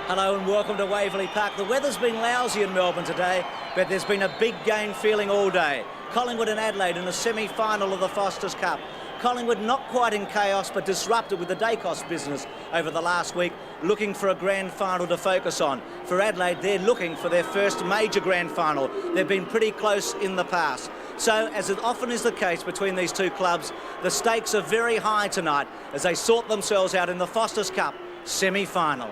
Hello and welcome to Waverley Park. The weather's been lousy in Melbourne today, but there's been a big game feeling all day. Collingwood and Adelaide in the semi-final of the Foster's Cup. Collingwood not quite in chaos, but disrupted with the Dacos business over the last week, looking for a grand final to focus on. For Adelaide, they're looking for their first major grand final. They've been pretty close in the past. So, as it often is the case between these two clubs, the stakes are very high tonight as they sort themselves out in the Foster's Cup semi-final.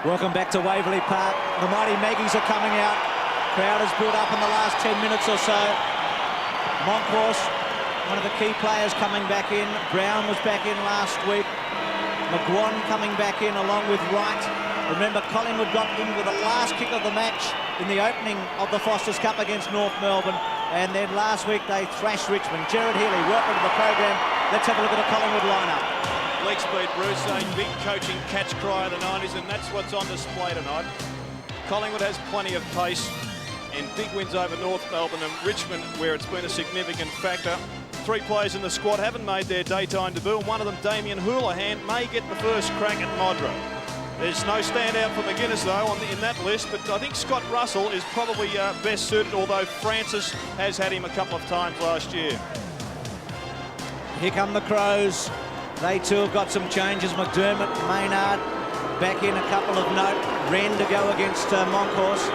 Welcome back to Waverley Park. The mighty Magpies are coming out. Crowd has built up in the last 10 minutes or so. Monkhorst, one of the key players, coming back in. Brown was back in last week. McGuan coming back in along with Wright. Remember, Collingwood got in with the last kick of the match in the opening of the Foster's Cup against North Melbourne. And then last week they thrashed Richmond. Gerard Healy, welcome to the program. Let's have a look at the Collingwood lineup. Leg speed, Bruce, a big coaching catch cry of the 90s, and that's what's on display tonight. Collingwood has plenty of pace and big wins over North Melbourne and Richmond, where it's been a significant factor. 3 players in the squad haven't made their daytime debut, and one of them, Damien Houlihan, may get the first crack at Modra. There's no standout for McGuinness, though, in that list, but I think Scott Russell is probably best suited, although Francis has had him a couple of times last year. Here come the Crows. They too have got some changes. McDermott, Maynard back in, a couple of note. Wren to go against Monkhorst.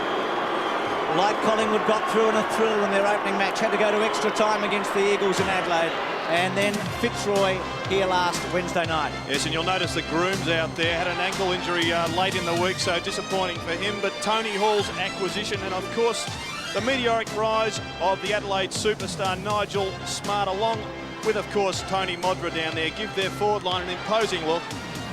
Like Collingwood got through in a thrill in their opening match, had to go to extra time against the Eagles in Adelaide. And then Fitzroy here last Wednesday night. Yes, and you'll notice the Grooms out there had an ankle injury late in the week, so disappointing for him. But Tony Hall's acquisition, and of course the meteoric rise of the Adelaide superstar Nigel Smart, along with, of course, Tony Modra down there, give their forward line an imposing look,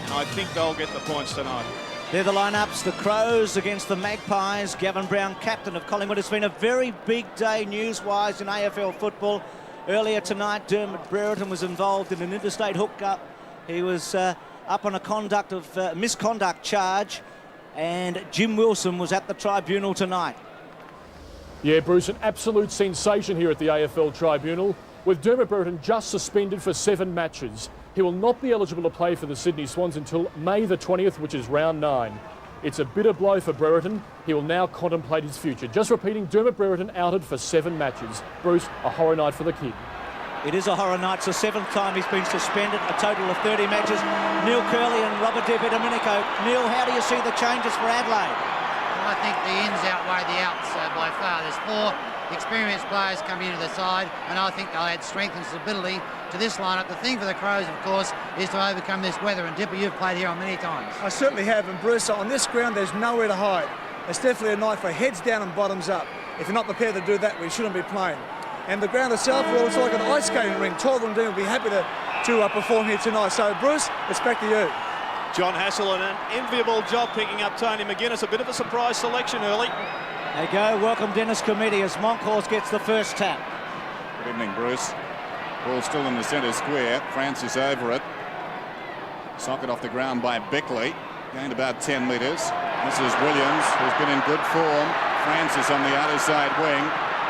and I think they'll get the points tonight. They're the lineups. The Crows against the Magpies. Gavin Brown, captain of Collingwood. It's been a very big day news-wise in AFL football. Earlier tonight, Dermot Brereton was involved in an interstate hookup. He was up on a misconduct charge, and Jim Wilson was at the tribunal tonight. Yeah, Bruce, an absolute sensation here at the AFL tribunal, with Dermot Brereton just suspended for 7 matches. He will not be eligible to play for the Sydney Swans until May the 20th, which is round 9. It's a bitter blow for Brereton. He will now contemplate his future. Just repeating, Dermot Brereton outed for 7 matches. Bruce, a horror night for the kid. It is a horror night. It's the 7th time he's been suspended, a total of 30 matches. Neil Curley and Robert De Vidomenico. Neil, how do you see the changes for Adelaide? Well, I think the ins outweigh the outs by far. There's 4 experienced players coming into the side, and I think they'll add strength and stability to this lineup. The thing for the Crows, of course, is to overcome this weather, and Dipper, you've played here on many times. I certainly have, and Bruce, on this ground there's nowhere to hide. It's definitely a night for heads down and bottoms up. If you're not prepared to do that, we shouldn't be playing. And the ground itself, well, it's like an ice skating ring. 12 and Dean will be happy to perform here tonight. So, Bruce, it's back to you. John Hassel, and an enviable job picking up Tony McGuinness. A bit of a surprise selection early. There you go. Welcome Dennis Committee as Monkhorst gets the first tap. Good evening, Bruce. Ball still in the centre square. Francis over it. Socket off the ground by Beckley. Gained about 10 metres. This is Williams, who's been in good form. Francis on the outer side wing.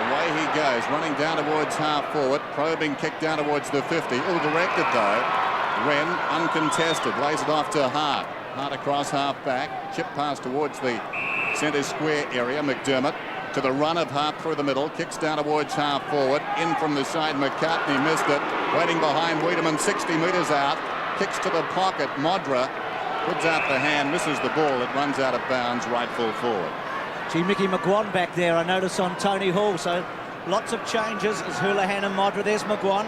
Away he goes, running down towards half forward. Probing kick down towards the 50. All directed though. Wren, uncontested, lays it off to Hart. Hart across half back. Chip pass towards the centre square area. McDermott to the run of Hart through the middle. Kicks down towards half forward. In from the side, McCartney missed it. Waiting behind Wiedemann, 60 metres out. Kicks to the pocket. Modra puts out the hand, misses the ball. It runs out of bounds, right full forward. Gee, Mickey McGuan back there, I notice on Tony Hall. So lots of changes as Houlihan and Modra. There's McGuan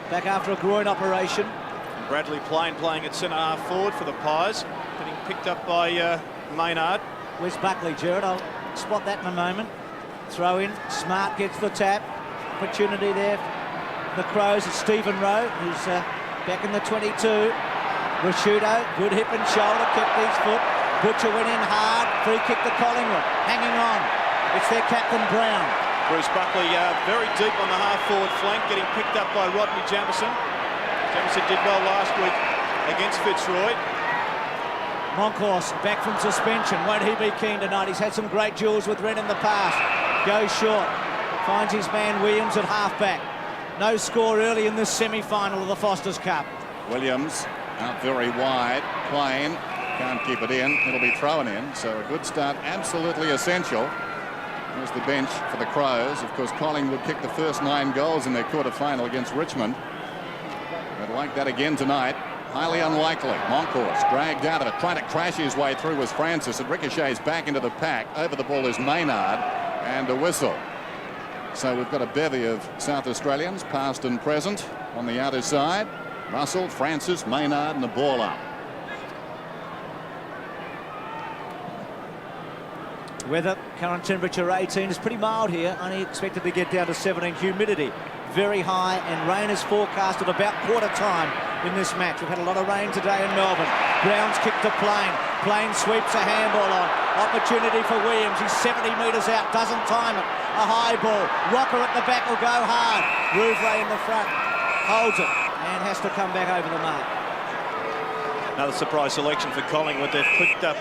back after a groin operation. And Bradley Plain playing at centre half forward for the Pies, getting picked up by Maynard. Where's Buckley, Jared? I'll spot that in a moment. Throw in. Smart gets the tap. Opportunity there. The Crows. It's Stephen Rowe, who's back in the 22. Rashudo, good hip and shoulder, kept his foot. Butcher went in hard. Free kick to Collingwood. Hanging on. It's their captain, Brown. Bruce Buckley very deep on the half-forward flank, getting picked up by Rodney Jamieson. Jamieson did well last week against Fitzroy. Monkhorst back from suspension. Won't he be keen tonight? He's had some great duels with Wren in the past. Goes short. Finds his man Williams at half-back. No score early in this semi-final of the Foster's Cup. Williams out very wide. Plain can't keep it in. It'll be thrown in. So a good start, absolutely essential. There's the bench for the Crows. Of course, Collingwood kicked the first 9 goals in their quarter-final against Richmond. But like that again tonight, highly unlikely. Monkhorst dragged out of it, trying to crash his way through was Francis. It ricochets back into the pack. Over the ball is Maynard, and a whistle. So we've got a bevy of South Australians, past and present, on the outer side. Russell, Francis, Maynard, and the ball up. Weather, current temperature 18, is pretty mild here. Only expected to get down to 17. Humidity very high, and rain is forecasted about quarter time in this match. We've had a lot of rain today in Melbourne. Brown's kick to Plain. Plain sweeps a handball on. Opportunity for Williams. He's 70 metres out, doesn't time it. A high ball. Rocker at the back will go hard. Rouvray in the front holds it and has to come back over the mark. Another surprise selection for Collingwood. They've picked up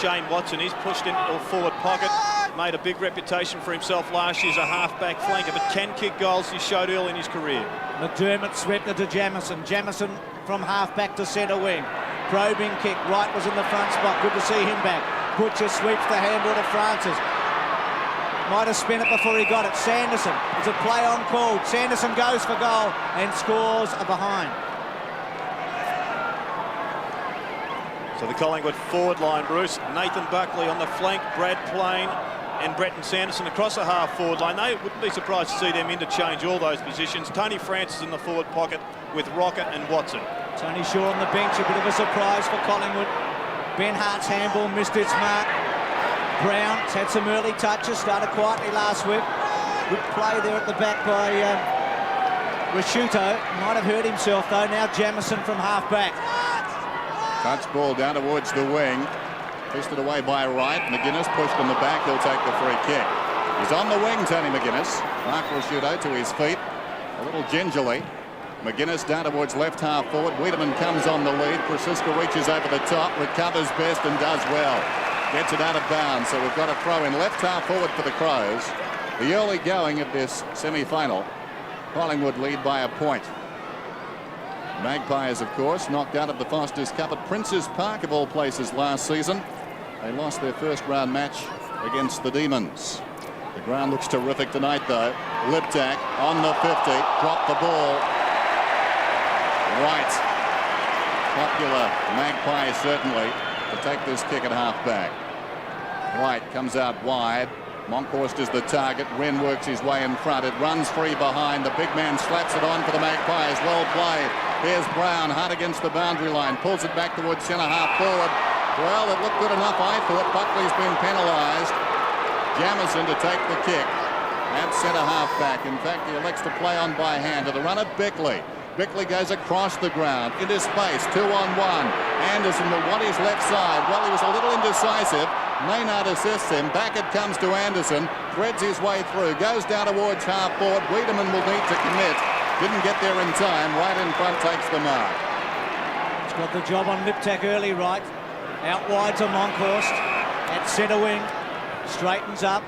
Shane Watson. He's pushed into a forward pocket. Made a big reputation for himself last year as a half-back flanker, but can kick goals he showed early in his career. McDermott swept it to Jamieson. Jamieson from half-back to centre wing. Probing kick. Wright was in the front spot. Good to see him back. Butcher sweeps the handball to Francis. Might have spun it before he got it. Sanderson. It's a play on call. Sanderson goes for goal and scores a behind. So the Collingwood forward line, Bruce. Nathan Buckley on the flank, Brad Plain and Bretton Sanderson across the half-forward line. They wouldn't be surprised to see them interchange all those positions. Tony Francis in the forward pocket with Rocket and Watson. Tony Shaw on the bench, a bit of a surprise for Collingwood. Ben Hart's handball missed its mark. Brown's had some early touches, started quietly last week. Good play there at the back by Rashuto. Might have hurt himself though. Now Jamieson from half-back. Touch ball down towards the wing. Fisted away by Wright. McGuinness pushed on the back. He'll take the free kick. He's on the wing, Tony McGuinness. Mark Rashuto to his feet. A little gingerly. McGuinness down towards left half forward. Wiedemann comes on the lead. Prasiska reaches over the top. Recovers best and does well. Gets it out of bounds. So we've got a throw in left half forward for the Crows. The early going of this semi-final. Collingwood lead by a point. Magpies, of course, knocked out of the Foster's Cup at Princes Park, of all places, last season. They lost their first round match against the Demons. The ground looks terrific tonight, though. Liptak on the 50, dropped the ball. Right. Popular Magpie, certainly, to take this kick at half-back. Wright comes out wide. Monkhorst is the target. Wren works his way in front. It runs free behind. The big man slaps it on for the Magpies. Well played. Here's Brown, hard against the boundary line. Pulls it back towards centre half forward. Well, it looked good enough, I thought. Buckley's been penalised. Jamieson to take the kick at centre half back. In fact, he elects to play on by hand to the run of Beckley. Beckley goes across the ground into space, 2-on-1. Anderson will want his left side. Well, he was a little indecisive. Maynard assists him. Back it comes to Anderson. Threads his way through. Goes down towards half forward. Wiedemann will need to commit. Didn't get there in time. Right in front takes the mark. He's got the job on Liptak early, right. Out wide to Monkhorst. At centre wing. Straightens up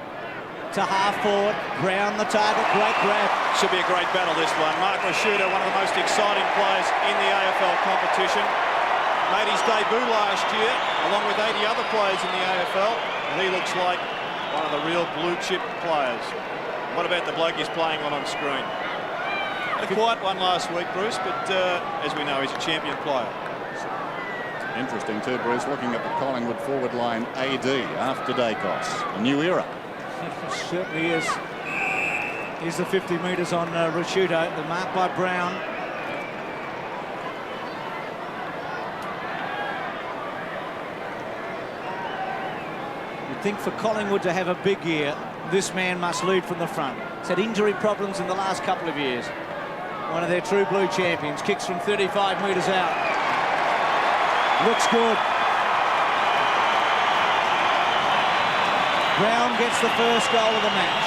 to half forward. Brown the target. Great grab. Should be a great battle, this one. Mark Rashuda, one of the most exciting players in the AFL competition. Made his debut last year, along with 80 other players in the AFL, and he looks like one of the real blue-chip players. What about the bloke he's playing on screen? Had a quiet one last week, Bruce, but as we know, he's a champion player. Interesting too, Bruce, looking at the Collingwood forward line AD after Dacos. A new era. Certainly is. Here's the 50 metres on Rashuda, the mark by Brown. You'd think for Collingwood to have a big year, this man must lead from the front. He's had injury problems in the last couple of years. One of their true blue champions. Kicks from 35 metres out. Looks good. Brown gets the first goal of the match.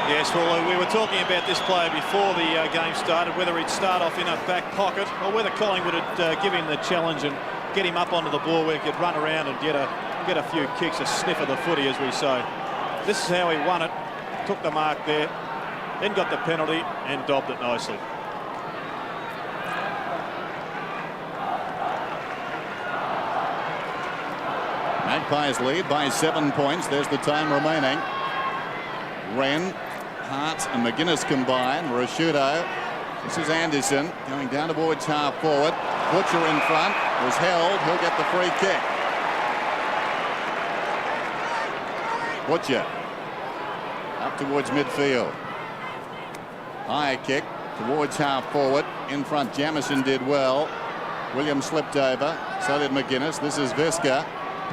Yes, well, we were talking about this player before the game started, whether he'd start off in a back pocket or whether Collingwood would give him the challenge and get him up onto the ball where he could run around and get a few kicks, a sniff of the footy, as we say. This is how he won it. Took the mark there, then got the penalty and dobbed it nicely. Magpies lead by 7 points. There's the time remaining. Wren, Hart and McGuinness combine. Rashudo. This is Anderson going down towards half forward. Butcher in front. Was held. He'll get the free kick. Butcher. Up towards midfield. High kick towards half forward. In front, Jamieson did well. Williams slipped over. So did McGuinness. This is Visca.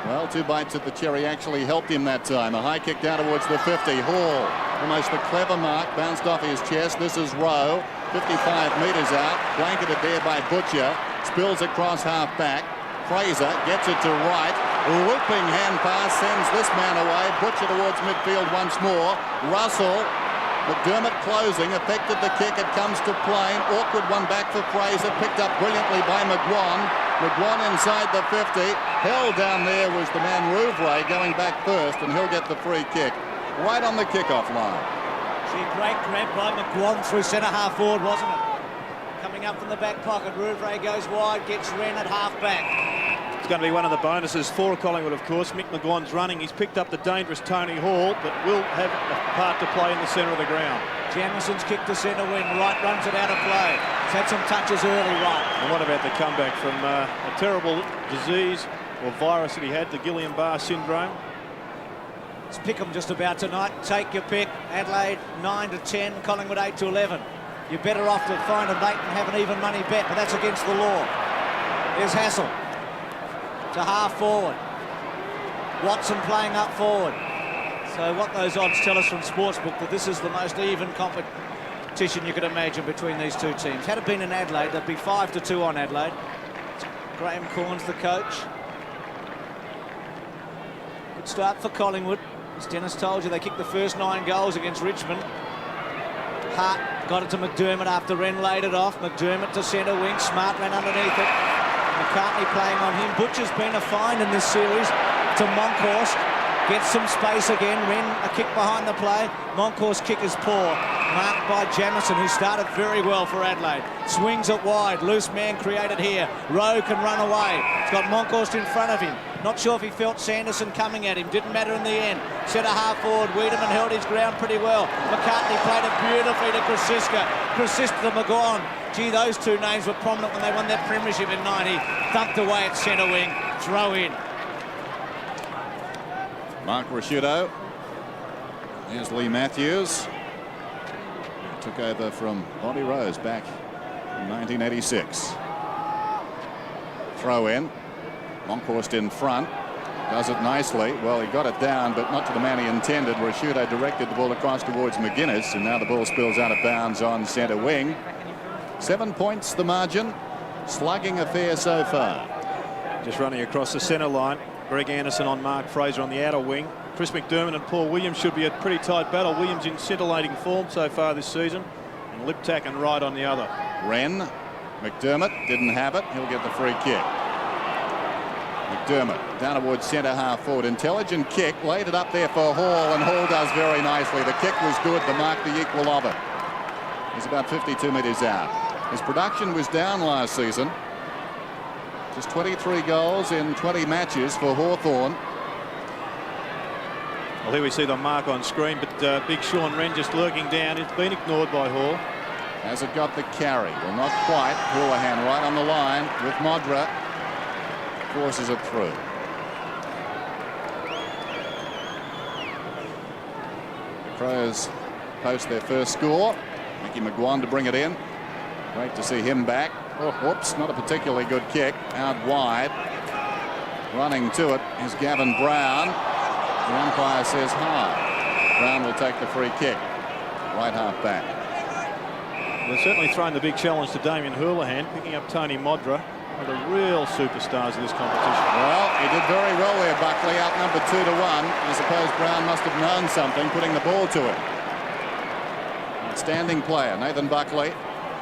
Well, 2 bites at the cherry actually helped him that time. A high kick down towards the 50. Hall, almost a clever mark, bounced off his chest. This is Rowe, 55 metres out, blanketed there by Butcher, spills across half back. Fraser gets it to right. Looping hand pass sends this man away. Butcher towards midfield once more. Russell, McDermott closing, affected the kick. It comes to Plain. Awkward one back for Fraser, picked up brilliantly by McGuan. McGuan inside the 50. Held down there was the man Rouvray going back first, and he'll get the free kick right on the kickoff line. See, great grab by McGuan through centre half forward, wasn't it? Coming up from the back pocket, Rouvray goes wide, gets Wren at half back. It's going to be one of the bonuses for Collingwood, of course. Mick McGuan's running. He's picked up the dangerous Tony Hall, but will have a part to play in the centre of the ground. Jamison's kick to centre wing. Wright runs it out of play. He's had some touches early, Wright. And what about the comeback from a terrible disease or virus that he had, the Guillain-Barré syndrome? Let's pick them just about tonight. Take your pick. Adelaide 9 to 10, Collingwood 8 to 11. You're better off to find a mate and have an even money bet, but that's against the law. There's Hassel to half forward. Watson playing up forward. So what those odds tell us from Sportsbook, that this is the most even competition you could imagine between these two teams. Had it been in Adelaide, there'd be 5 to 2 on Adelaide. Graham Corns the coach. Good start for Collingwood. As Dennis told you, they kicked the first 9 goals against Richmond. Hart got it to McDermott after Wren laid it off. McDermott to centre wing. Smart ran underneath it. McCartney playing on him. Butcher's been a find in this series to Monkhorst. Gets some space again. Wren a kick behind the play. Monkhorst's kick is poor. Marked by Jamieson, who started very well for Adelaide. Swings it wide. Loose man created here. Rowe can run away. He's got Monkhorst in front of him. Not sure if he felt Sanderson coming at him. Didn't matter in the end. Centre half forward. Wiedemann held his ground pretty well. McCartney played it beautifully to Krasiska. Krasiska to McGawan. Gee, those two names were prominent when they won their premiership in 90. Thumped away at centre wing. Throw in. Mark Rashudo. Here's Lee Matthews. Took over from Bobby Rose back in 1986. Throw in. Monkhorst in front. Does it nicely. Well, he got it down, but not to the man he intended. Rashudo directed the ball across towards McGuinness, and now the ball spills out of bounds on centre wing. 7 points the margin. Slugging affair so far. Just running across the centre line. Greg Anderson on Mark Fraser on the outer wing. Chris McDermott and Paul Williams should be a pretty tight battle. Williams in scintillating form so far this season. And Liptak and Wright on the other. Wren, McDermott didn't have it. He'll get the free kick. McDermott down towards centre half forward. Intelligent kick. Laid it up there for Hall, and Hall does very nicely. The kick was good to mark the equal of it. He's about 52 metres out. His production was down last season. Just 23 goals in 20 matches for Hawthorn. Well, here we see the mark on screen, but Big Sean Wren just lurking down. It's been ignored by Hall. Has it got the carry? Well, not quite. Houlihan right on the line with Modra. Forces it through. The Crows post their first score. Mickey McGuan to bring it in. Great to see him back. Oh, whoops, not a particularly good kick. Out wide. Running to it is Gavin Brown. The umpire says high. Brown will take the free kick. Right half back. They're certainly throwing the big challenge to Damien Houlihan, picking up Tony Modra, one of the real superstars of this competition. Well, he did very well there, Buckley, outnumbered 2-1. I suppose Brown must have known something, putting the ball to him. Outstanding player, Nathan Buckley,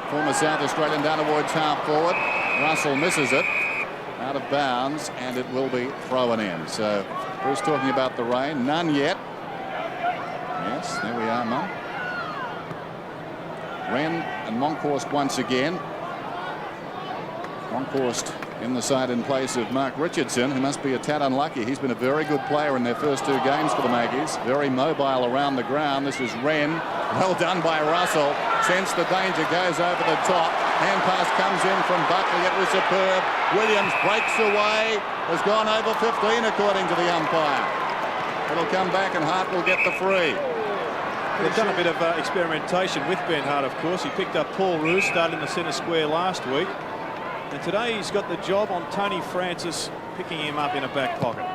former South Australian, down towards half forward. Russell misses it, out of bounds, and it will be thrown in. So Bruce talking about the rain, none yet. Yes, there we are, Mum. Wren and Monkhorst once again. Monkhorst in the side in place of Mark Richardson, who must be a tad unlucky. He's been a very good player in their first 2 games for the Magpies. Very mobile around the ground. This is Wren. Well done by Russell. Sense the danger, goes over the top. Hand pass comes in from Buckley. It was superb. Williams breaks away. Has gone over 15 according to the umpire. It'll come back and Hart will get the free. They've done a bit of experimentation with Ben Hart, of course. He picked up Paul Roos, started in the centre square last week. And today he's got the job on Tony Francis, picking him up in a back pocket.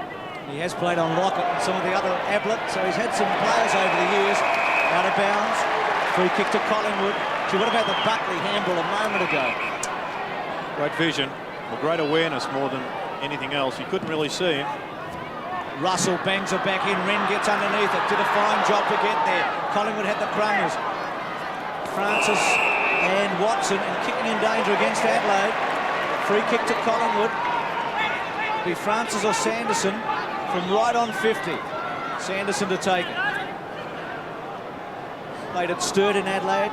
He has played on Lockett and some of the other Ablett, so he's had some players over the years out of bounds. Free kick to Collingwood. Gee, what about the Buckley handball a moment ago? Great vision, or great awareness more than anything else. You couldn't really see him. Russell bangs it back in. Wren gets underneath it. Did a fine job to get there. Collingwood had the crumbers. Francis and Watson and kicking in danger against Adelaide. Free kick to Collingwood. Be Francis or Sanderson from right on 50. Sanderson to take it. Played it stirred in Adelaide.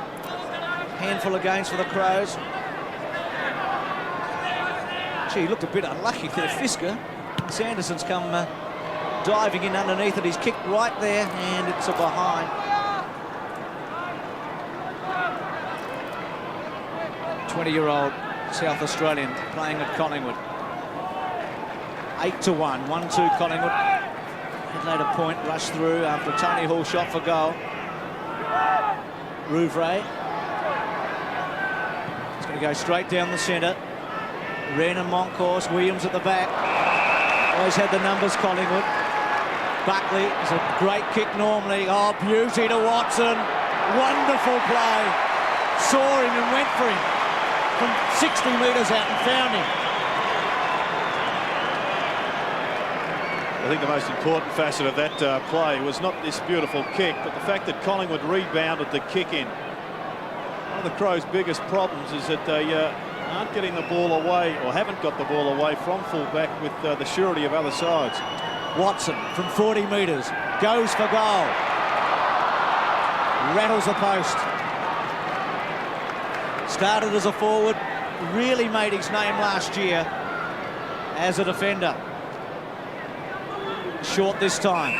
Handful of games for the Crows. Gee, he looked a bit unlucky there, Fisker. Sanderson's come diving in underneath it. He's kicked right there, and it's a behind. '20-year-old South Australian playing at Collingwood. 8-1, 1-2 Collingwood. Adelaide a point, rush through after Tony Hall shot for goal. Rouvray. It's going to go straight down the centre. Wren and Monkhorst, Williams at the back. Always had the numbers, Collingwood. Buckley is a great kick normally. Oh, beauty to Watson. Wonderful play. Saw him and went for him from 60 metres out and found him. I think the most important facet of that play was not this beautiful kick, but the fact that Collingwood rebounded the kick in. One of the Crows' biggest problems is that they aren't getting the ball away, or haven't got the ball away from full-back with the surety of other sides. Watson from 40 metres goes for goal. Rattles the post. Started as a forward, really made his name last year as a defender. Short this time.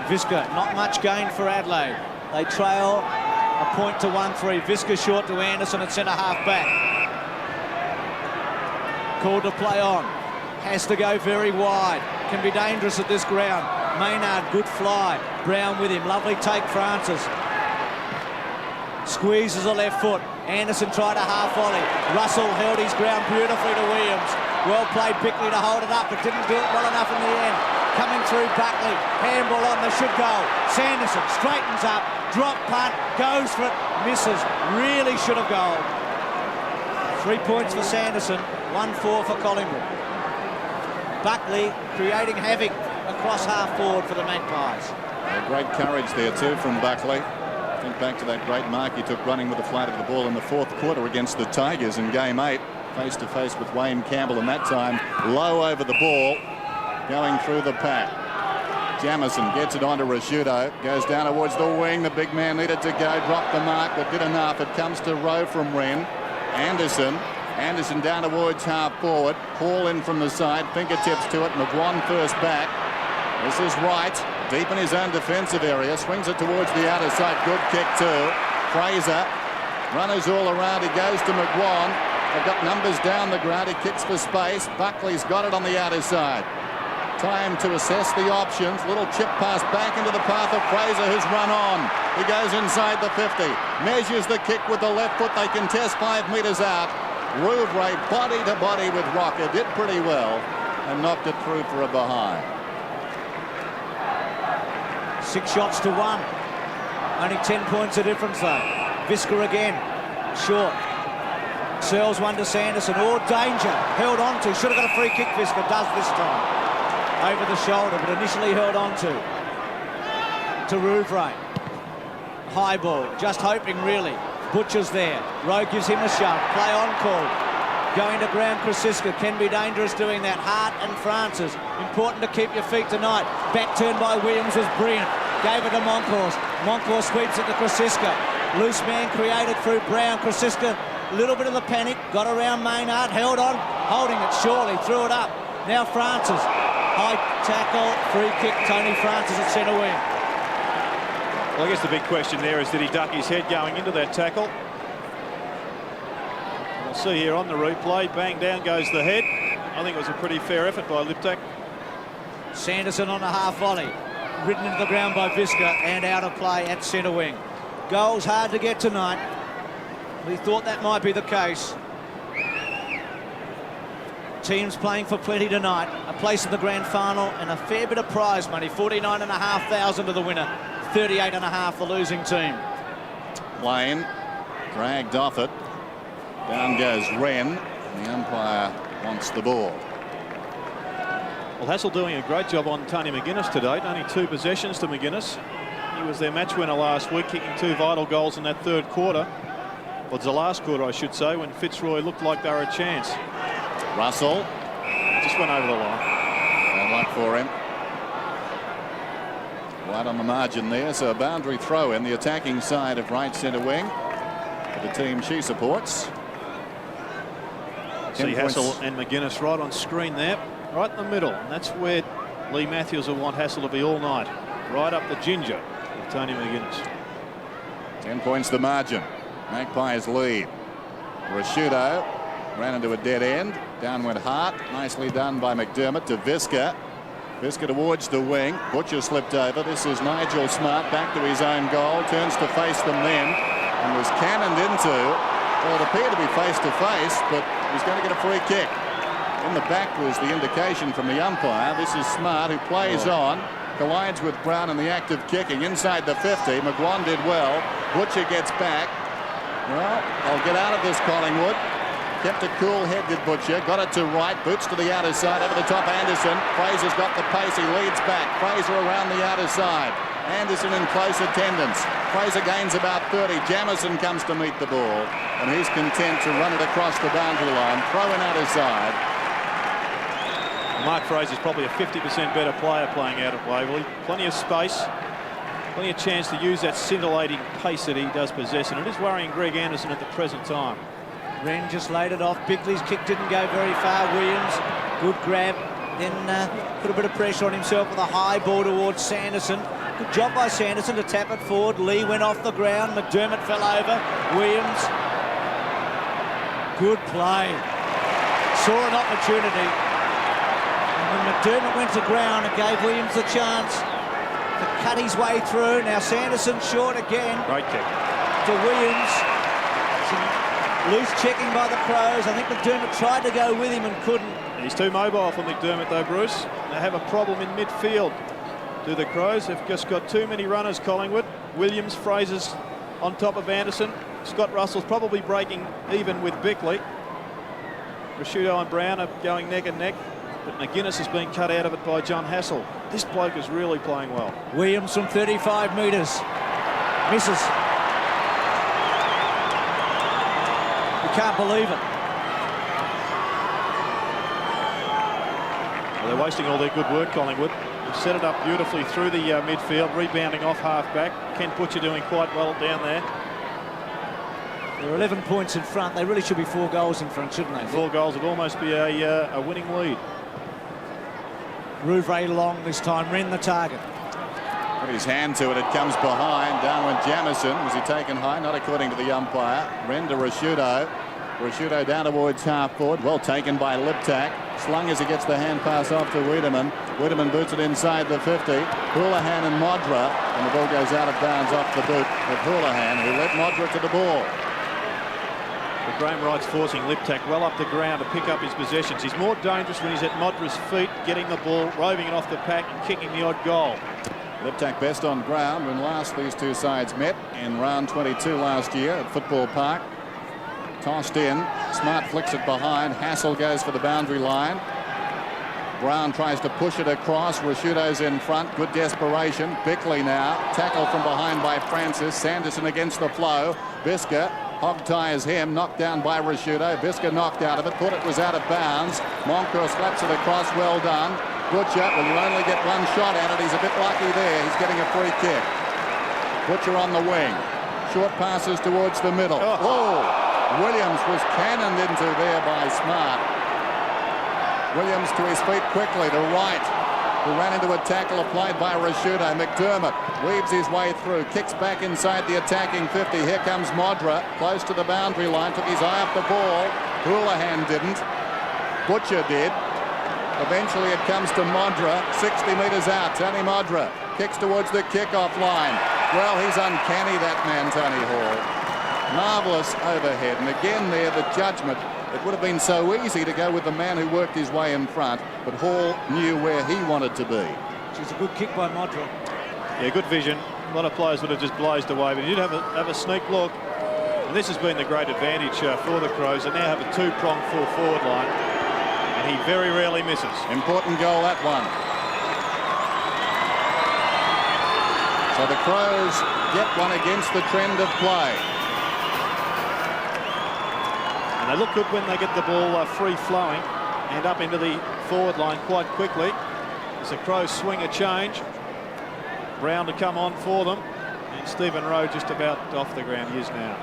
Visca, not much gain for Adelaide. They trail a point to 1-3. Visca short to Anderson at centre half back. Called to play on. Has to go very wide. Can be dangerous at this ground. Maynard, good fly. Brown with him. Lovely take, Francis. Squeezes a left foot. Anderson tried a half volley. Russell held his ground beautifully to Williams. Well played Bickley to hold it up, but didn't do it well enough in the end. Coming through Buckley. Handball on the should go. Sanderson straightens up. Drop punt. Goes for it. Misses. Really should have goaled. 3 points for Sanderson. 1-4 for Collingwood. Buckley creating havoc across half forward for the Magpies. Great courage there too from Buckley. Think back to that great mark he took running with the flat of the ball in the fourth quarter against the Tigers in game 8. Face to face with Wayne Campbell, and that time low over the ball, going through the pack. Jamison gets it onto Rashudo, goes down towards the wing. The big man needed to go, dropped the mark, but did enough. It comes to Rowe from Wren. Anderson down towards half forward. Hall in from the side, fingertips to it. McGuan first back. This is Wright, deep in his own defensive area, swings it towards the outer side. Good kick too. Fraser, runners all around. He goes to McGuan. They've got numbers down the ground. He kicks for space. Buckley's got it on the outer side. Time to assess the options. Little chip pass back into the path of Fraser, who's run on. He goes inside the 50. Measures the kick with the left foot. They contest 5 metres out. Rouvray body to body with Rocker. Did pretty well and knocked it through for a behind. 6 shots to 1. Only 10 points of difference though. Visca again. Short. Searles one to Sanderson. Oh, danger. Held on to. Should have got a free kick, Visca. Does this time. Over the shoulder, but initially held on to Rouvray. High ball. Just hoping, really. Butcher's there. Rowe gives him a shove. Play on call. Going to ground, Krasiska can be dangerous doing that. Hart and Francis. Important to keep your feet tonight. Back turn by Williams was brilliant. Gave it to Moncourse. Moncourse sweeps it to Krasiska. Loose man created through Brown. Krasiska, a little bit of the panic. Got around Maynard. Held on. Holding it surely. Threw it up. Now Francis. High tackle. Free kick. Tony Francis at centre wing. Well, I guess the big question there is, did he duck his head going into that tackle? We'll see here on the replay. Bang, down goes the head. I think it was a pretty fair effort by Liptak. Sanderson on a half volley. Ridden into the ground by Visca and out of play at centre wing. Goals hard to get tonight. We thought that might be the case. Teams playing for plenty tonight. A place in the grand final and a fair bit of prize money. 49,500 to the winner. 38.5 the losing team. Lane dragged off it. Down goes Wren. The umpire wants the ball. Well, Hassel doing a great job on Tony McGuinness today. Only 2 possessions to McGuinness. He was their match winner last week, kicking 2 vital goals in that third quarter. Well, it's the last quarter, I should say, when Fitzroy looked like they were a chance. Russell. Just went over the line. Bad luck for him. Right on the margin there, so a boundary throw in the attacking side of right centre wing for the team she supports. See Hassel and McGuinness right on screen there, right in the middle, and that's where Lee Matthews will want Hassel to be all night, right up the ginger with Tony McGuinness. 10 points the margin. Magpies lead. Rashudo ran into a dead end. Down went Hart. Nicely done by McDermott to Visca. Visca towards the wing. Butcher slipped over. This is Nigel Smart back to his own goal. Turns to face them then and was cannoned into. Well, it appeared to be face to face, but he's going to get a free kick. In the back was the indication from the umpire. This is Smart, who plays on. Collides with Brown in the act of kicking inside the 50. McGuan did well. Butcher gets back. Well, I'll get out of this, Collingwood. Kept a cool head, did Butcher. Got it to right. Boots to the outer side. Over the top, Anderson. Fraser's got the pace. He leads back. Fraser around the outer side. Anderson in close attendance. Fraser gains about 30. Jamison comes to meet the ball. And he's content to run it across the boundary line. Throw in outer side. Mark Fraser's probably a 50% better player playing out of Waverley. Plenty of space. Plenty of chance to use that scintillating pace that he does possess. And it is worrying Greg Anderson at the present time. Wren just laid it off. Bickley's kick didn't go very far. Williams, good grab. Then put a bit of pressure on himself with a high ball towards Sanderson. Good job by Sanderson to tap it forward. Lee went off the ground. McDermott fell over. Williams. Good play. Saw an opportunity. And when McDermott went to ground, it gave Williams the chance to cut his way through. Now Sanderson short again. Great kick. To Williams. Loose checking by the Crows. I think McDermott tried to go with him and couldn't. He's too mobile for McDermott though, Bruce. They have a problem in midfield. Do the Crows? They've just got too many runners, Collingwood. Williams, Fraser's on top of Anderson. Scott Russell's probably breaking even with Bickley. Prosciutto and Brown are going neck and neck, but McGuinness has been cut out of it by John Hassel. This bloke is really playing well. Williams from 35 metres. Misses. You can't believe it. Well, they're wasting all their good work, Collingwood. They've set it up beautifully through the midfield, rebounding off half-back. Ken Butcher doing quite well down there. They're 11 points in front. They really should be 4 goals in front, shouldn't they? 4 goals would almost be a winning lead. Rouvray long this time, ran the target. Put his hand to it. It comes behind. Down went Jamison. Was he taken high? Not according to the umpire. Ren to Prosciutto. Prosciutto down towards half forward. Well taken by Liptak. Slung as he gets the hand pass off to Wiedemann. Wiedemann boots it inside the 50. Houlihan and Modra. And the ball goes out of bounds off the boot of Houlihan, who led Modra to the ball. But Graham Wright's forcing Liptak well up the ground to pick up his possessions. He's more dangerous when he's at Modra's feet, getting the ball, roving it off the pack and kicking the odd goal. Liptak best on ground when last these two sides met in round 22 last year at Football Park. Tossed in. Smart flicks it behind. Hassel goes for the boundary line. Brown tries to push it across. Prosciutto's in front. Good desperation. Bickley now. Tackle from behind by Francis. Sanderson against the flow. Bisca hog ties him. Knocked down by Prosciutto. Bisca knocked out of it. Thought it was out of bounds. Moncur slaps it across. Well done. Butcher, well, you only get one shot at it. He's a bit lucky there. He's getting a free kick. Butcher on the wing. Short passes towards the middle. Oh! Williams was cannoned into there by Smart. Williams to his feet quickly to Wright, who ran into a tackle applied by Prosciutto. McDermott weaves his way through, kicks back inside the attacking 50. Here comes Modra, close to the boundary line, took his eye off the ball. Houlihan didn't. Butcher did. Eventually it comes to Modra, 60 metres out. Tony Modra kicks towards the kickoff line. Well, he's uncanny, that man, Tony Hall. Marvellous overhead, and again there the judgment. It would have been so easy to go with the man who worked his way in front, but Hall knew where he wanted to be. It's a good kick by Modra. Yeah, good vision. A lot of players would have just blazed away, but he did have a sneak look. And this has been the great advantage for the Crows. They now have a 2-pronged full forward line, and he very rarely misses. Important goal, that one. So the Crows get one against the trend of play. And they look good when they get the ball free-flowing and up into the forward line quite quickly. As the Crows swing a change. Brown to come on for them. And Stephen Rowe just about off the ground. He is now.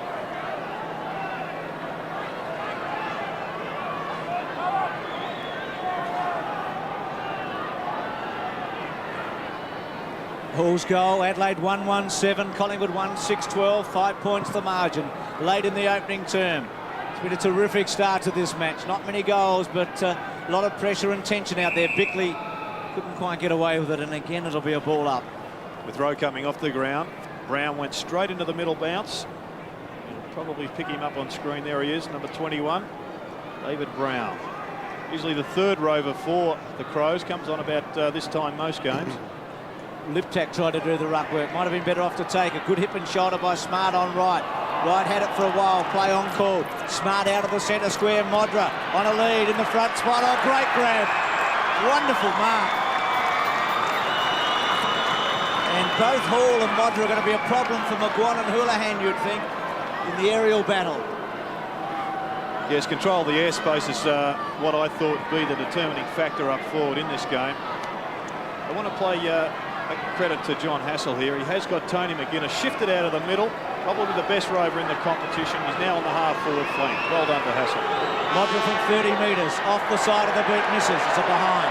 Hall's goal, Adelaide 1-1-7, Collingwood 1-6-12, 5 points the margin. Late in the opening term. It's been a terrific start to this match. Not many goals, but a lot of pressure and tension out there. Bickley couldn't quite get away with it, and again it'll be a ball up. With Rowe coming off the ground, Brown went straight into the middle bounce. You'll probably pick him up on screen. There he is, number 21, David Brown. Usually the third rover for the Crows, comes on about this time most games. Liptak tried to do the ruck work. Might have been better off to take a good hip and shoulder by Smart on Wright. Wright had it for a while. Play on call. Smart out of the centre square. Modra on a lead in the front spot. Oh, great grab. Wonderful mark. And both Hall and Modra are going to be a problem for McGuan and Houlihan, you'd think, in the aerial battle. Yes, control of the airspace is what I thought would be the determining factor up forward in this game. I want to play credit to John Hassel here. He has got Tony McGuinness shifted out of the middle, probably the best rover in the competition. He's now on the half-forward flank. Well done to Hassel. Modra from 30 metres, off the side of the boot, misses. It's a behind.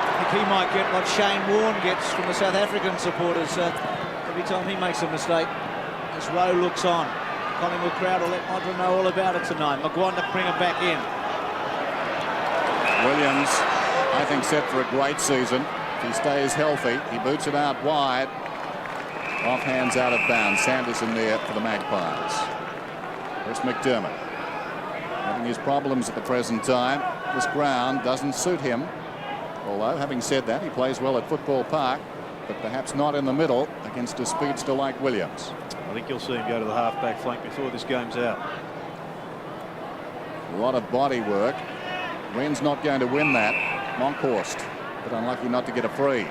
I think he might get what Shane Warne gets from the South African supporters every time he makes a mistake. As Rowe looks on. Collingwood crowd will let Modra know all about it tonight. McGuan to bring it back in. Williams, I think, set for a great season. If he stays healthy, he boots it out wide. Off hands out of bounds. Sanderson there for the Magpies. There's McDermott. Having his problems at the present time. This ground doesn't suit him. Although, having said that, he plays well at Football Park, but perhaps not in the middle against a speedster like Williams. think you'll see him go to the half-back flank before this game's out. A lot of body work. Wren's not going to win that. Monkhorst, but unlucky not to get a free.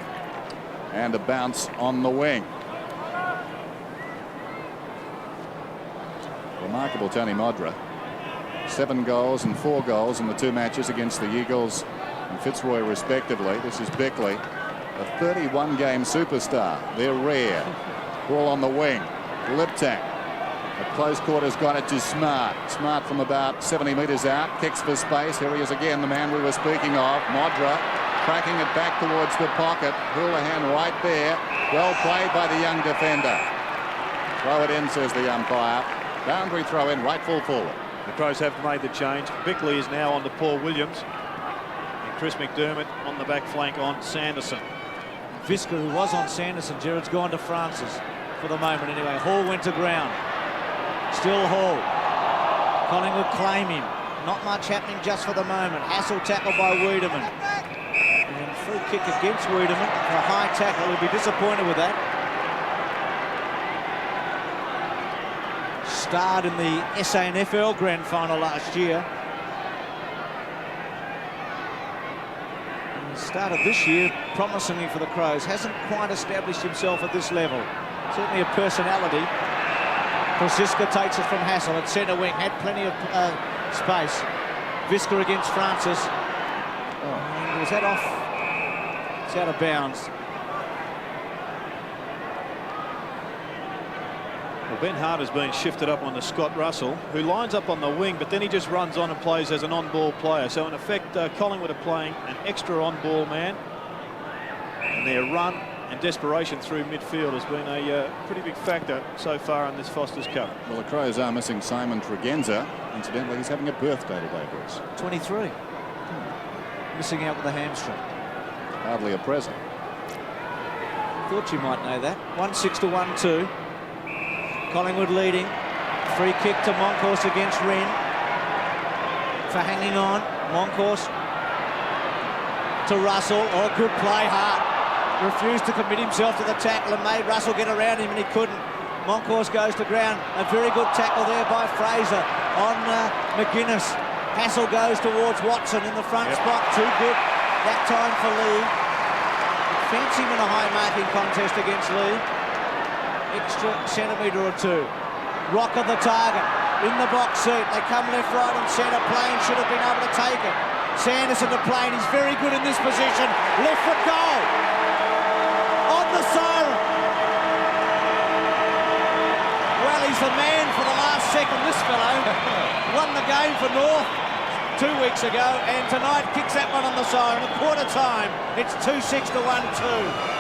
And a bounce on the wing. Remarkable Tony Modra. 7 goals and 4 goals in the 2 matches against the Eagles and Fitzroy respectively. This is Beckley, a 31-game superstar. They're rare. Ball on the wing. Liptak at close quarters got it to Smart. Smart from about 70 metres out. Kicks for space. Here he is again, the man we were speaking of. Modra cracking it back towards the pocket. Houlihan right there. Well played by the young defender. Throw it in, says the umpire. Boundary throw in, right full forward. The Crows have made the change. Bickley is now on to Paul Williams. And Chris McDermott on the back flank on Sanderson. Visca, who was on Sanderson, Jared's gone to Francis for the moment anyway. Hall went to ground. Still Hall. Collingwood claim him. Not much happening just for the moment. Hassel tackled by Wiedemann. And free kick against Wiedemann for a high tackle. He'll be disappointed with that. Starred in the SANFL Grand Final last year. And started this year promisingly for the Crows. Hasn't quite established himself at this level. Certainly a personality. Kosciuszko takes it from Hassel at centre wing. Had plenty of space. Visca against Francis. And was that off? It's out of bounds. Well, Ben Hart has been shifted up onto Scott Russell, who lines up on the wing, but then he just runs on and plays as an on-ball player. So in effect, Collingwood are playing an extra on-ball man, and their run and desperation through midfield has been a pretty big factor so far in this Foster's Cup. Well, the Crows are missing Simon Tregenza. Incidentally, he's having a birthday today, Bruce. 23. Missing out with a hamstring. Hardly a present. Thought you might know that. 1-6 to 1-2. Collingwood leading. Free kick to Monkhorst against Wren. For hanging on. Monkhorst to Russell. Oh, good play, Hart. Refused to commit himself to the tackle and made Russell get around him, and he couldn't. Monkhorst goes to ground. A very good tackle there by Fraser on McGuinness. Hassel goes towards Watson in the front spot. Too good that time for Lee. Fancy him in a high marking contest against Lee. Extra centimetre or two. Rock of the target in the box seat. They come left, right and centre. Plain should have been able to take it. Sanderson to Plain. He's very good in this position. Left foot goal. On the siren. Well, he's the man for the last second. This fellow won the game for North 2 weeks ago, and tonight kicks that one on the siren. A quarter time. It's 2-6 to 1-2.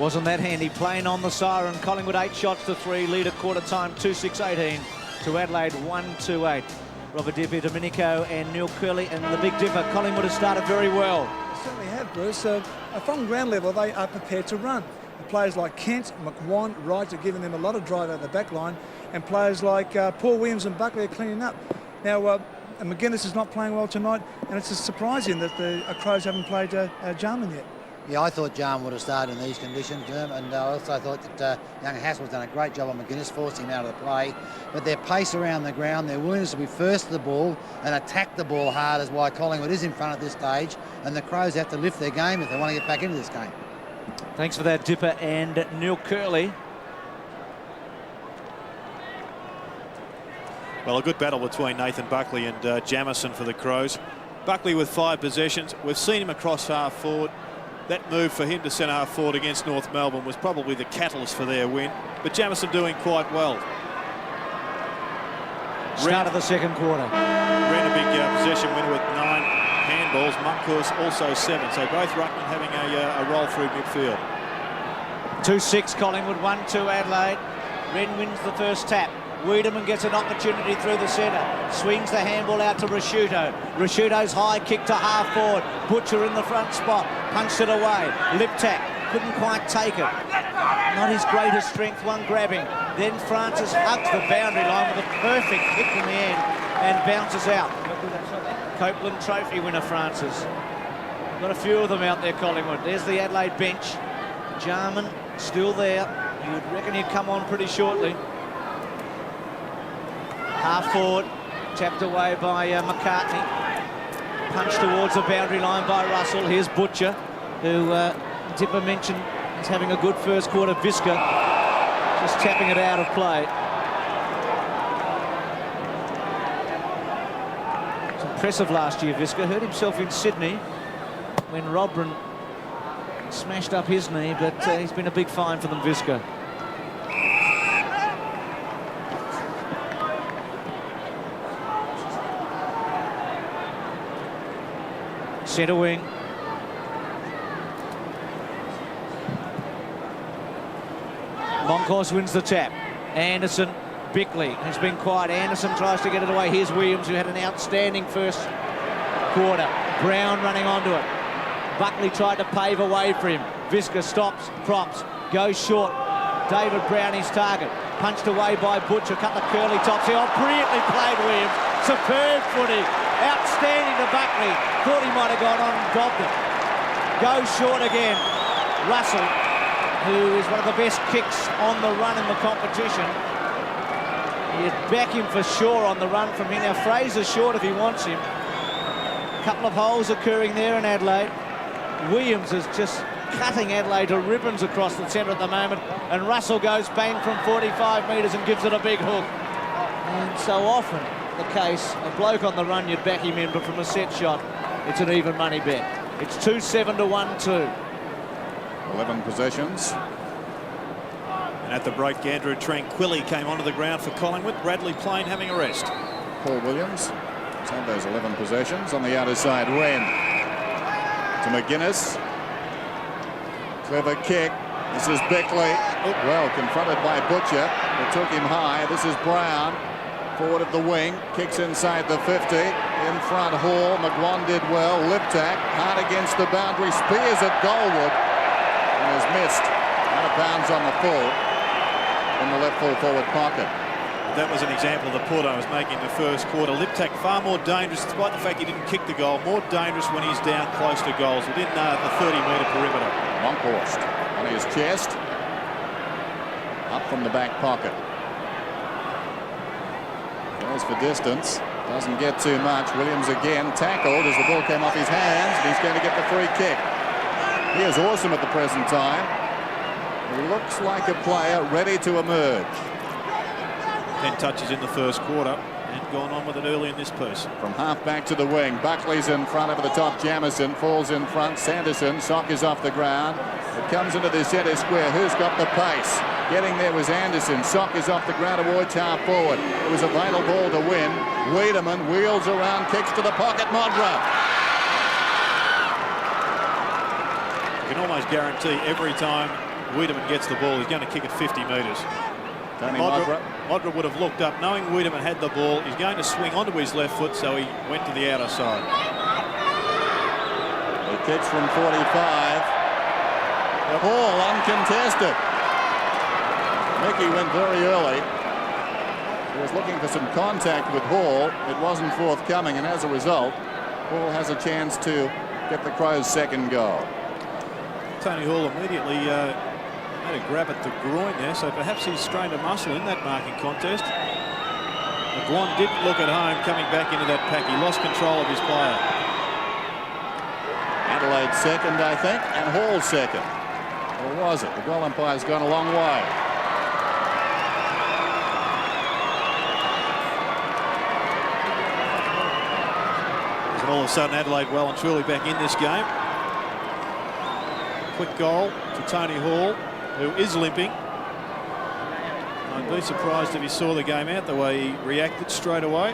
Wasn't that handy. Playing on the siren. Collingwood 8 shots to 3. Lead at quarter time 2-6-18 to Adelaide 1-2-8. Robert Di Domenico and Neil Curley and the Big Dipper. Collingwood has started very well. They certainly have, Bruce. From ground level, they are prepared to run. And players like Kent, McWan, Wright are giving them a lot of drive out of the back line, and players like Paul Williams and Buckley are cleaning up. Now, McGuinness is not playing well tonight, and it's just surprising that the Crows haven't played Jarman yet. Yeah, I thought Jarman would have started in these conditions, and I also thought that young Hassell's done a great job on McGuinness, forcing him out of the play. But their pace around the ground, their willingness to be first to the ball and attack the ball hard is why Collingwood is in front at this stage, and the Crows have to lift their game if they want to get back into this game. Thanks for that, Dipper and Neil Curley. Well, a good battle between Nathan Buckley and Jamieson for the Crows. Buckley with 5 possessions. We've seen him across half forward. That move for him to centre half forward against North Melbourne was probably the catalyst for their win. But Jamieson doing quite well. Start of the second quarter. Ran a big possession winner with 9 handballs. Munkhorst also 7. So both ruckmen having a roll through midfield. 2-6 Collingwood, 1-2 Adelaide. Wren wins the first tap. Wiedemann gets an opportunity through the centre. Swings the handball out to Rasciuto. Rasciuto's high kick to half forward. Butcher in the front spot. Punched it away. Liptak couldn't quite take it. Not his greatest strength, one grabbing. Then Francis hugs the boundary line with a perfect kick in the end and bounces out. Copeland Trophy winner Francis. Got a few of them out there, Collingwood. There's the Adelaide bench. Jarman still there. You would reckon he'd come on pretty shortly. Half forward, tapped away by McCartney. Punched towards the boundary line by Russell. Here's Butcher, who Dipper mentioned is having a good first quarter. Visca just tapping it out of play. It's impressive last year, Visca. Hurt himself in Sydney when Robran smashed up his knee, but he's been a big find for them, Visca. Centre wing. Monkhorst wins the tap. Anderson, Bickley has been quiet. Anderson tries to get it away. Here's Williams, who had an outstanding first quarter. Brown running onto it. Buckley tried to pave a way for him. Visca stops, props, goes short. David Brown, his target. Punched away by Butcher. Cut the curly tops here. Oh, brilliantly played, Williams. Superb footy. Outstanding to Buckley. Thought he might have gone on and dobbed it. Goes short again. Russell, who is one of the best kicks on the run in the competition. You'd back him for sure on the run from here. Now, Fraser's short if he wants him. A couple of holes occurring there in Adelaide. Williams is just cutting Adelaide to ribbons across the centre at the moment. And Russell goes bang from 45 metres and gives it a big hook. And so often the case, a bloke on the run, you'd back him in, but from a set shot, it's an even money bet. It's 2-7 to 1-2. 11 possessions. And at the break, Andrew Tranquilli came onto the ground for Collingwood. Bradley Plain having a rest. Paul Williams has had those 11 possessions. On the outer side, Wren to McGuinness. Clever kick. This is Bickley. Well, confronted by Butcher. It took him high. This is Brown. Forward of the wing, kicks inside the 50, in front Hall, McGuan did well, Liptak, hard against the boundary, spears at Goldwood, and has missed, out of bounds on the full, in the left full forward pocket. That was an example of the point I was making in the first quarter. Liptak far more dangerous, despite the fact he didn't kick the goal, more dangerous when he's down close to goals, within the 30-metre perimeter. Monkhorst on his chest, up from the back pocket. Goes for distance, doesn't get too much. Williams again tackled as the ball came off his hands, and he's going to get the free kick. He is awesome at the present time. He looks like a player ready to emerge. 10 touches in the first quarter and gone on with it early in this piece. From half back to the wing, Buckley's in front over the top. Jamieson falls in front. Sanderson, sock is off the ground. It comes into the centre square. Who's got the pace? Getting there was Anderson. Sock is off the ground towards half forward. It was a vital ball to win. Wiedemann wheels around, kicks to the pocket. Modra. You can almost guarantee every time Wiedemann gets the ball, he's going to kick it 50 metres. Modra would have looked up, knowing Wiedemann had the ball. He's going to swing onto his left foot, so he went to the outer side. He kicks from 45. Hall uncontested. Mickey went very early. He was looking for some contact with Hall. It wasn't forthcoming, and as a result, Hall has a chance to get the Crows' second goal. Tony Hall immediately made a grab at the groin there, so perhaps he's strained a muscle in that marking contest. McGuan didn't look at home coming back into that pack. He lost control of his player. Adelaide second, I think, and Hall second. Or was it? The goal umpire's gone a long way. And all of a sudden Adelaide well and truly back in this game. Quick goal to Tony Hall, who is limping. I'd be surprised if he saw the game out the way he reacted straight away.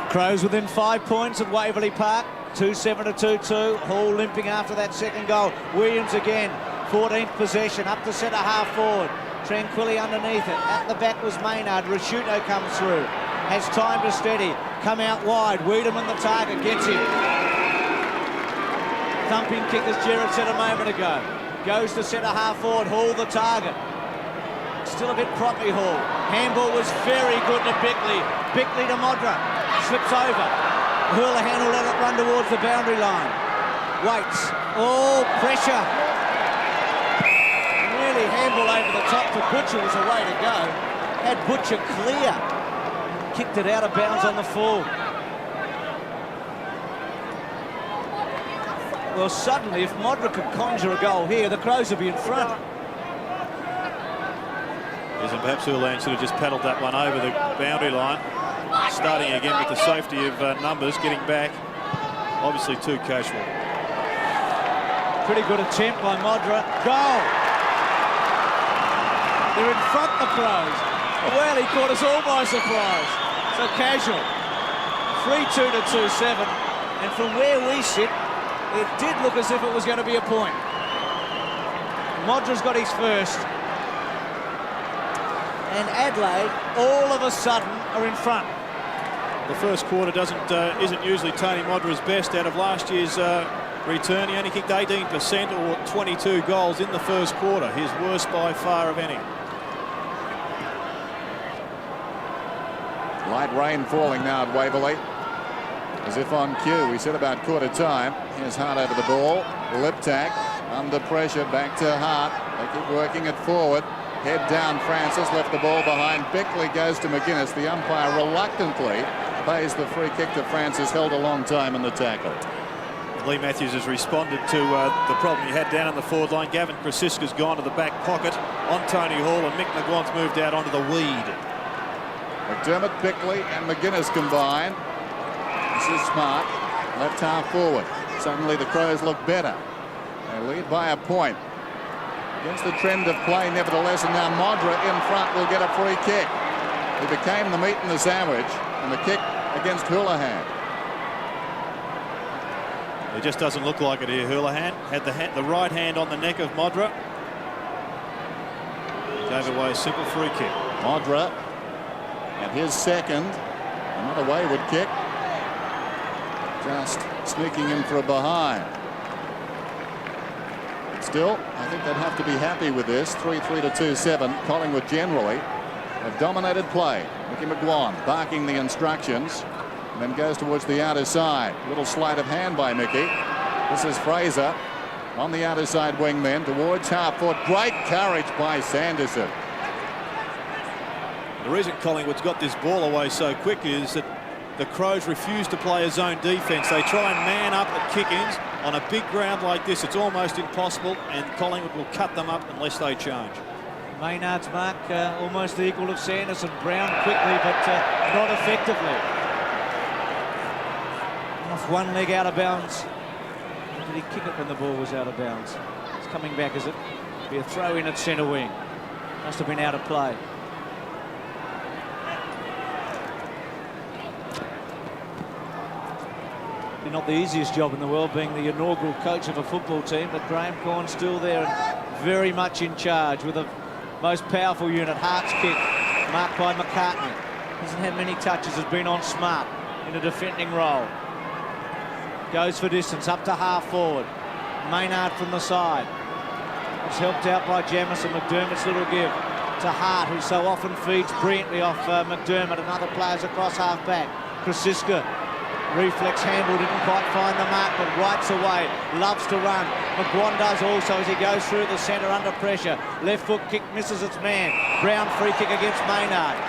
Crows within 5 points at Waverley Park. 2-7 to 2-2. Hall limping after that second goal. Williams again. 14th possession. Up to centre half forward. Tranquilli underneath it. At the back was Maynard. Rasciuto comes through. Has time to steady. Come out wide. Wiedemann the target. Gets him. Thumping kick as Gerard said a moment ago. Goes to centre half forward. Hall the target. Still a bit proppy, Hall. Handball was very good to Bickley. Bickley to Modra. Slips over. Houlihan will let it run towards the boundary line. Waits. Oh, pressure. Really handball over the top to Butcher was the way to go. Had Butcher clear. Kicked it out of bounds on the full. Well, suddenly, if Modra could conjure a goal here, the Crows would be in front. Yes, and perhaps Houlihan should have just paddled that one over the boundary line. Starting again with the safety of numbers, getting back. Obviously too casual. Pretty good attempt by Modra. Goal! They're in front, the Crows. Well, he caught us all by surprise. So casual. 3-2 to 2-7. And from where we sit, it did look as if it was going to be a point. Modra's got his first. And Adelaide, all of a sudden, are in front. The first quarter isn't usually Tony Modra's best. Out of last year's return, he only kicked 18% or 22 goals in the first quarter. His worst by far of any. Light rain falling now at Waverley. As if on cue, we said about quarter time. Here's Hart over the ball. Lip tack. Under pressure, back to Hart. They keep working it forward. Head down, Francis left the ball behind. Bickley goes to McGuinness. The umpire reluctantly pays the free kick to Francis, held a long time in the tackle. Lee Matthews has responded to the problem he had down in the forward line. Gavin Krasiska's gone to the back pocket on Tony Hall, and Mick McGuan's moved out onto the weed. McDermott, Bickley and McGuinness combine. This is smart. Left half forward. Suddenly the Crows look better. They lead by a point. Against the trend of play, nevertheless, and now Modra in front will get a free kick. He became the meat in the sandwich, and the kick against Houlihan. It just doesn't look like it here. Houlihan had the right hand on the neck of Modra. Gave away a simple free kick. Modra and his second. Another wayward kick. Just sneaking in for a behind. Still, I think they'd have to be happy with this. 3-3 to 2-7. Collingwood generally have dominated play. Mickey McGuan barking the instructions and then goes towards the outer side. Little sleight of hand by Mickey. This is Fraser on the outer side wing then towards half forward. Great courage by Sanderson. The reason Collingwood's got this ball away so quick is that the Crows refuse to play a zone defence. They try and man up at kick-ins. On a big ground like this, it's almost impossible, and Collingwood will cut them up unless they change. Maynard's mark almost the equal of Sanderson. Brown quickly, but not effectively. Off one leg out of bounds. Did he kick it when the ball was out of bounds? It's coming back, is it? Be a throw in at centre wing. Must have been out of play. not the easiest job in the world, being the inaugural coach of a football team, but Graham Corn's still there and very much in charge with the most powerful unit. Hart's kick, marked by McCartney. Hasn't had many touches, has been on Smart in a defending role. Goes for distance, up to half forward. Maynard from the side. Was helped out by Jamison. McDermott's little give to Hart, who so often feeds brilliantly off McDermott and other players across half-back. Krasiska, reflex handle, didn't quite find the mark, but rights away, loves to run. McGuan does also as he goes through the centre under pressure. Left foot kick misses its man. Brown free kick against Maynard.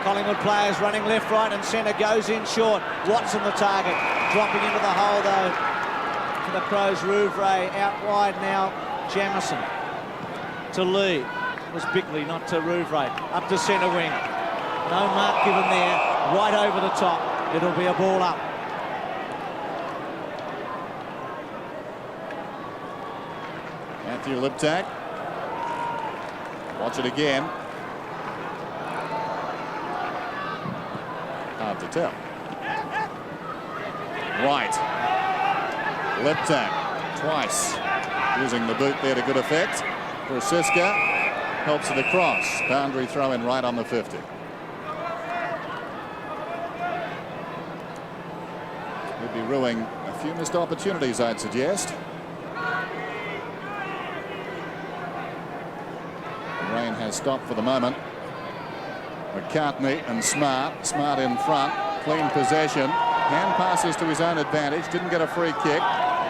Collingwood players running left, right and centre, goes in short. Watson the target, dropping into the hole though for the Crows. Rouvray out wide now, Jamison to Lee. It was Bickley, not to Rouvray. Up to centre wing. No mark given there, right over the top. It'll be a ball up. Matthew Liptak. Watch it again. Hard to tell. Right. Liptak twice. Using the boot there to good effect. Krasiska helps it across. Boundary throw in right on the 50. Would be ruining a few missed opportunities, I'd suggest. The rain has stopped for the moment. McCartney and Smart. Smart in front. Clean possession. Hand passes to his own advantage. Didn't get a free kick.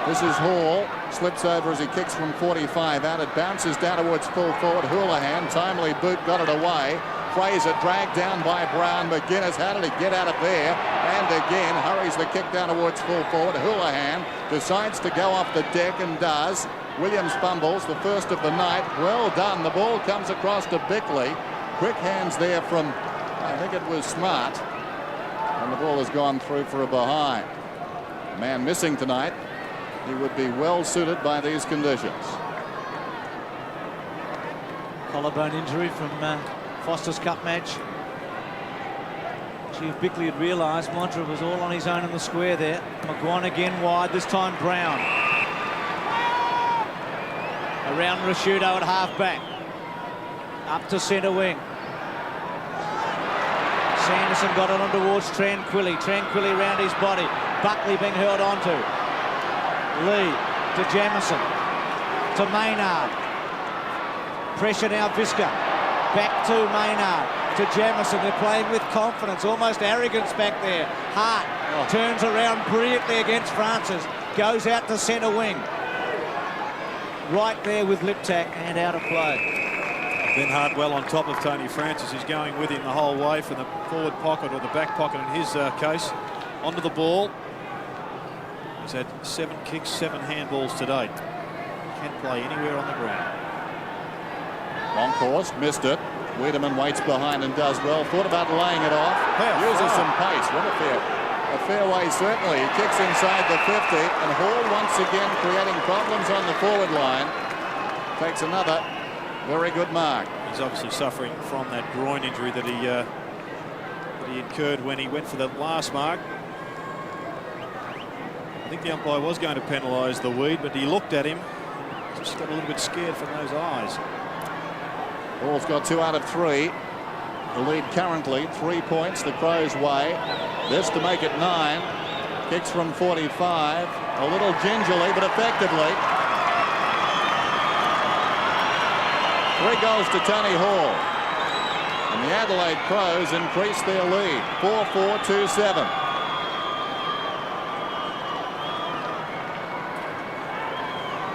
This is Hall. Slips over as he kicks from 45 out. It bounces down towards full forward. Houlihan. Timely boot. Got it away. Fraser dragged down by Brown. McGuinness, how did he get out of there? And again hurries the kick down towards full forward. Houlihan decides to go off the deck and does. Williams fumbles, the first of the night. Well done. The ball comes across to Bickley. Quick hands there from, I think it was Smart. And the ball has gone through for a behind. A man missing tonight. He would be well suited by these conditions. Collarbone injury from Foster's Cup match. Gee, if Bickley had realised Montra was all on his own in the square there. McGuan again wide, this time Brown. Around Rashudo at half-back. Up to centre wing. Sanderson got it on towards Tranquilli. Tranquilli round his body. Buckley being held onto. Lee to Jamison. To Maynard. Pressure now, Visca. Back to Maynard. To Jamison. They're playing with confidence. Almost arrogance back there. Hart turns around brilliantly against Francis. Goes out to centre wing. Right there with Liptak and out of play. Ben Hartwell on top of Tony Francis. He's going with him the whole way from the forward pocket or the back pocket in his case. Onto the ball. He's had 7 kicks, 7 handballs to date. Can play anywhere on the ground. Long course, missed it. Wiedemann waits behind and does well. Thought about laying it off. Uses some pace. What a fairway, certainly. He kicks inside the 50, and Hall once again creating problems on the forward line. Takes another very good mark. He's obviously suffering from that groin injury that he incurred when he went for the last mark. I think the umpire was going to penalise the Weed, but he looked at him, just got a little bit scared from those eyes. Hall's got 2 out of 3. The lead currently 3 points the Crows' way. This to make it 9. Kicks from 45. A little gingerly, but effectively. 3 goals to Tony Hall. And the Adelaide Crows increase their lead. 4-4-2-7.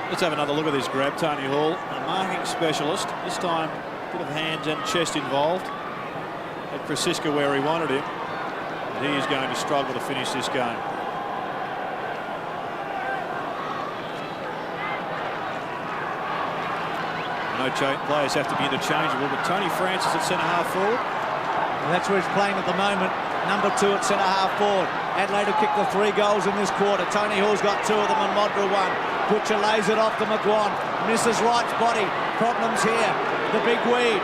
Let's have another look at this grab. Tony Hall, a marking specialist. This time, a bit of hands and chest involved. At Krasiska where he wanted him. But he is going to struggle to finish this game. No players have to be interchangeable, but Tony Francis at centre-half forward. And that's where he's playing at the moment. Number 2 at centre-half forward. Adelaide have kicked the 3 goals in this quarter. Tony Hall's got 2 of them and Modra 1. Butcher lays it off to McGuan. Misses Wright's body. Problems here. The big Weed.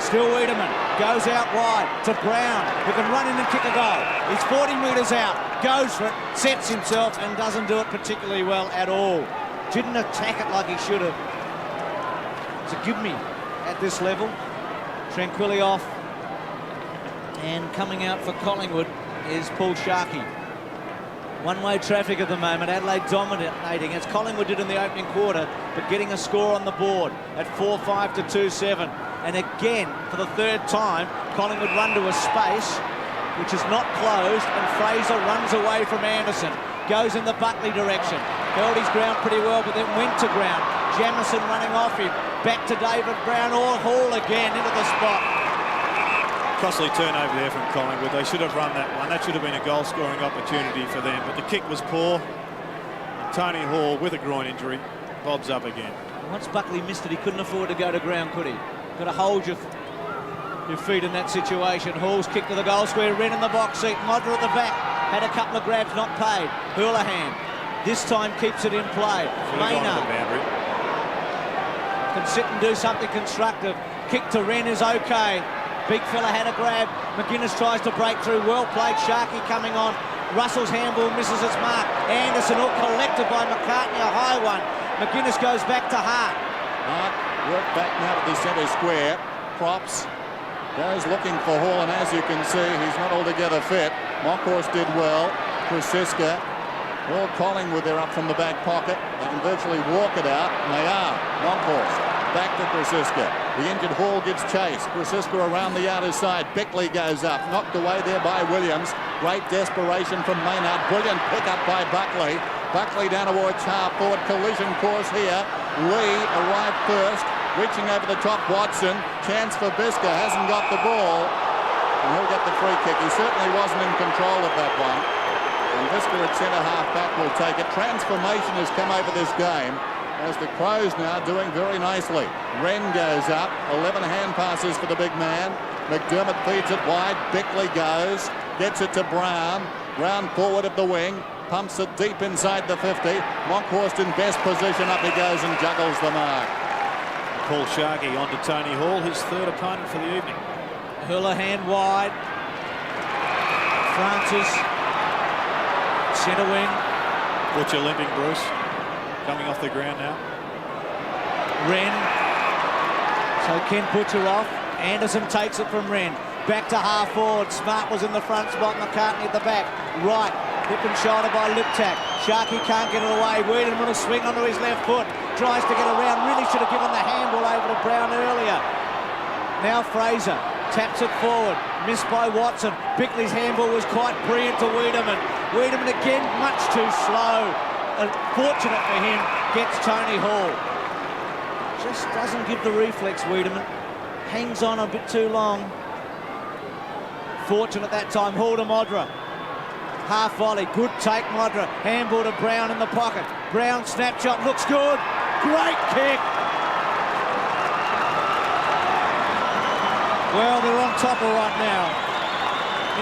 Still Wiedemann. goes out wide to Brown, who can run in and kick a goal. He's 40 metres out, goes for it, sets himself and doesn't do it particularly well at all. Didn't attack it like he should have. It's a give me at this level. Tranquilly off. And coming out for Collingwood is Paul Sharkey. One-way traffic at the moment. Adelaide dominating, as Collingwood did in the opening quarter, but getting a score on the board at 4-5 to 2-7. And again, for the third time, Collingwood run to a space which is not closed, and Fraser runs away from Anderson. Goes in the Buckley direction. Held his ground pretty well, but then went to ground. Jamison running off him. Back to David Brown, or Hall again into the spot. Costly turnover there from Collingwood. They should have run that one. That should have been a goal-scoring opportunity for them, but the kick was poor. And Tony Hall, with a groin injury, bobs up again. Once Buckley missed it, he couldn't afford to go to ground, could he? Got to hold your feet in that situation. Hall's kick to the goal square. Wren in the box seat. Modra at the back. Had a couple of grabs, not paid. Houlihan this time keeps it in play. Maynard can sit and do something constructive. Kick to Wren is okay. Big fella had a grab. McGuinness tries to break through. Well played. Sharkey coming on. Russell's handball misses its mark. Anderson all collected by McCartney, a high one. McGuinness goes back to Hart. Hart worked back now to the centre square. Props. Goes looking for Hall, and as you can see, he's not altogether fit. Mockhorst did well. Krasiska. Well, Collingwood, they're up from the back pocket. They can virtually walk it out, and they are. Mockhorst. Back to Krasiska. The injured Hall gets chased. Krasiska around the outer side. Bickley goes up. Knocked away there by Williams. Great desperation from Maynard. Brilliant pick-up by Buckley. Buckley down towards half forward. Collision course here. Lee arrived first. Reaching over the top, Watson. Chance for Bisker. Hasn't got the ball. And he'll get the free kick. He certainly wasn't in control of that one. And Bisker at centre-half back will take it. Transformation has come over this game, as the Crows now doing very nicely. Wren goes up. 11 hand passes for the big man. McDermott feeds it wide. Bickley goes. Gets it to Brown. Brown forward of the wing. Pumps it deep inside the 50. Monkhorst in best position. Up he goes and juggles the mark. Paul Sharkey on to Tony Hall, his third opponent for the evening. Houlihan wide. Francis. Centre wing. Butcher limping, Bruce. Coming off the ground now. Wren. So Ken Butcher off. Anderson takes it from Wren. Back to half forward. Smart was in the front spot. McCartney at the back. Right. Hip and shoulder by Liptak. Sharkey can't get it away. Wiedemann will swing onto his left foot. Tries to get around. Really should have given the handball over to Brown earlier. Now Fraser taps it forward. Missed by Watson. Bickley's handball was quite brilliant to Wiedemann. Wiedemann again much too slow. Fortunate for him, gets Tony Hall. Just doesn't give the reflex, Wiedemann. Hangs on a bit too long. Fortunate that time. Hall to Modra. Half volley, good take, Modra. Handball to Brown in the pocket. Brown snapshot, looks good. Great kick. Well, they're on top of right now.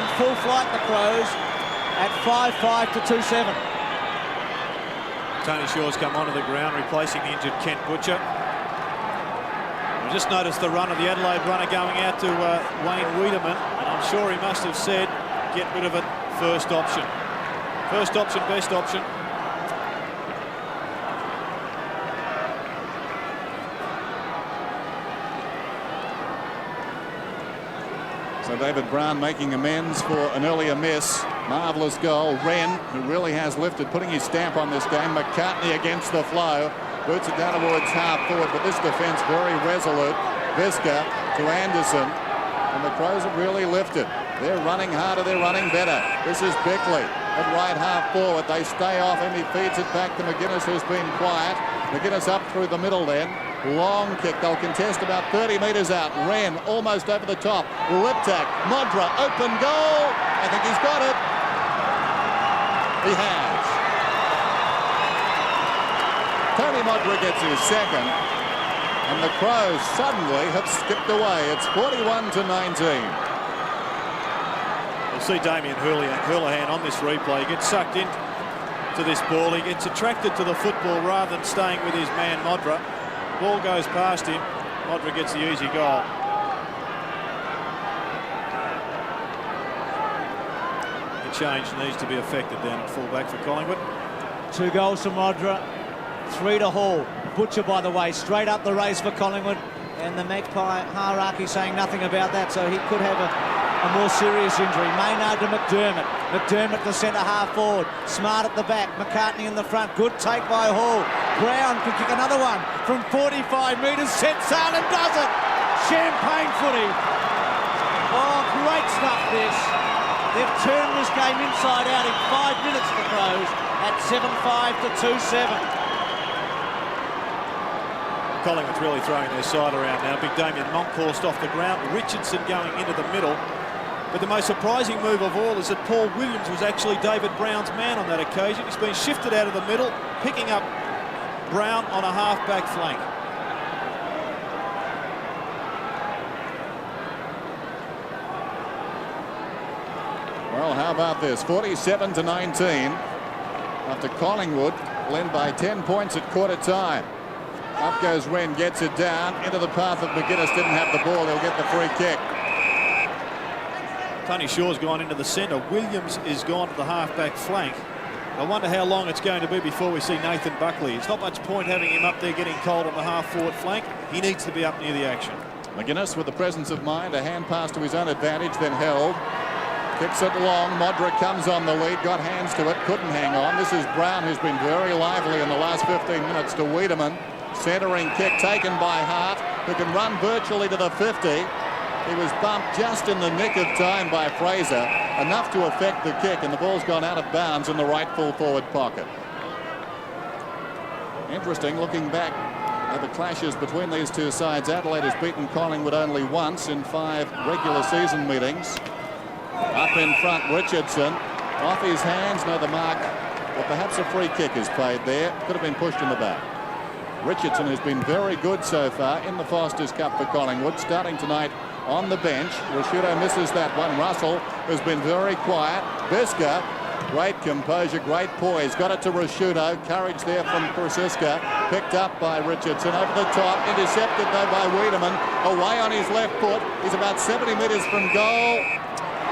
In full flight, the Crows, at 5-5 to 2-7. Tony Shaw's come onto the ground, replacing the injured Kent Butcher. I just noticed the run of the Adelaide runner going out to Wayne Wiedemann, and I'm sure he must have said, get rid of it. First option. First option, best option. So David Brown making amends for an earlier miss. Marvellous goal. Wren, who really has lifted, putting his stamp on this game. McCartney against the flow. Boots it down towards half forward, but this defence very resolute. Bisker to Anderson. And the Crows have really lifted. They're running harder, they're running better. This is Bickley at right half forward. They stay off him, he feeds it back to McGuinness, who's been quiet. McGuinness up through the middle then. Long kick, they'll contest about 30 metres out. Wren almost over the top. Liptak, Modra, open goal. I think he's got it. He has. Tony Modra gets his second. And the Crows suddenly have skipped away. It's 41 to 19. We'll see Damien Houlihan on this replay. He gets sucked into this ball. He gets attracted to the football rather than staying with his man Modra. Ball goes past him. Modra gets the easy goal. change needs to be effected down at fullback for Collingwood. 2 goals to Modra, 3 to Hall. Butcher, by the way, straight up the race for Collingwood. And the Magpie hierarchy saying nothing about that, so he could have a more serious injury. Maynard to McDermott. McDermott the centre half forward. Smart at the back. McCartney in the front. Good take by Hall. Brown could kick another one from 45 metres. Set sail and does it. Champagne footy. Oh, great stuff this. They've turned this game inside out in 5 minutes, the Crows, at 7-5 to 2-7. Collingwood's really throwing their side around now. Big Damien Monkhorst off the ground. Richardson going into the middle. But the most surprising move of all is that Paul Williams was actually David Brown's man on that occasion. He's been shifted out of the middle, picking up Brown on a half-back flank. Well, how about this? 47 to 19 after Collingwood led by 10 points at quarter time. Up goes Wren, gets it down into the path that McGuinness didn't have the ball. He'll get the free kick. Tony Shaw's gone into the centre. Williams is gone to the half-back flank. I wonder how long it's going to be before we see Nathan Buckley. It's not much point having him up there getting cold on the half-forward flank. He needs to be up near the action. McGuinness with the presence of mind. A hand pass to his own advantage, then held. Kicks it long. Modric comes on the lead. Got hands to it. Couldn't hang on. This is Brown, who's been very lively in the last 15 minutes, to Wiedemann. Centering kick taken by Hart, who can run virtually to the 50. He was bumped just in the nick of time by Fraser, enough to affect the kick, and the ball's gone out of bounds in the right full forward pocket. Interesting, looking back at the clashes between these two sides. Adelaide has beaten Collingwood only once in 5 regular season meetings. Up in front, Richardson. Off his hands, no, the mark. Well, perhaps a free kick is played there. Could have been pushed in the back. Richardson has been very good so far in the Foster's Cup for Collingwood, starting tonight on the bench. Rashudo misses that one. Russell has been very quiet. Bisker, great composure, great poise. Got it to Rashudo. Courage there from Krasiska. Picked up by Richardson over the top. Intercepted though by Wiedemann. Away on his left foot. He's about 70 metres from goal.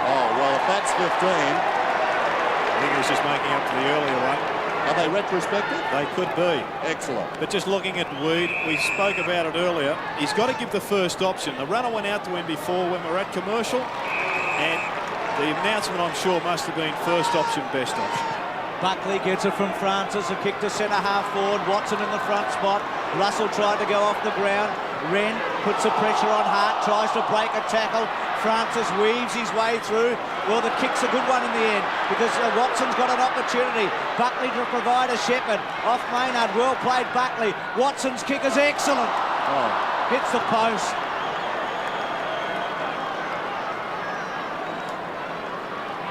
Oh, well, if that's 15. I think he was just making up for the earlier one. Are they retrospective? They could be. Excellent. But just looking at Weed, we spoke about it earlier. He's got to give the first option. The runner went out to him before when we were at commercial, and the announcement, I'm sure, must have been first option, best option. Buckley gets it from Francis, a kick to centre half forward. Watson in the front spot. Russell tried to go off the ground. Wren puts the pressure on Hart, tries to break a tackle. Francis weaves his way through. Well, the kick's a good one in the end because Watson's got an opportunity. Buckley to provide a shepherd. Off Maynard, well played Buckley. Watson's kick is excellent. Oh. Hits the post.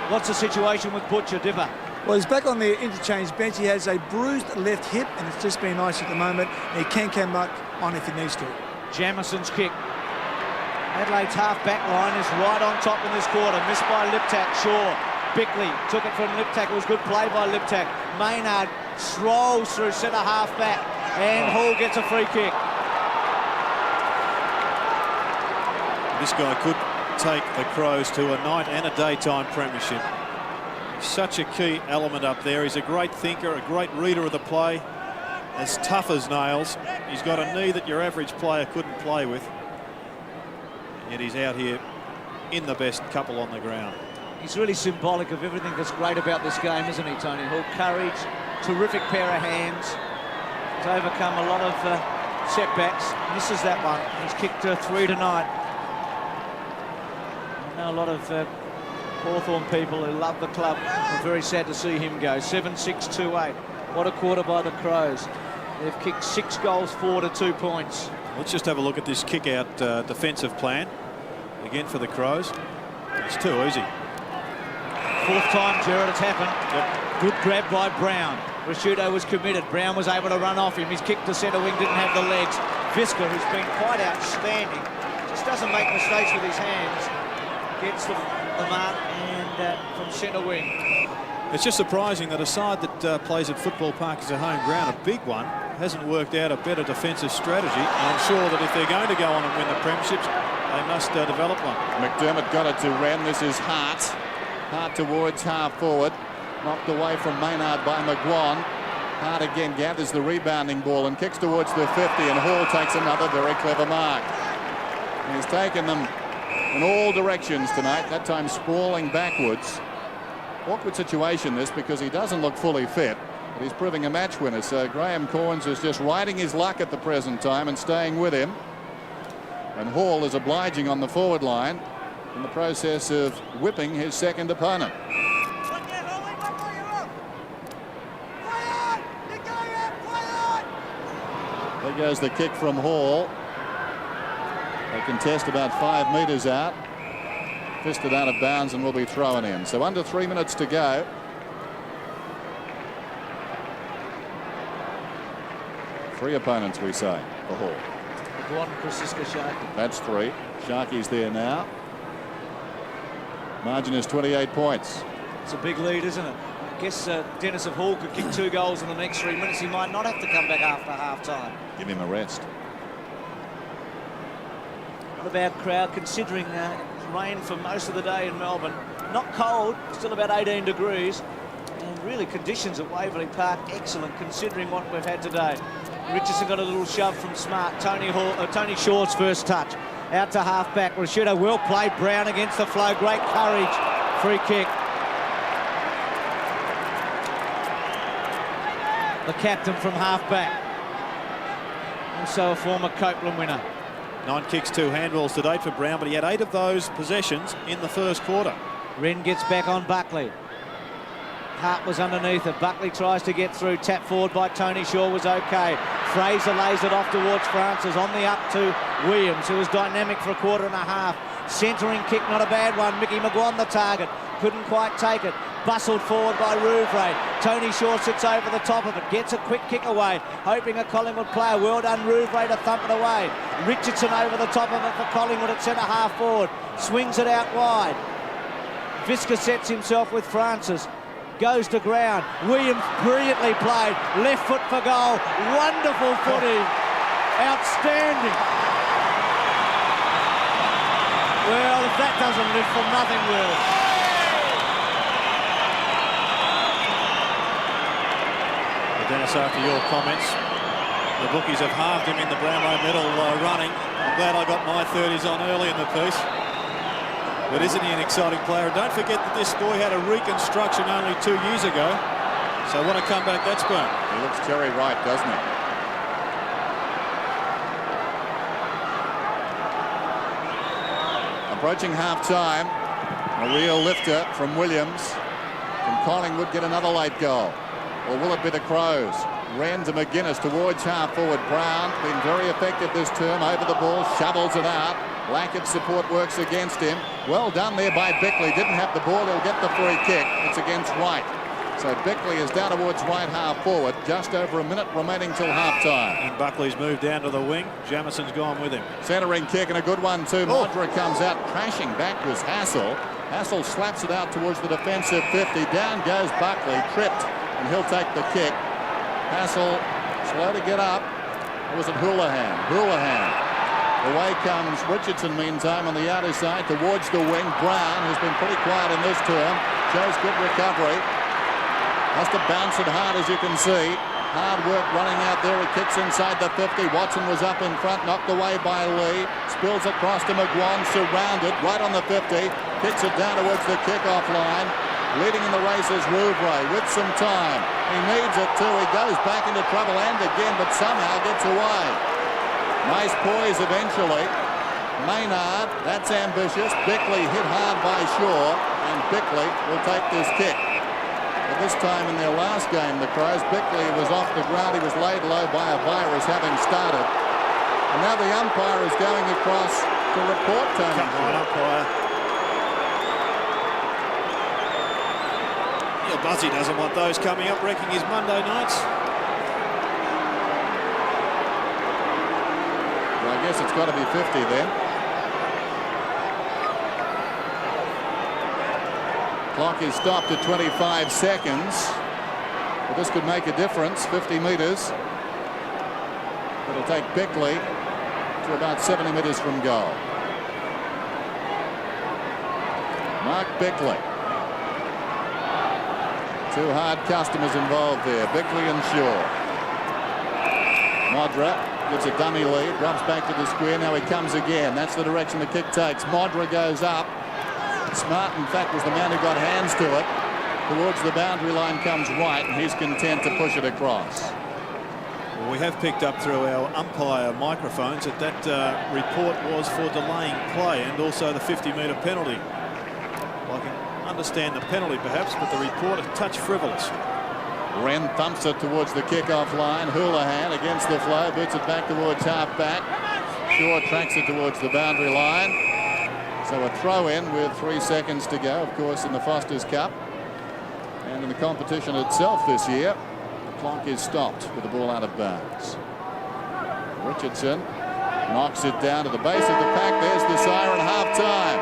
What's the situation with Butcher, Dipper? Well, he's back on the interchange bench. He has a bruised left hip, and it's just been nice at the moment. And he can come back on if he needs to. Jamison's kick. Adelaide's half-back line is right on top in this quarter. Missed by Liptak. Shaw. Bickley took it from Liptak. It was good play by Liptak. Maynard strolls through centre half-back. And Hall gets a free kick. This guy could take the Crows to a night and a daytime premiership. Such a key element up there. He's a great thinker, a great reader of the play. As tough as nails. He's got a knee that your average player couldn't play with. Yet he's out here in the best couple on the ground. He's really symbolic of everything that's great about this game, isn't he, Tony Hall? Courage, terrific pair of hands. He's overcome a lot of setbacks. Misses that one. He's kicked 3 tonight. I know a lot of Hawthorn people who love the club. I'm very sad to see him go. 7-6-2-8. What a quarter by the Crows. They've kicked 6 goals, 4 to 2 points. Let's just have a look at this kick-out defensive plan. Again for the Crows. It's too easy. 4th time, Gerard, it's happened. Yep. Good grab by Brown. Rashudo was committed. Brown was able to run off him. His kick to centre wing didn't have the legs. Viska, who's been quite outstanding, just doesn't make mistakes with his hands. Gets the mark and from centre wing. It's just surprising that a side that plays at Football Park as a home ground, a big one, hasn't worked out a better defensive strategy. And I'm sure that if they're going to go on and win the premierships, they must develop one. McDermott got it to Wren. This is Hart. Hart towards half forward. Knocked away from Maynard by McGuan. Hart again gathers the rebounding ball and kicks towards the 50, and Hall takes another very clever mark. He's taken them in all directions tonight, that time sprawling backwards. Awkward situation this, because he doesn't look fully fit, but he's proving a match winner. So Graham Corns is just riding his luck at the present time and staying with him. And Hall is obliging on the forward line in the process of whipping his second opponent. There goes the kick from Hall. They contest about 5 metres out. Fisted out of bounds and will be thrown in. So under 3 minutes to go. Three opponents, we say, for Hall. That's 3. Sharky's there now. Margin is 28 points. It's a big lead, isn't it? I guess Dennis of Hall could kick 2 goals in the next 3 minutes. He might not have to come back after half-time. Give him a rest. Not a bad crowd, considering rain for most of the day in Melbourne. Not cold, still about 18 degrees. And really conditions at Waverley Park excellent, considering what we've had today. Richardson got a little shove from Smart. Tony Shaw's first touch. Out to half-back. Rashido, well played. Brown against the flow. Great courage. Free kick. The captain from half-back. Also a former Copeland winner. 9 kicks, 2 handballs to date for Brown, but he had 8 of those possessions in the first quarter. Wren gets back on Buckley. Hart was underneath it. Buckley tries to get through. Tap forward by Tony Shaw was okay. Fraser lays it off towards Francis. On the up to Williams, who was dynamic for a quarter and a half. Centering kick, not a bad one. Mickey McGuan the target. Couldn't quite take it. Bustled forward by Rouvray. Tony Shaw sits over the top of it. Gets a quick kick away. Hoping a Collingwood player. Well done, Rouvray, to thump it away. Richardson over the top of it for Collingwood at centre half forward. Swings it out wide. Visca sets himself with Francis. Goes to ground. Williams brilliantly played. Left foot for goal. Wonderful footy. Outstanding. Well, if that doesn't lift from nothing will. Dennis, after your comments, the bookies have halved him in the Brownlow medal running. I'm glad I got my 30s on early in the piece. But isn't he an exciting player? And don't forget that this boy had a reconstruction only 2 years ago. So what a comeback that's been. He looks Terry Wright, doesn't he? Approaching half-time. A real lifter from Williams. Can Collingwood get another late goal? Or will it be the Crows? Wren to McGuinness towards half-forward. Brown, been very effective this term. Over the ball, shovels it out. Lack of support works against him. Well done there by Bickley. Didn't have the ball. He'll get the free kick. It's against White. So Bickley is down towards right half-forward. Just over a minute remaining till half-time. And Buckley's moved down to the wing. Jamison's gone with him. Centering kick and a good one too. Modra comes out. Crashing back was Hassel. Hassel slaps it out towards the defensive 50. Down goes Buckley. Tripped. And he'll take the kick. Hassel slow to get up. Or was it Houlihan? Houlihan. Away comes Richardson meantime on the outer side towards the wing. Brown, who's been pretty quiet in this term, shows good recovery. Has to bounce it hard, as you can see. Hard work running out there. He kicks inside the 50. Watson was up in front, knocked away by Lee. Spills across to McGuan, surrounded, right on the 50. Kicks it down towards the kickoff line. Leading in the race is Rouvray with some time. He needs it too. He goes back into trouble and again, but somehow gets away. Nice poise eventually. Maynard, that's ambitious. Bickley hit hard by Shaw, and Bickley will take this kick. But this time in their last game, the Crows, Bickley was off the ground. He was laid low by a virus having started. And now the umpire is going across to report Tony. Come on, umpire. Buzzy doesn't want those coming up, wrecking his Monday nights. Well, I guess it's got to be 50 then. Clock is stopped at 25 seconds. But this could make a difference, 50 metres. It'll take Bickley to about 70 metres from goal. Mark Bickley. Two hard customers involved there, Bickley and Shaw. Modra gets a dummy lead, rubs back to the square. Now he comes again. That's the direction the kick takes. Modra goes up. Smart, in fact, was the man who got hands to it. Towards the boundary line comes White, and he's content to push it across. Well, we have picked up through our umpire microphones that report was for delaying play and also the 50-metre penalty. I can understand the penalty perhaps, but the report is touch frivolous. Wren thumps it towards the kick-off line. Houlihan against the flow, boots it back towards half-back. Shaw tracks it towards the boundary line. So a throw-in with 3 seconds to go, of course, in the Foster's Cup. And in the competition itself this year, the clock is stopped with the ball out of bounds. Richardson knocks it down to the base of the pack. There's the siren, half-time.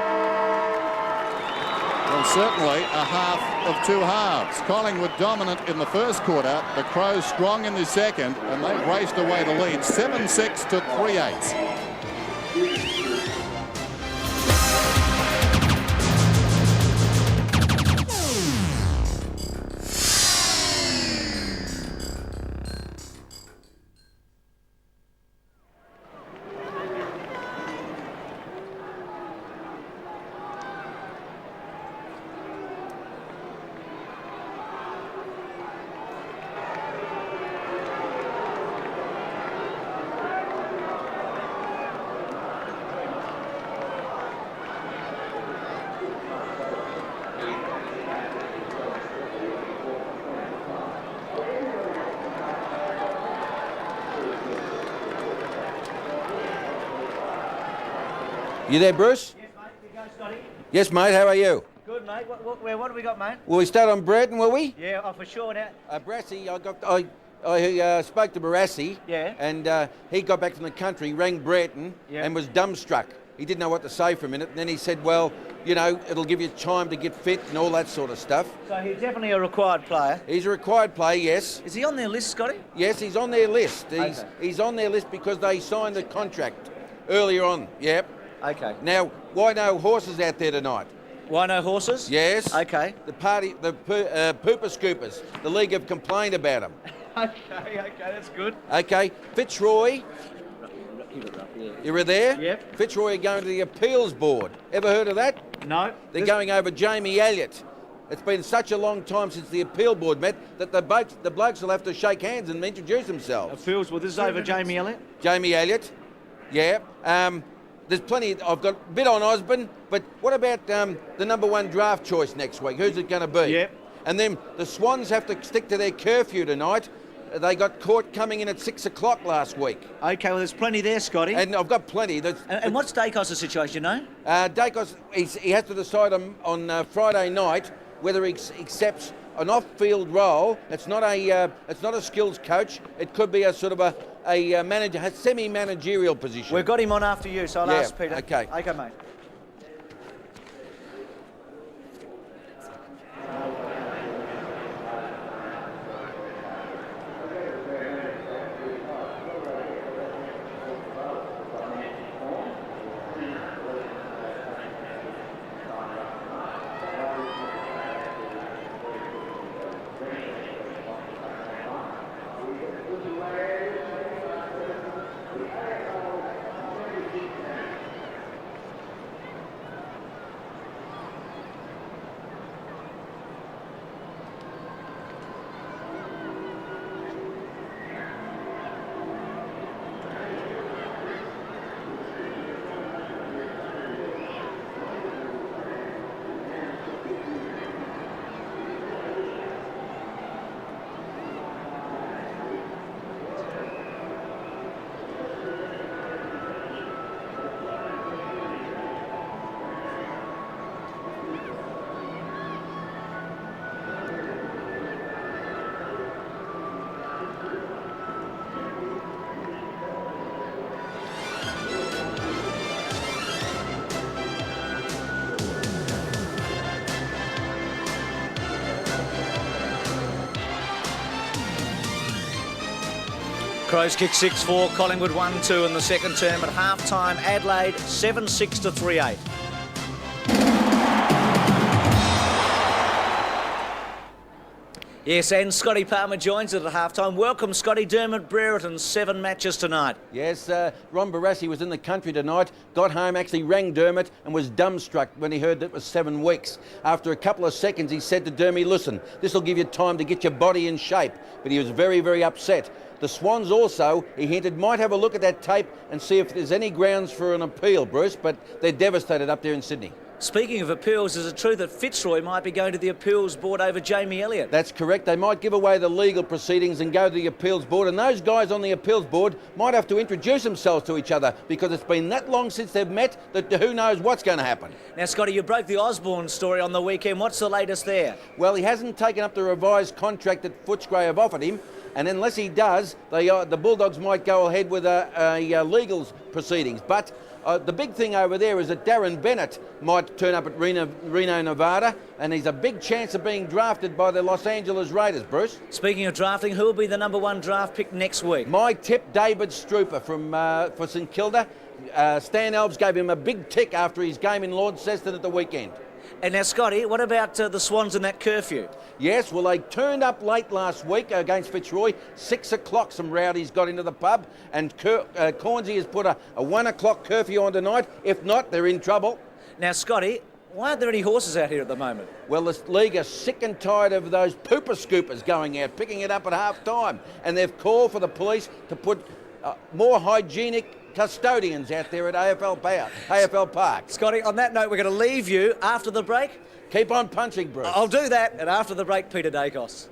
Well, certainly a half of two halves. Collingwood dominant in the first quarter. The Crows strong in the second, and they've raced away the lead 7-6 to 3-8. You there, Bruce? Yes, mate. You go, Scotty. Yes, mate. How are you? Good, mate. What have we got, mate? Will we start on Breton, will we? Yeah, for sure now. Brassy, I spoke to Barassi. Yeah. And he got back from the country, rang Breton, Yeah. and was dumbstruck. He didn't know what to say for a minute. And then he said, well, you know, it'll give you time to get fit and all that sort of stuff. So he's definitely a required player. He's a required player, yes. Is he on their list, Scotty? Yes, he's on their list. Okay. He's on their list because they signed the contract earlier on. Yep. Okay. Now, why no horses out there tonight? Why no horses? Yes. Okay. The Pooper Scoopers. The league have complained about them. Okay, that's good. Okay, Fitzroy. You were there? Yep. Fitzroy are going to the appeals board. Ever heard of that? No. They're going over Jamie Elliott. It's been such a long time since the appeal board met that the blokes will have to shake hands and introduce themselves. Appeals. Well, this is over Jamie Elliott. Jamie Elliott. Yeah. There's plenty. I've got a bit on Osborne, but what about the #1 draft choice next week? Who's it going to be? Yep. And then the Swans have to stick to their curfew tonight. They got caught coming in at 6 o'clock last week. Okay, well, there's plenty there, Scotty. And I've got plenty. And what's Dacos' situation, you know? Dacos, he has to decide on Friday night whether he accepts an off-field role. It's not a skills coach. It could be a sort of a manager, a semi-managerial position. We've got him on after you, so I'll ask Peter. Okay. Okay, mate. Crows kick 6-4, Collingwood 1-2 in the second term. At half-time, Adelaide 7-6 to 3-8. Yes, and Scotty Palmer joins us at half-time. Welcome, Scotty. Dermot Brereton, 7 matches tonight. Yes, Ron Barassi was in the country tonight, got home, actually rang Dermot and was dumbstruck when he heard that it was 7 weeks. After a couple of seconds, he said to Dermy, listen, this will give you time to get your body in shape. But he was very, very upset. The Swans also, he hinted, might have a look at that tape and see if there's any grounds for an appeal, Bruce, but they're devastated up there in Sydney. Speaking of appeals, is it true that Fitzroy might be going to the appeals board over Jamie Elliott? That's correct. They might give away the legal proceedings and go to the appeals board, and those guys on the appeals board might have to introduce themselves to each other because it's been that long since they've met that who knows what's going to happen. Now, Scotty, you broke the Osborne story on the weekend. What's the latest there? Well, he hasn't taken up the revised contract that Footscray have offered him, and unless he does, the Bulldogs might go ahead with a legal proceedings. But the big thing over there is that Darren Bennett might turn up at Reno, Nevada, and he's a big chance of being drafted by the Los Angeles Raiders, Bruce. Speaking of drafting, who will be the #1 draft pick next week? My tip, David Strooper for St Kilda. Stan Alves gave him a big tick after his game in Launceston at the weekend. And now, Scotty, what about the Swans and that curfew? Yes, well, they turned up late last week against Fitzroy. 6 o'clock, some rowdies got into the pub, and Cornsey has put a 1 o'clock curfew on tonight. If not, they're in trouble. Now, Scotty, why aren't there any horses out here at the moment? Well, the league are sick and tired of those pooper scoopers going out, picking it up at half time, and they've called for the police to put more hygienic custodians out there at AFL Park. Scotty, on that note, we're going to leave you after the break. Keep on punching, Bruce. I'll do that. And after the break, Peter Dacos.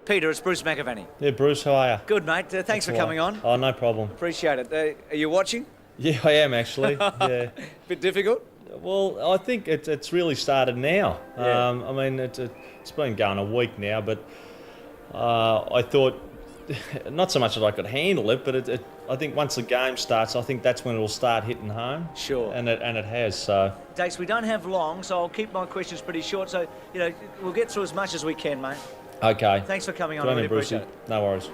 Peter, it's Bruce McAvaney. Yeah, Bruce, how are you? Good, mate. Thanks for coming on. Oh, no problem. Appreciate it. Are you watching? Yeah, I am actually. Yeah. Bit difficult? Well, I think it's really started now. Yeah. I mean, it's been going a week now, but I thought not so much that I could handle it, but I think once the game starts, I think that's when it'll start hitting home. Sure. And it has. So. Dace, we don't have long, so I'll keep my questions pretty short. So we'll get through as much as we can, mate. Okay. Thanks for coming on. Good I really Brucey. appreciate it. No worries.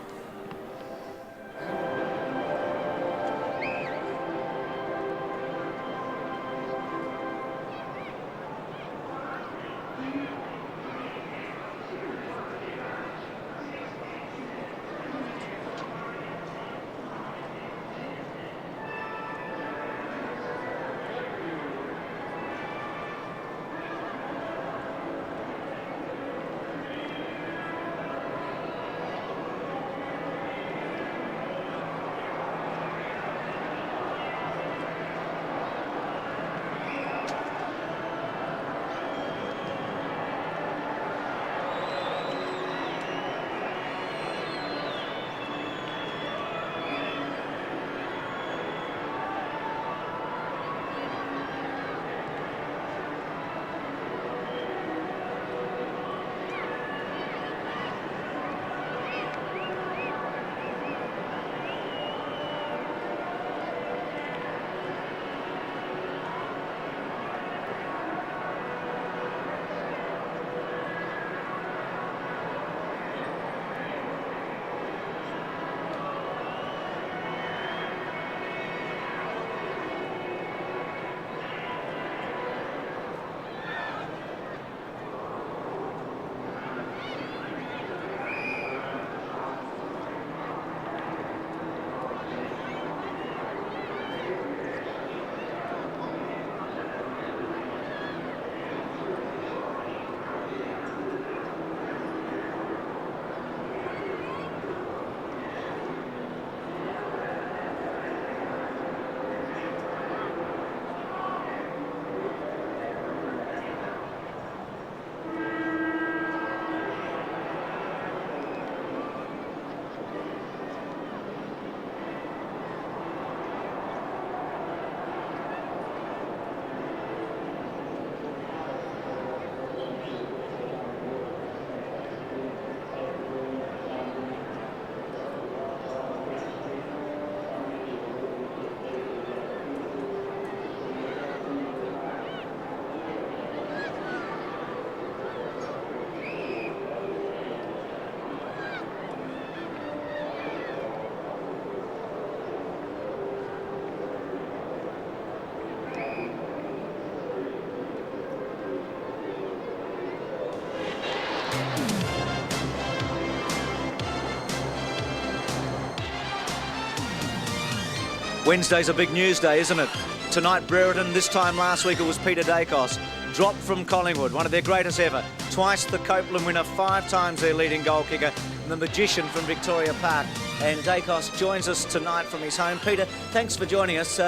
Wednesday's a big news day, isn't it? Tonight, Brereton. This time last week, it was Peter Dacos. Dropped from Collingwood, one of their greatest ever. Twice the Copeland winner, 5 times their leading goal kicker, and the magician from Victoria Park. And Dacos joins us tonight from his home. Peter, thanks for joining us.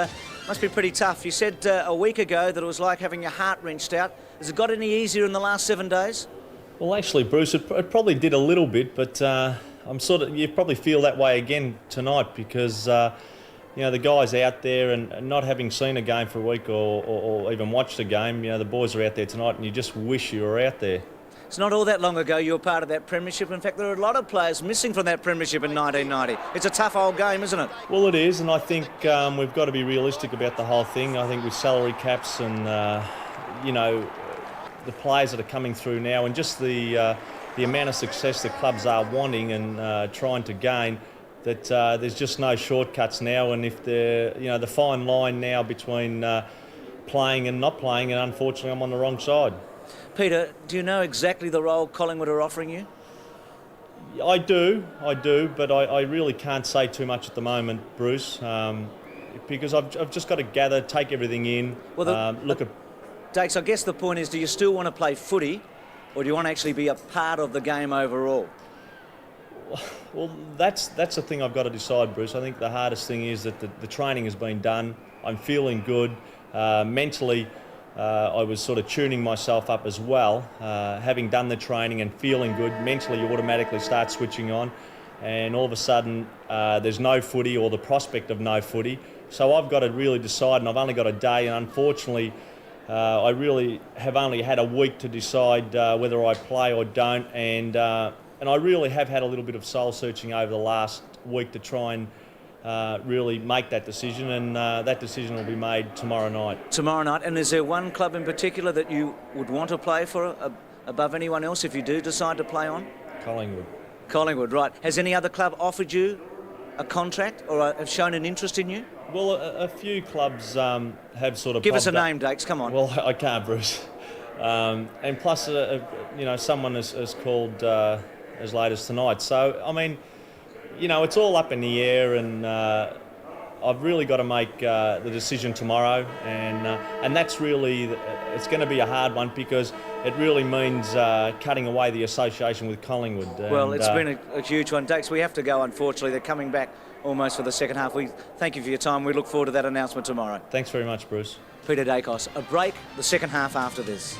Must be pretty tough. You said a week ago that it was like having your heart wrenched out. Has it got any easier in the last 7 days? Well, actually, Bruce, it probably did a little bit, but you probably feel that way again tonight because the guys out there and not having seen a game for a week or even watched a game, the boys are out there tonight and you just wish you were out there. It's not all that long ago you were part of that premiership. In fact, there are a lot of players missing from that premiership in 1990. It's a tough old game, isn't it? Well, it is, and I think we've got to be realistic about the whole thing. I think with salary caps and, the players that are coming through now and just the amount of success the clubs are wanting and trying to gain, that there's just no shortcuts now. And if the fine line now between playing and not playing, and unfortunately I'm on the wrong side. Peter, do you know exactly the role Collingwood are offering you? I do, but I really can't say too much at the moment, Bruce, because I've just got to take everything in, look at... Dakes, I guess the point is, do you still want to play footy, or do you want to actually be a part of the game overall? Well, that's the thing I've got to decide, Bruce. I think the hardest thing is that the training has been done. I'm feeling good. Mentally, I was sort of tuning myself up as well. Having done the training and feeling good, mentally you automatically start switching on. And all of a sudden, there's no footy or the prospect of no footy. So I've got to really decide, and I've only got a day, and unfortunately, I really have only had a week to decide whether I play or don't, and I really have had a little bit of soul searching over the last week to try and really make that decision, and that decision will be made tomorrow night. Tomorrow night, and is there one club in particular that you would want to play for above anyone else if you do decide to play on? Collingwood. Collingwood, right. Has any other club offered you a contract or have shown an interest in you? Well, a few clubs have sort of... Give us a name, Dakes, come on. Well, I can't, Bruce. And plus, someone has called as late as tonight. So, I mean, it's all up in the air, and I've really got to make the decision tomorrow. And that's really, it's going to be a hard one because it really means cutting away the association with Collingwood. Well, it's been a huge one. Dakes, we have to go, unfortunately. They're coming back almost for the second half. We thank you for your time. We look forward to that announcement tomorrow. Thanks very much, Bruce. Peter Dacos. A break, the second half after this.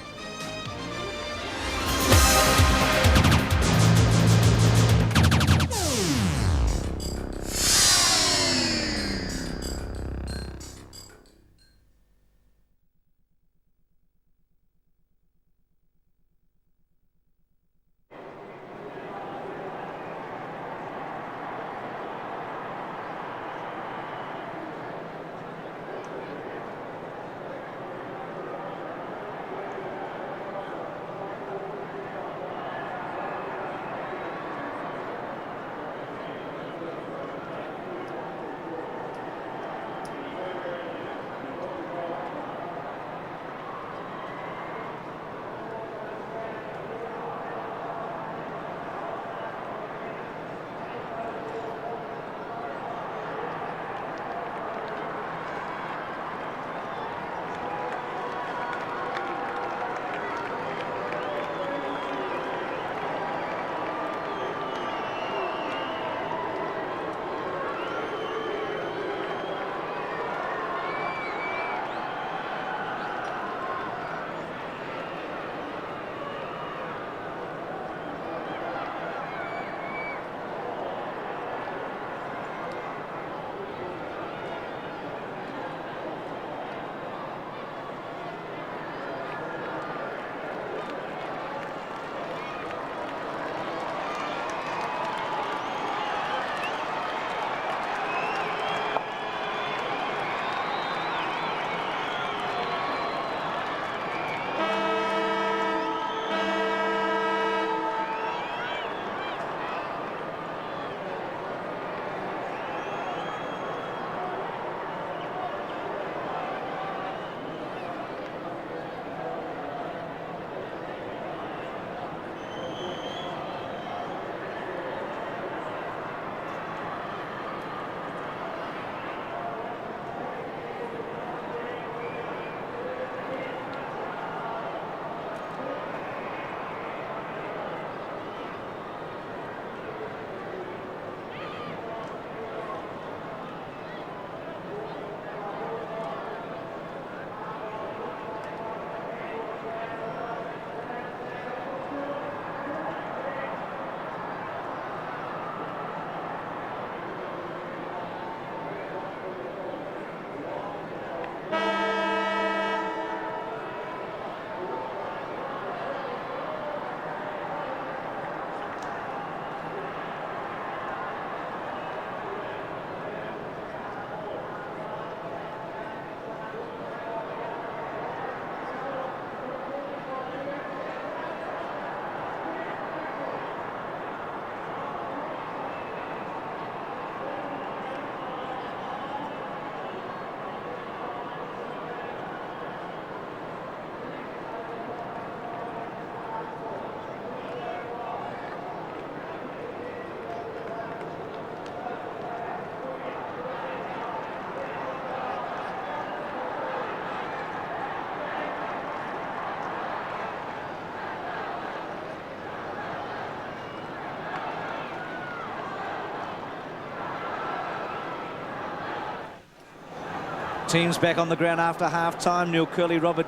Teams back on the ground after half-time. Neil Curley, Robert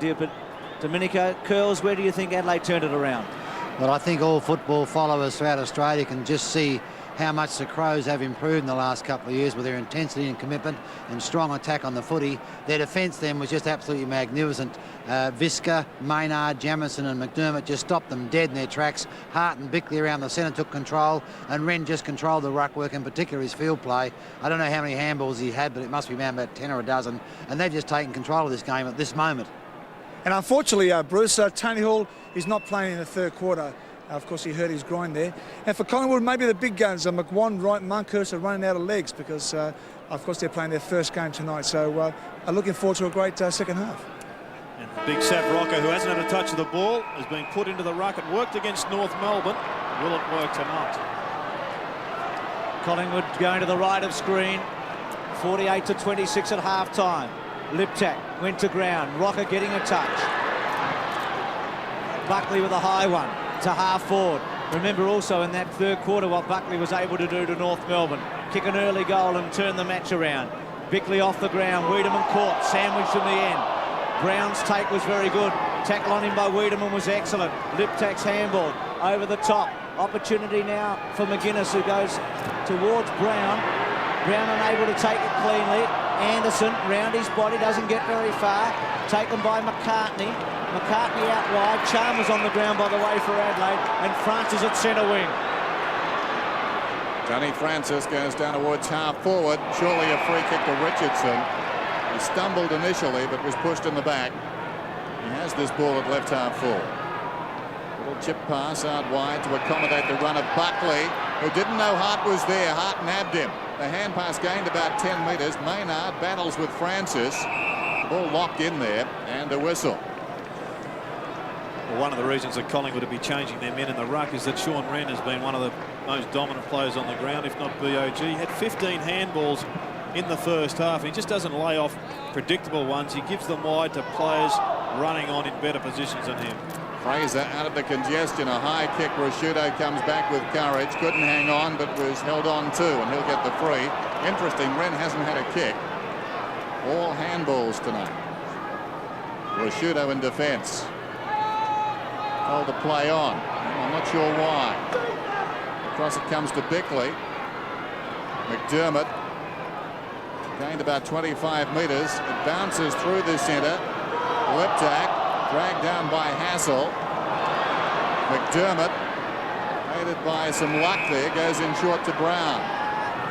Domenico. Curls, where do you think Adelaide turned it around? Well, I think all football followers throughout Australia can just see how much the Crows have improved in the last couple of years with their intensity and commitment and strong attack on the footy. Their defence then was just absolutely magnificent. Visca, Maynard, Jamison and McDermott just stopped them dead in their tracks. Hart and Bickley around the centre took control, and Wren just controlled the ruck work, in particular his field play. I don't know how many handballs he had, but it must be around about 10 or a dozen, and they've just taken control of this game at this moment. And unfortunately, Bruce, Tony Hall is not playing in the third quarter. Of course, he hurt his groin there. And for Collingwood, maybe the big guns, McWan, Wright, Monkhurst are running out of legs because, of course, they're playing their first game tonight. So I'm looking forward to a great second half. And Big Sav Rocco, who hasn't had a touch of the ball, has been put into the ruck. It worked against North Melbourne. Will it work tonight? Collingwood going to the right of screen. 48-26 at half-time. Liptak went to ground. Rocco getting a touch. Buckley with a high one to half forward. Remember also in that third quarter what Buckley was able to do to North Melbourne. Kick an early goal and turn the match around. Bickley off the ground. Wiedemann caught. Sandwiched in the end. Brown's take was very good. Tackle on him by Wiedemann was excellent. Liptak's handball over the top. Opportunity now for McGuinness, who goes towards Brown. Brown unable to take it cleanly. Anderson round his body, doesn't get very far. Taken by McCartney. McCartney out wide. Chalmers on the ground, by the way, for Adelaide. And Francis at centre wing. Johnny Francis goes down towards half forward. Surely a free kick to Richardson. He stumbled initially, but was pushed in the back. He has this ball at left half forward. Little chip pass out wide to accommodate the run of Buckley, who didn't know Hart was there. Hart nabbed him. The hand pass gained about 10 metres. Maynard battles with Francis. The ball locked in there, and a whistle. Well, one of the reasons that Collingwood would be changing their men in the ruck is that Sean Wren has been one of the most dominant players on the ground, if not BOG. He had 15 handballs in the first half. He just doesn't lay off predictable ones. He gives them wide to players running on in better positions than him. Fraser out of the congestion. A high kick. Rashudo comes back with courage. Couldn't hang on, but was held on too, and he'll get the free. Interesting, Wren hasn't had a kick. All handballs tonight. Rashudo in defence. Told to play on. I'm not sure why. Across it comes to Bickley. McDermott gained about 25 metres. It bounces through the centre. Liptak dragged down by Hassel. McDermott, aided by some luck there, goes in short to Brown.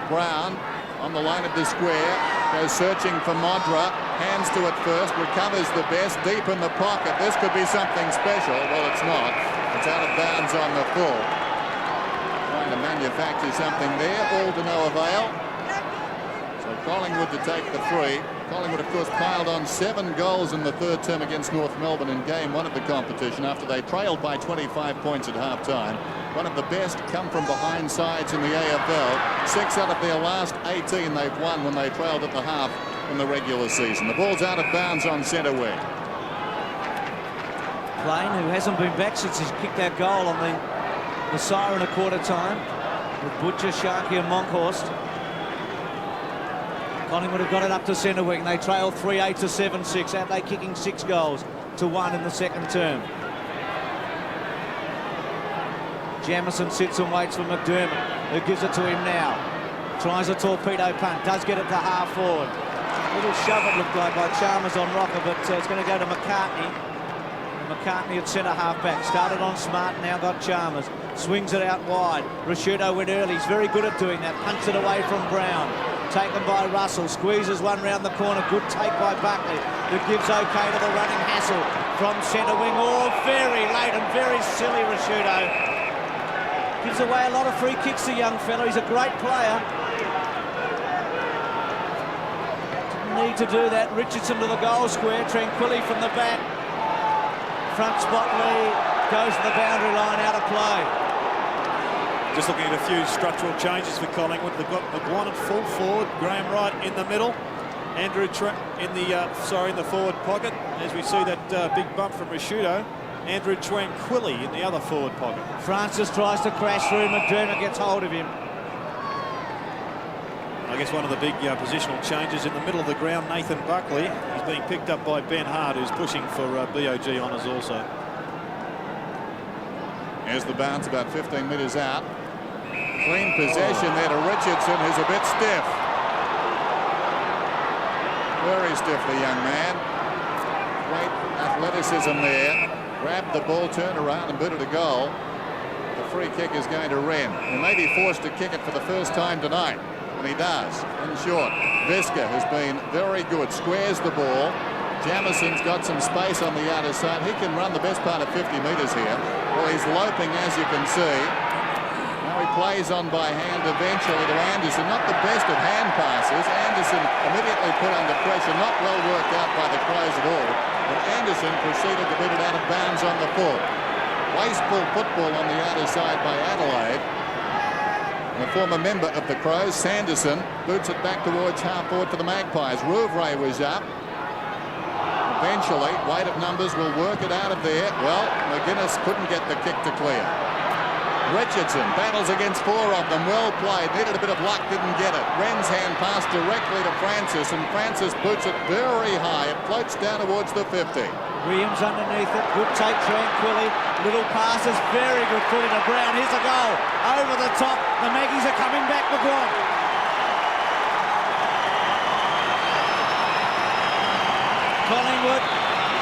Brown on the line of the square, goes searching for Modra, hands to it first, recovers the best, deep in the pocket. This could be something special. Well, it's not. It's out of bounds on the full. Trying to manufacture something there, all to no avail. So Collingwood to take the free. Collingwood, of course, piled on 7 goals in the third term against North Melbourne in game 1 of the competition after they trailed by 25 points at half-time. One of the best come-from-behind sides in the AFL. 6 out of their last 18 they've won when they trailed at the half in the regular season. The ball's out of bounds on centre wing. Plain, who hasn't been back since he's kicked that goal on the siren at quarter time, with Butcher, Sharkey and Monkhorst. Collingwood have got it up to centre wing. They trail 3-8 to 7-6. Adelaide kicking 6 goals to 1 in the second term. Jamison sits and waits for McDermott, who gives it to him now. Tries a torpedo punt, does get it to half forward. A little shove it looked like by Chalmers on Rocker, but it's going to go to McCartney. McCartney at centre half back. Started on Smart, now got Chalmers. Swings it out wide. Rashudo went early. He's very good at doing that. Punts it away from Brown. Taken by Russell. Squeezes one round the corner. Good take by Buckley, who gives okay to the running Hassel from centre wing. Oh, very late and very silly, Rashudo. Gives away a lot of free kicks, the young fellow. He's a great player. Didn't need to do that. Richardson to the goal square. Tranquilli from the back. Front spot Lee goes to the boundary line, out of play. Just looking at a few structural changes for Collingwood. They've got McGuan at full forward, Graham Wright in the middle, Andrew Trent in the forward pocket. As we see that big bump from Rashudo, Andrew Tranquilli in the other forward pocket. Francis tries to crash through. McDermott gets hold of him. I guess one of the big positional changes in the middle of the ground, Nathan Buckley. He's being picked up by Ben Hart, who's pushing for BOG honours also. Here's the bounce about 15 metres out. Clean possession there to Richardson, who's a bit stiff. Very stiff, the young man. Great athleticism there. Grabbed the ball, turned around and booted a goal. The free kick is going to Wren. He may be forced to kick it for the first time tonight, and he does. In short, Visca has been very good. Squares the ball. Jamison's got some space on the outer side. He can run the best part of 50 metres here. Well, he's loping, as you can see. Now he plays on by hand eventually to Anderson. Not the best of hand passes. Anderson immediately put under pressure. Not well worked out by the Crows at all. But Anderson proceeded to beat it out of bounds on the full. Wasteful football on the outer side by Adelaide. And a former member of the Crows, Sanderson, boots it back towards half forward for the Magpies. Rouvray was up. Eventually, weight of numbers will work it out of there. Well, McGuinness couldn't get the kick to clear. Richardson battles against four of them. Well played. Needed a bit of luck, didn't get it. Wren's hand passed directly to Francis, and Francis boots it very high. It floats down towards the 50. Williams underneath it. Good take, tranquilly. Little passes. Very good footy to Brown. Here's a goal. Over the top. The Maggies are coming back, McGuire. Collingwood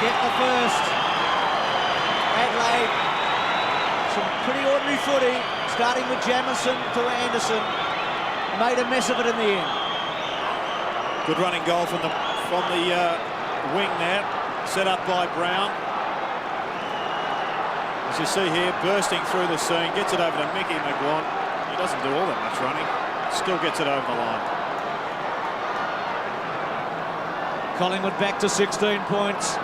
get the first. Adelaide, some pretty ordinary footy, starting with Jamison to Anderson. Made a mess of it in the end. Good running goal from the wing there, set up by Brown. As you see here, bursting through the seam, gets it over to Mickey McGuire. He doesn't do all that much running, still gets it over the line. Collingwood back to 16 points.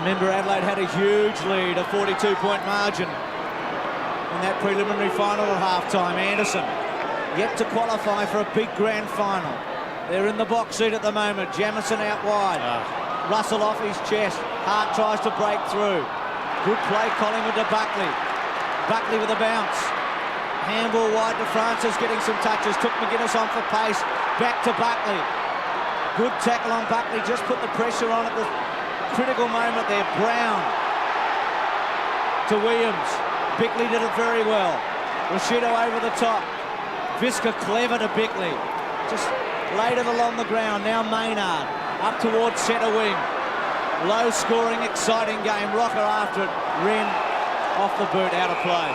Remember, Adelaide had a huge lead, a 42-point margin in that preliminary final at half-time. Anderson yet to qualify for a big grand final. They're in the box seat at the moment. Jamison out wide. Russell off his chest. Hart tries to break through. Good play, Collingwood to Buckley. Buckley with a bounce. Handball wide to Francis, getting some touches. Took McGuinness on for pace. Back to Buckley. Good tackle on Buckley, just put the pressure on at the critical moment there. Brown to Williams. Bickley did it very well. Rashido over the top. Visca clever to Bickley. Just laid it along the ground. Now Maynard up towards centre wing. Low scoring, exciting game. Rocker after it. Wren off the boot, out of play.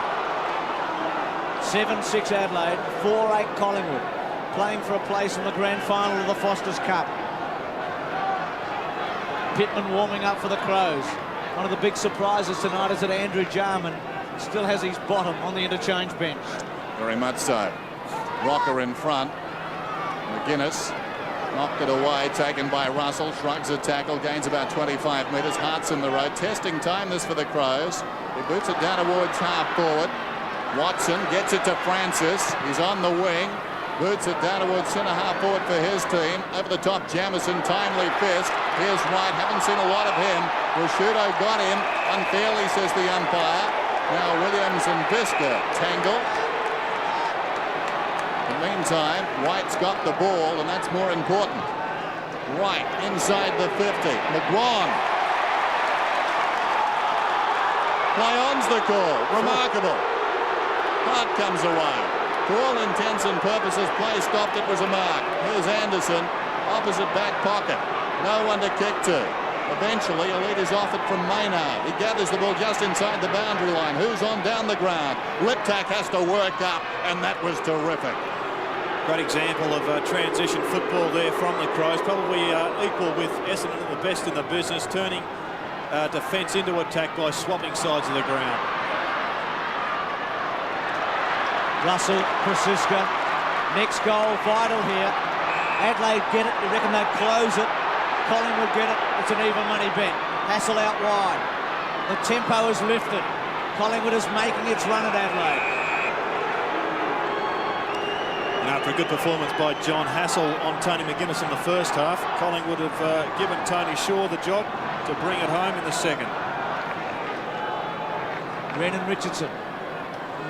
7-6 Adelaide, 4-8 Collingwood. Playing for a place in the grand final of the Foster's Cup. Pittman warming up for the Crows. One of the big surprises tonight is that Andrew Jarman still has his bottom on the interchange bench. Very much so. Rocker in front. McGuinness knocked it away, taken by Russell. Shrugs a tackle, gains about 25 metres. Hart's in the road. Testing time this for the Crows. He boots it down towards half forward. Watson gets it to Francis. He's on the wing. Boots it down towards centre half forward for his team. Over the top, Jamison, timely fist. Here's White, haven't seen a lot of him. Rashudo got him. Unfairly, says the umpire. Now Williams and Visca tangle. In the meantime, White's got the ball, and that's more important. White inside the 50. McGuire. Play on's the call. Remarkable. Hart comes away. For all intents and purposes, play stopped. It was a mark. Here's Anderson, opposite back pocket. No one to kick to. Eventually, a lead is offered from Maynard. He gathers the ball just inside the boundary line. Who's on down the ground? Liptak has to work up, and that was terrific. Great example of transition football there from the Crows. Probably equal with Essendon, the best in the business, turning defence into attack by swapping sides of the ground. Russell, Prasiska, next goal, vital here. Adelaide get it, you reckon they'd close it. Collingwood get it, it's an even money bet. Hassel out wide. The tempo is lifted. Collingwood is making its run at Adelaide. And after a good performance by John Hassel on Tony McGuinness in the first half, Collingwood have given Tony Shaw the job to bring it home in the second. Wren and Richardson.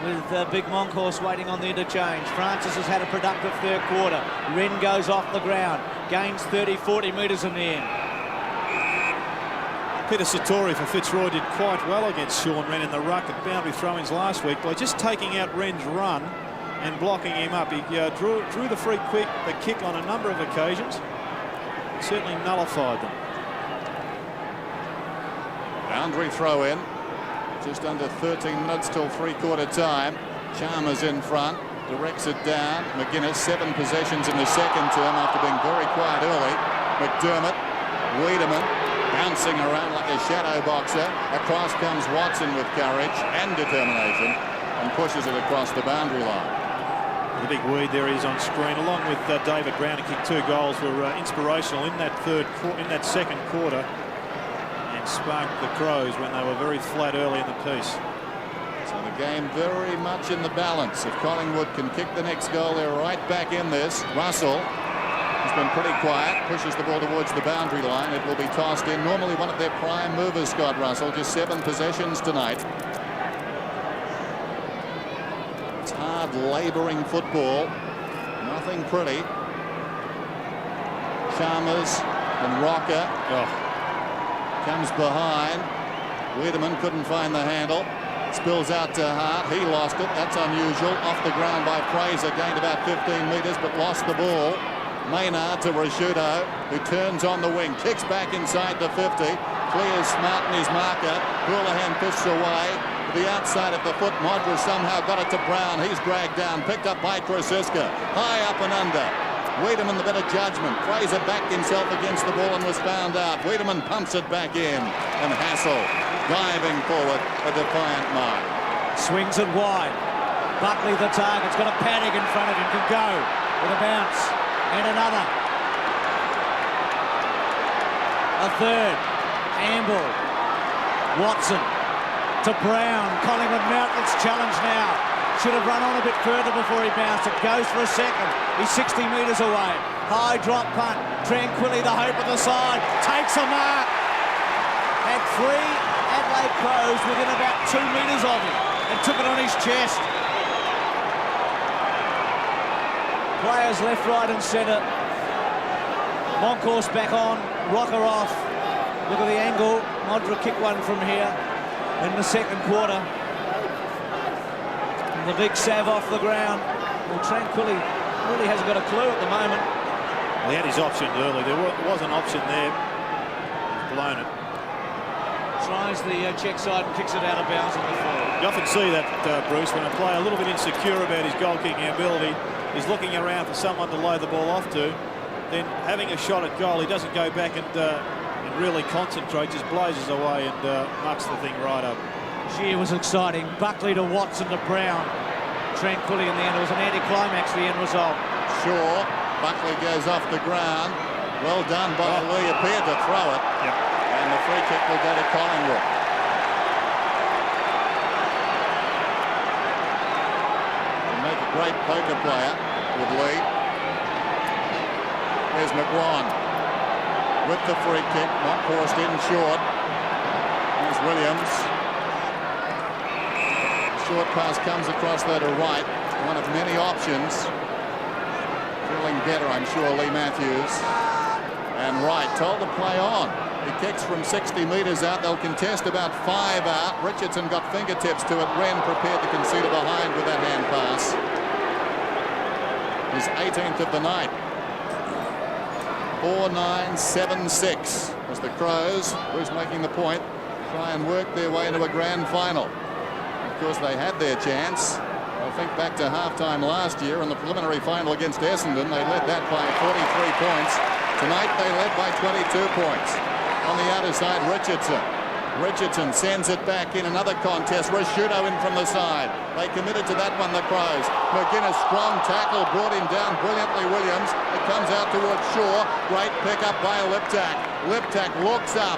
with Big Moncourse waiting on the interchange. Francis has had a productive third quarter. Wren goes off the ground, gains 30-40 metres in the end. Peter Satori for Fitzroy did quite well against Sean Wren in the ruck at boundary throw-ins last week by just taking out Wren's run and blocking him up. He drew the free kick on a number of occasions. Certainly nullified them. Boundary throw in. Just under 13 minutes till three-quarter time. Chalmers in front, directs it down. McGuinness, 7 possessions in the second term after being very quiet early. McDermott, Wiedemann, bouncing around like a shadow boxer. Across comes Watson with courage and determination and pushes it across the boundary line. The big weed there is on screen, along with David Brown, who kicked 2 goals, were inspirational in that second quarter. Sparked the Crows when they were very flat early in the piece. So the game very much in the balance. If Collingwood can kick the next goal, they're right back in this. Russell has been pretty quiet, pushes the ball towards the boundary line. It will be tossed in. Normally one of their prime movers, Scott Russell, just 7 possessions tonight. It's hard labouring football, nothing pretty. Chalmers and Rocker. Comes behind. Wiedemann couldn't find the handle. Spills out to Hart. He lost it. That's unusual. Off the ground by Fraser. Gained about 15 metres but lost the ball. Maynard to Rashudo, who turns on the wing. Kicks back inside the 50. Clears smart in his marker. Houlihan fishes away. To the outside of the foot. Modra somehow got it to Brown. He's dragged down. Picked up by Krosiska. High up and under. Wiedemann the better judgment. Fraser backed himself against the ball and was found out. Wiedemann pumps it back in. And Hassel diving forward, a defiant mark. Swings it wide. Buckley the target's got a panic in front of him. Can go with a bounce. And another. A third. Amble. Watson to Brown. Collingwood mount its challenge now. Should have run on a bit further before he bounced. It goes for a second. He's 60 metres away. High drop punt. Tranquilly the hope of the side. Takes a mark. Had 3 Adelaide Crows within about 2 metres of him and took it on his chest. Players left, right and centre. Moncourse back on. Rocker off. Look at the angle. Modra kick one from here in the second quarter. The big Sav off the ground. Well, Tranquilly really hasn't got a clue at the moment. Well, he had his option early. There was an option there. He's blown it. Tries the check side and kicks it out of bounds on the floor. You often see that, Bruce, when a player a little bit insecure about his goal-kicking ability is looking around for someone to load the ball off to. Then having a shot at goal, he doesn't go back and really concentrate, just blazes away and mucks the thing right up. Gee, it was exciting. Buckley to Watson to Brown. Tranquilly in the end. It was an anticlimax, the end result. Shaw. Buckley goes off the ground. Well done by Lee. Appeared to throw it. Yep. And the free kick will go to Collingwood. He'll make a great poker player with Lee. There's McGuan with the free kick. Moncourse in short. Here's Williams. Short pass comes across there to right. One of many options. Feeling better, I'm sure, Lee Matthews. And Wright told to play on. He kicks from 60 metres out. They'll contest about 5 out. Richardson got fingertips to it. Wren prepared to concede a behind with that hand pass. His 18th of the night. 4-9-7-6 as the Crows, Bruce making the point, try and work their way into a grand final. Of course, they had their chance. I think back to halftime last year in the preliminary final against Essendon. They led that by 43 points. Tonight they led by 22 points. On the outer side, Richardson. Richardson sends it back in another contest. Rashudo in from the side. They committed to that one, the Crows. McGuinness, strong tackle, brought him down brilliantly. Williams. It comes out towards Shaw. Great pick-up by Liptak. Liptak looks up.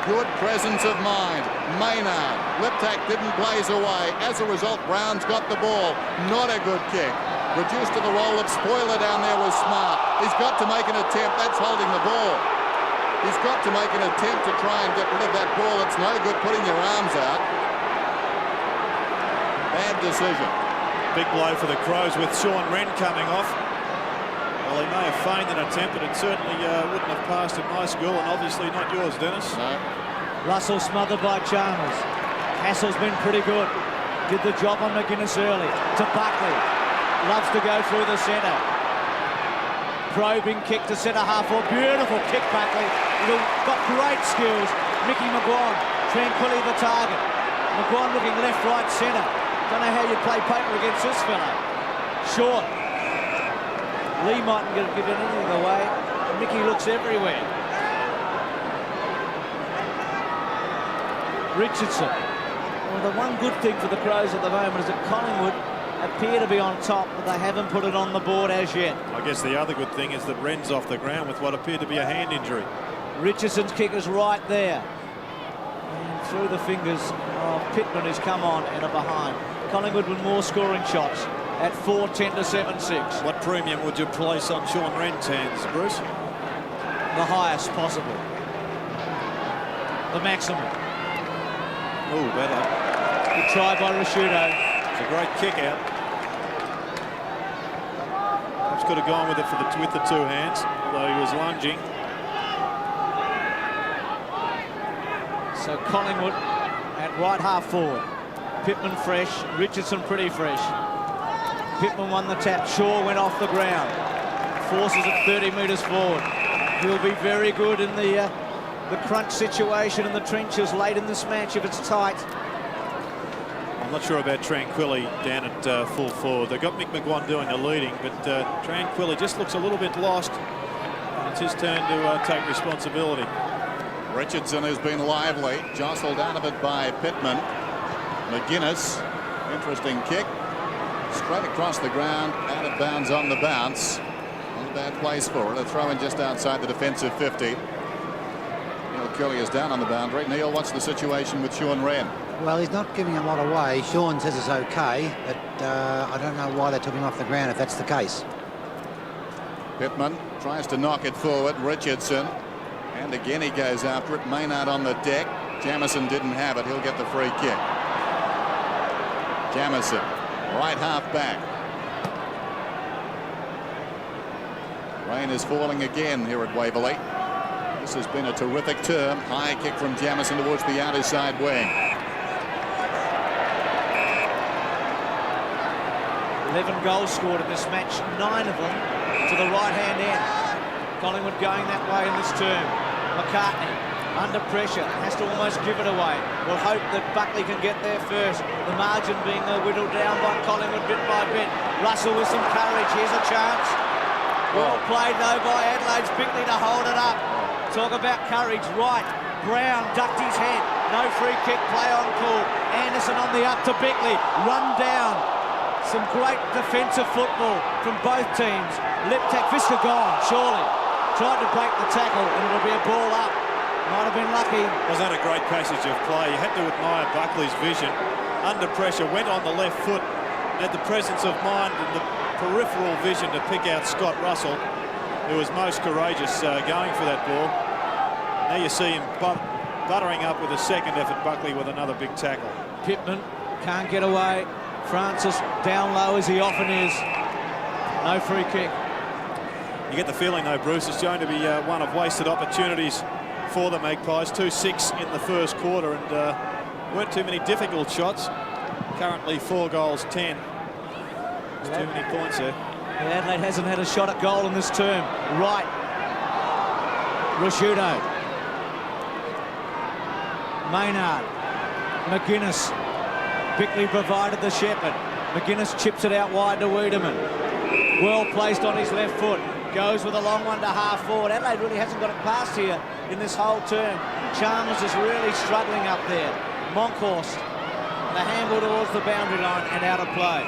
Good presence of mind. Maynard. Liptak didn't blaze away. As a result, Brown's got the ball. Not a good kick. Reduced to the role of spoiler down there was Smart. He's got to make an attempt. That's holding the ball. He's got to make an attempt to try and get rid of that ball. It's no good putting your arms out. Bad decision. Big blow for the Crows with Sean Wren coming off. Well, he may have feigned an attempt, but it certainly wouldn't have passed at my school, and obviously not yours, Dennis. No. Russell smothered by Chalmers. Hassell's been pretty good. Did the job on McGuinness early. To Buckley. Loves to go through the centre. Probing kick to centre half. Or beautiful kick, Buckley. He's got great skills. Mickey McGuan. Tranquilly the target. McGuan looking left, right, centre. Don't know how you play poker against this fella. Short. Lee mightn't give anything away. Mickey looks everywhere. Richardson. Well, the one good thing for the Crows at the moment is that Collingwood appear to be on top, but they haven't put it on the board as yet. I guess the other good thing is that Wren's off the ground with what appeared to be a hand injury. Richardson's kick is right there. And through the fingers of Pittman, who's come on and are behind. Collingwood with more scoring shots at 4-10 to 7-6. What premium would you place on Sean Wren's hands, Bruce? The highest possible. The maximum. Oh, better. Good try by Rashudo. It's a great kick out. Perhaps could have gone with it with the two hands, although he was lunging. So Collingwood at right half forward. Pittman fresh, Richardson pretty fresh. Pittman won the tap, Shaw went off the ground. Forces it 30 metres forward. He'll be very good in the crunch situation in the trenches late in this match if it's tight. I'm not sure about Tranquilli down at full forward. They've got Mick McGuan doing the leading, but Tranquilli just looks a little bit lost. It's his turn to take responsibility. Richardson has been lively, jostled out of it by Pittman. McGuinness, interesting kick. Straight across the ground, out of bounds on the bounce. Not a bad place for it. A throw in just outside the defensive 50. Neil Curley is down on the boundary. Neil, what's the situation with Sean Wren? Well, he's not giving a lot away. Sean says it's okay, but I don't know why they took him off the ground if that's the case. Pittman tries to knock it forward. Richardson. And again he goes after it. Maynard on the deck. Jamieson didn't have it. He'll get the free kick. Jamieson, right half back. Rain is falling again here at Waverley. This has been a terrific term. High kick from Jamieson towards the outer side wing. 11 goals scored in this match, 9 of them to the right-hand end. Collingwood going that way in this term. McCartney under pressure, has to almost give it away. We'll hope that Buckley can get there first. The margin being whittled down by Collingwood bit by bit. Russell with some courage, here's a chance. Well played though by Adelaide's Bickley to hold it up. Talk about courage, right. Brown ducked his head, no free kick, play on call. Anderson on the up to Bickley, run down. Some great defensive football from both teams. Liptak, Fisker gone, surely. Tried to break the tackle and it'll be a ball up. Might have been lucky. Wasn't that a great passage of play? You had to admire Buckley's vision. Under pressure, went on the left foot, had the presence of mind and the peripheral vision to pick out Scott Russell, who was most courageous going for that ball. Now you see him buttering up with a second effort, Buckley with another big tackle. Pittman can't get away. Francis down low as he often is. No free kick. You get the feeling though, Bruce, it's going to be one of wasted opportunities for the Magpies. 2-6 in the first quarter and weren't too many difficult shots. Currently 4 goals, 10. There's too many points there. Yeah, Adelaide hasn't had a shot at goal in this term. Right. Rashudo. Maynard. McGuinness. Bickley provided the shepherd. McGuinness chips it out wide to Wiedemann. Well placed on his left foot. Goes with a long one to half forward. Adelaide really hasn't got it past here in this whole term. Chalmers is really struggling up there. Monkhorst. The handball towards the boundary line and out of play.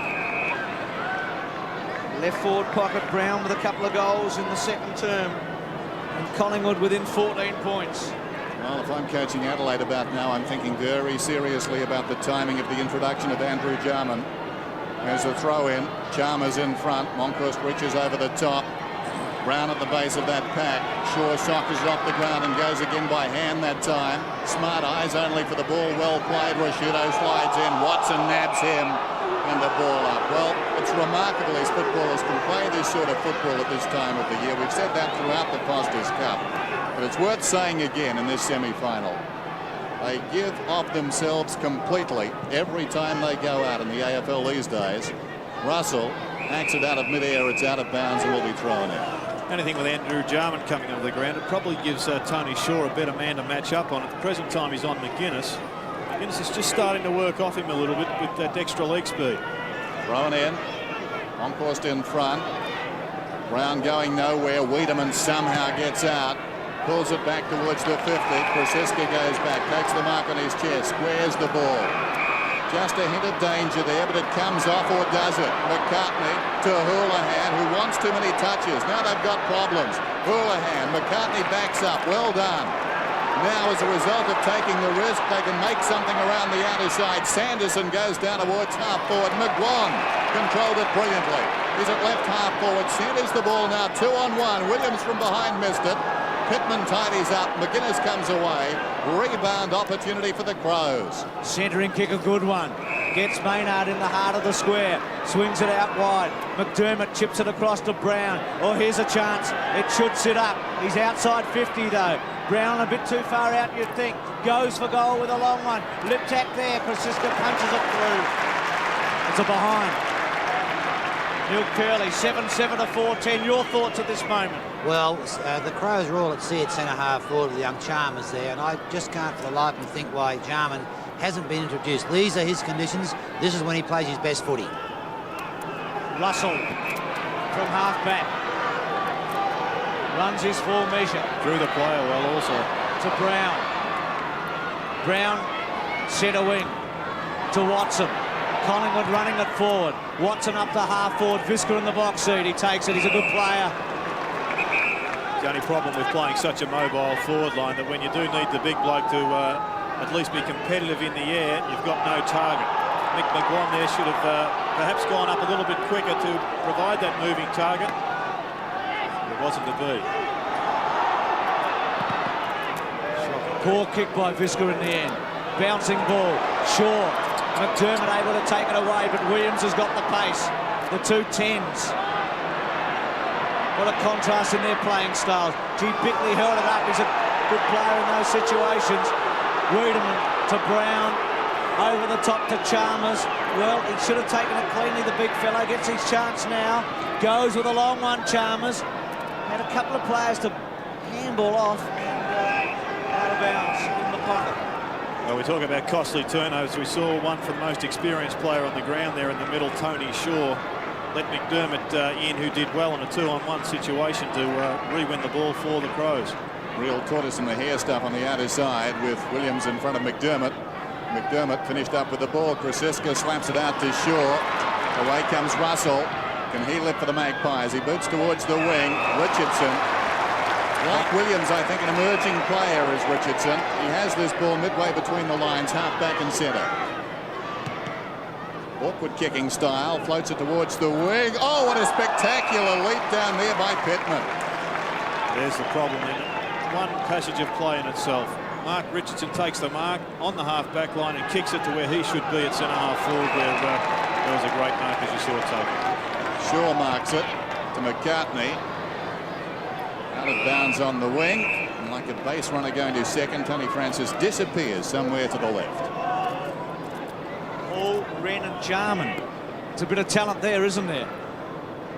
Left forward pocket, Brown with a couple of goals in the second term. And Collingwood within 14 points. Well, if I'm coaching Adelaide about now, I'm thinking very seriously about the timing of the introduction of Andrew Jarman. There's a throw in. Chalmers in front. Monkhorst reaches over the top. Brown at the base of that pack. Shaw sockers off the ground and goes again by hand that time. Smart eyes only for the ball. Well played. Rashudo slides in. Watson nabs him. and the ball up. Well, it's remarkable these footballers can play this sort of football at this time of the year. We've said that throughout the Foster's Cup, but it's worth saying again in this semi-final. They give of themselves completely every time they go out in the AFL these days. Russell hacks it out of mid-air, it's out of bounds and will be thrown in. Anything with Andrew Jarman coming onto the ground, it probably gives Tony Shaw a better man to match up on. At the present time, he's on McGuinness. McGuinness is just starting to work off him a little bit with that extra leg speed. Thrown in. Longhorst in front. Brown going nowhere. Wiedemann somehow gets out. Pulls it back towards the 50. Krasiska goes back. Takes the mark on his chest. Squares the ball. Just a hint of danger there, but it comes off, or does it? McCartney to Houlihan, who wants too many touches. Now they've got problems. Houlihan, McCartney backs up. Well done. Now, as a result of taking the risk, they can make something around the outer side. Sanderson goes down towards half forward. McGuan controlled it brilliantly. He's at left half forward. Centers the ball now, 2-on-1. Williams from behind missed it. Pittman tidies up. McGuinness comes away. Rebound opportunity for the Crows. Centering kick, a good one. Gets Maynard in the heart of the square. Swings it out wide. McDermott chips it across to Brown. Oh, here's a chance. It should sit up. He's outside 50 though. Brown a bit too far out, you'd think. Goes for goal with a long one. Lip tack there. Krasiska punches it through. It's a behind. Neil Curley, 7-7 to 4-10. Your thoughts at this moment? Well, the Crows are all at sea at centre-half forward with the young Chalmers there, and I just can't for the life of me think why Jarman hasn't been introduced. These are his conditions. This is when he plays his best footy. Russell from half-back. Runs his full measure. Through the player well also. To Brown. Brown, centre wing. To Watson. Collingwood running it forward. Watson up to half forward. Visca in the box seat. He takes it. He's a good player. The only problem with playing such a mobile forward line that when you do need the big bloke to at least be competitive in the air, you've got no target. Mick McGuan there should have perhaps gone up a little bit quicker to provide that moving target. It wasn't to be. Poor kick by Visca in the end. Bouncing ball. Shaw. McDermott able to take it away, but Williams has got the pace. The two 10s. What a contrast in their playing styles. Gee, Bickley held it up. He's a good player in those situations. Wiedemann to Brown. Over the top to Chalmers. Well, he should have taken it cleanly, the big fellow. Gets his chance now. Goes with a long one, Chalmers. Had a couple of players to handball off and out of bounds in the pocket. Well, we talk about costly turnovers. We saw one from the most experienced player on the ground there in the middle, Tony Shaw. Let McDermott in, who did well in a 2-on-1 situation to re-win the ball for the Crows. Real tortoise in the hair stuff on the outer side with Williams in front of McDermott. McDermott finished up with the ball. Krasiska slaps it out to Shaw. Away comes Russell. Can he lift for the Magpies? He boots towards the wing. Richardson. Like Williams, I think an emerging player is Richardson. He has this ball midway between the lines, half back and centre. Awkward kicking style, floats it towards the wing. Oh, what a spectacular leap down there by Pittman. There's the problem in it. One passage of play in itself. Mark Richardson takes the mark on the half-back line and kicks it to where he should be at centre-half forward, where there was a great mark as you saw it taken. Shaw marks it to McCartney. Out of bounds on the wing. And like a base runner going to second, Tony Francis disappears somewhere to the left. Hall, Wren and Jarman. It's a bit of talent there, isn't there?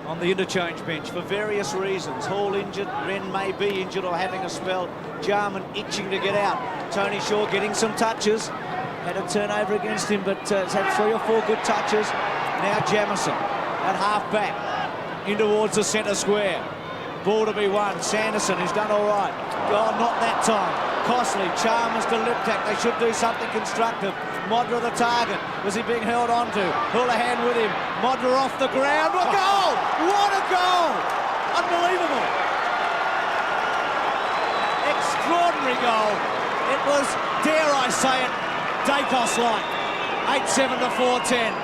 On the interchange bench for various reasons. Hall injured, Wren may be injured or having a spell. Jarman itching to get out. Tony Shaw getting some touches. Had a turnover against him, but has had 3 or 4 good touches. Now Jamison at half-back. In towards the centre square. Ball to be won. Sanderson, who's done all right. Oh, not that time. Costly. Chalmers to Liptak. They should do something constructive. Modra the target. Was he being held on to? Houlihan with him. Modra off the ground. A goal! What a goal! Unbelievable. Extraordinary goal. It was, dare I say it, Dacos-like. 8-7 to 4-10.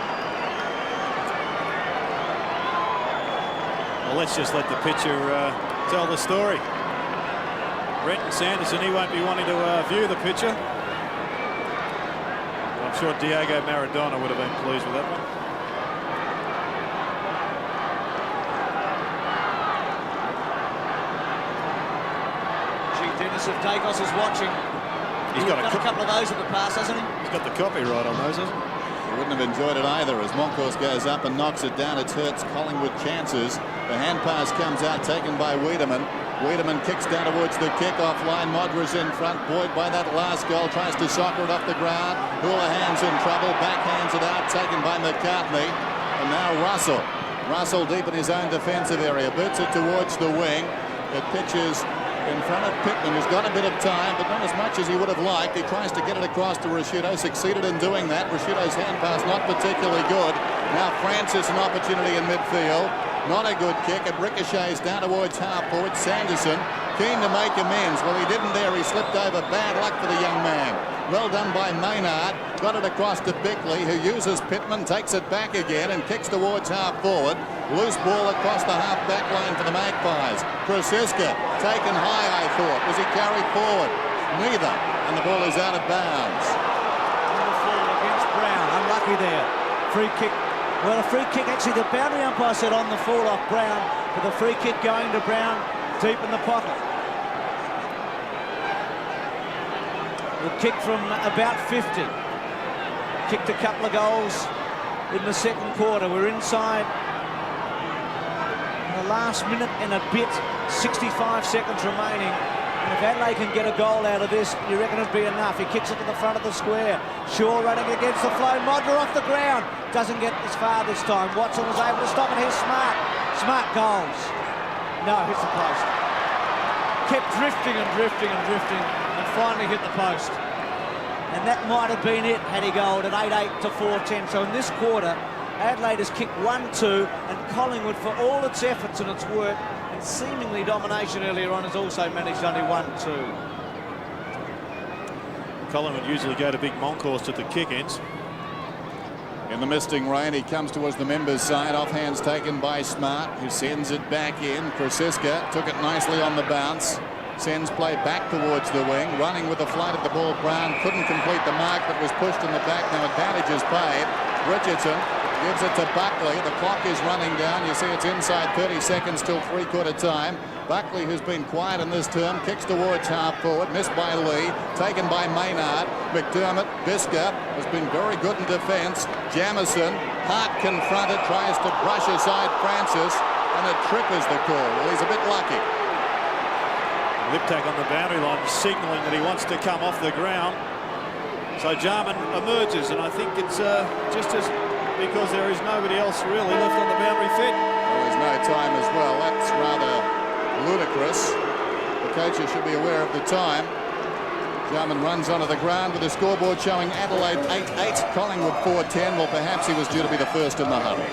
Well, let's just let the pitcher tell the story. Brenton Sanderson, he won't be wanting to view the picture. I'm sure Diego Maradona would have been pleased with that one. Dennis, if Dacos is watching. He's got a couple of those at the pass, hasn't he? He's got the copyright on those, hasn't he? He wouldn't have enjoyed it either as Moncourse goes up and knocks it down. It hurts Collingwood chances. The hand pass comes out, taken by Wiedemann. Wiedemann kicks down towards the kick-off line. Modra's in front, buoyed by that last goal. Tries to soccer it off the ground. Houlihan's in trouble. Backhands it out, taken by McCartney. And now Russell. Russell deep in his own defensive area. Boots it towards the wing. It pitches in front of Pittman, who's got a bit of time, but not as much as he would have liked. He tries to get it across to Rashudo. Succeeded in doing that. Rashudo's hand pass not particularly good. Now Francis, an opportunity in midfield. Not a good kick. It ricochets down towards half forward. Sanderson keen to make amends. Well, he didn't there. He slipped over. Bad luck for the young man. Well done by Maynard. Got it across to Bickley, who uses Pittman, takes it back again and kicks towards half forward. Loose ball across the half back line for the Magpies. Krasiska taken high, I thought. Was he carried forward? Neither. And the ball is out of bounds. On the fall against Brown. Unlucky there. Free kick. Well, a free kick, actually, the boundary umpire said on the fall off Brown, but the free kick going to Brown deep in the pocket. The kick from about 50. Kicked a couple of goals in the second quarter. We're inside the last minute and a bit, 65 seconds remaining. And if Adelaide can get a goal out of this, you reckon it'd be enough. He kicks it to the front of the square. Shaw running against the flow. Modra off the ground. Doesn't get as far this time. Watson was able to stop it. Here's Smart. Smart goals. No, hits the post. Kept drifting and drifting and drifting and finally hit the post. And that might have been it had he goaled at 8-8 to 4-10. So in this quarter, Adelaide has kicked 1-2, and Collingwood, for all its efforts and its work and seemingly domination earlier on, has also managed only 1-2. Collingwood usually go to big Moncourse at the kick-ins. In the misting rain, he comes towards the members' side. Offhand's taken by Smart, who sends it back in. Krasiska took it nicely on the bounce. Sends play back towards the wing. Running with the flight of the ball. Brown couldn't complete the mark, but was pushed in the back. Now advantage is paid. Richardson gives it to Buckley. The clock is running down. You see it's inside 30 seconds till three-quarter time. Buckley, who's been quiet in this term, kicks towards half forward. Missed by Lee. Taken by Maynard. McDermott. Bisker has been very good in defence. Jamieson. Hart confronted. Tries to brush aside Francis. And a trip is the call. Well, he's a bit lucky. Liptak on the boundary line, signalling that he wants to come off the ground. So Jarman emerges, and I think it's just as because there is nobody else really left on the boundary fit. Well, there's no time as well. That's rather ludicrous. The coaches should be aware of the time. Jarman runs onto the ground with the scoreboard showing Adelaide 8-8, Collingwood 4-10. Well, perhaps he was due to be the first in the huddle.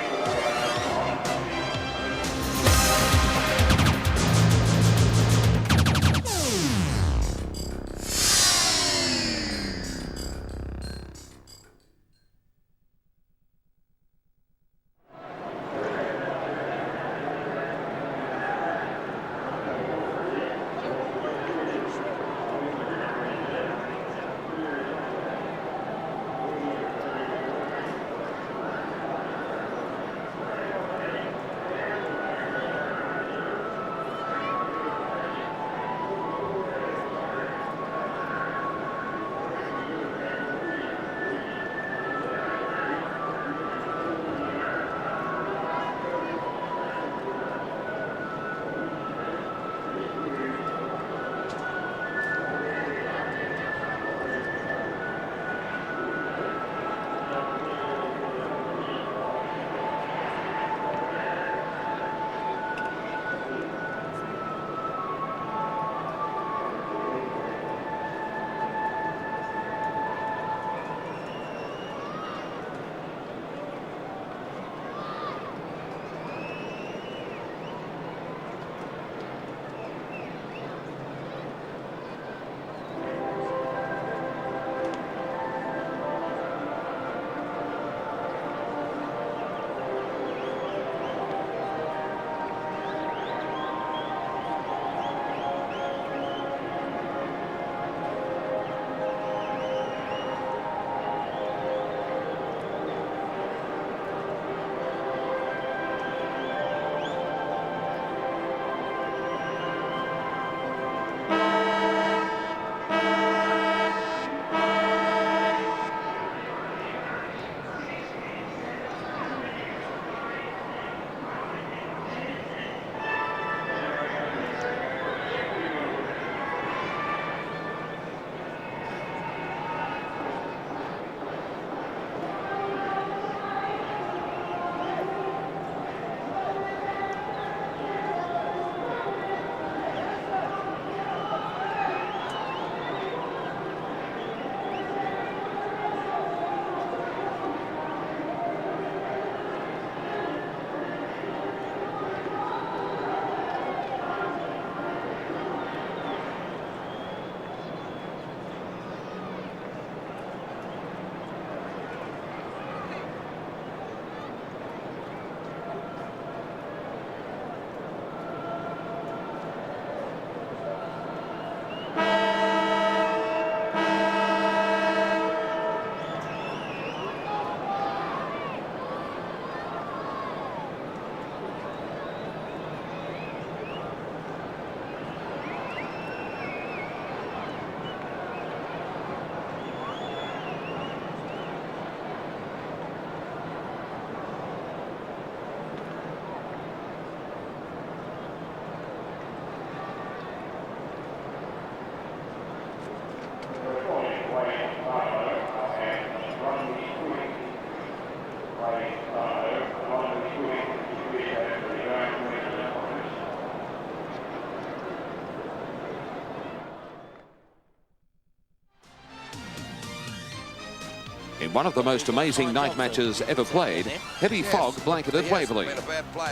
In one of the most amazing night matches ever played, heavy fog blanketed Waverley.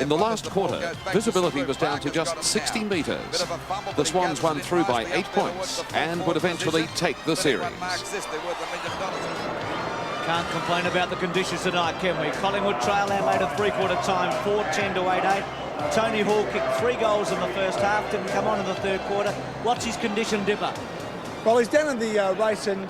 In the last quarter, visibility was down to just 60 metres. The Swans won through by 8 points and would eventually take the series. Can't complain about the conditions tonight, can we? Collingwood trail Adelaide at three-quarter time, 4-10 to 8-8. Tony Hall kicked 3 goals in the first half, didn't come on in the third quarter. What's his condition, Dipper? Well, he's down in the race and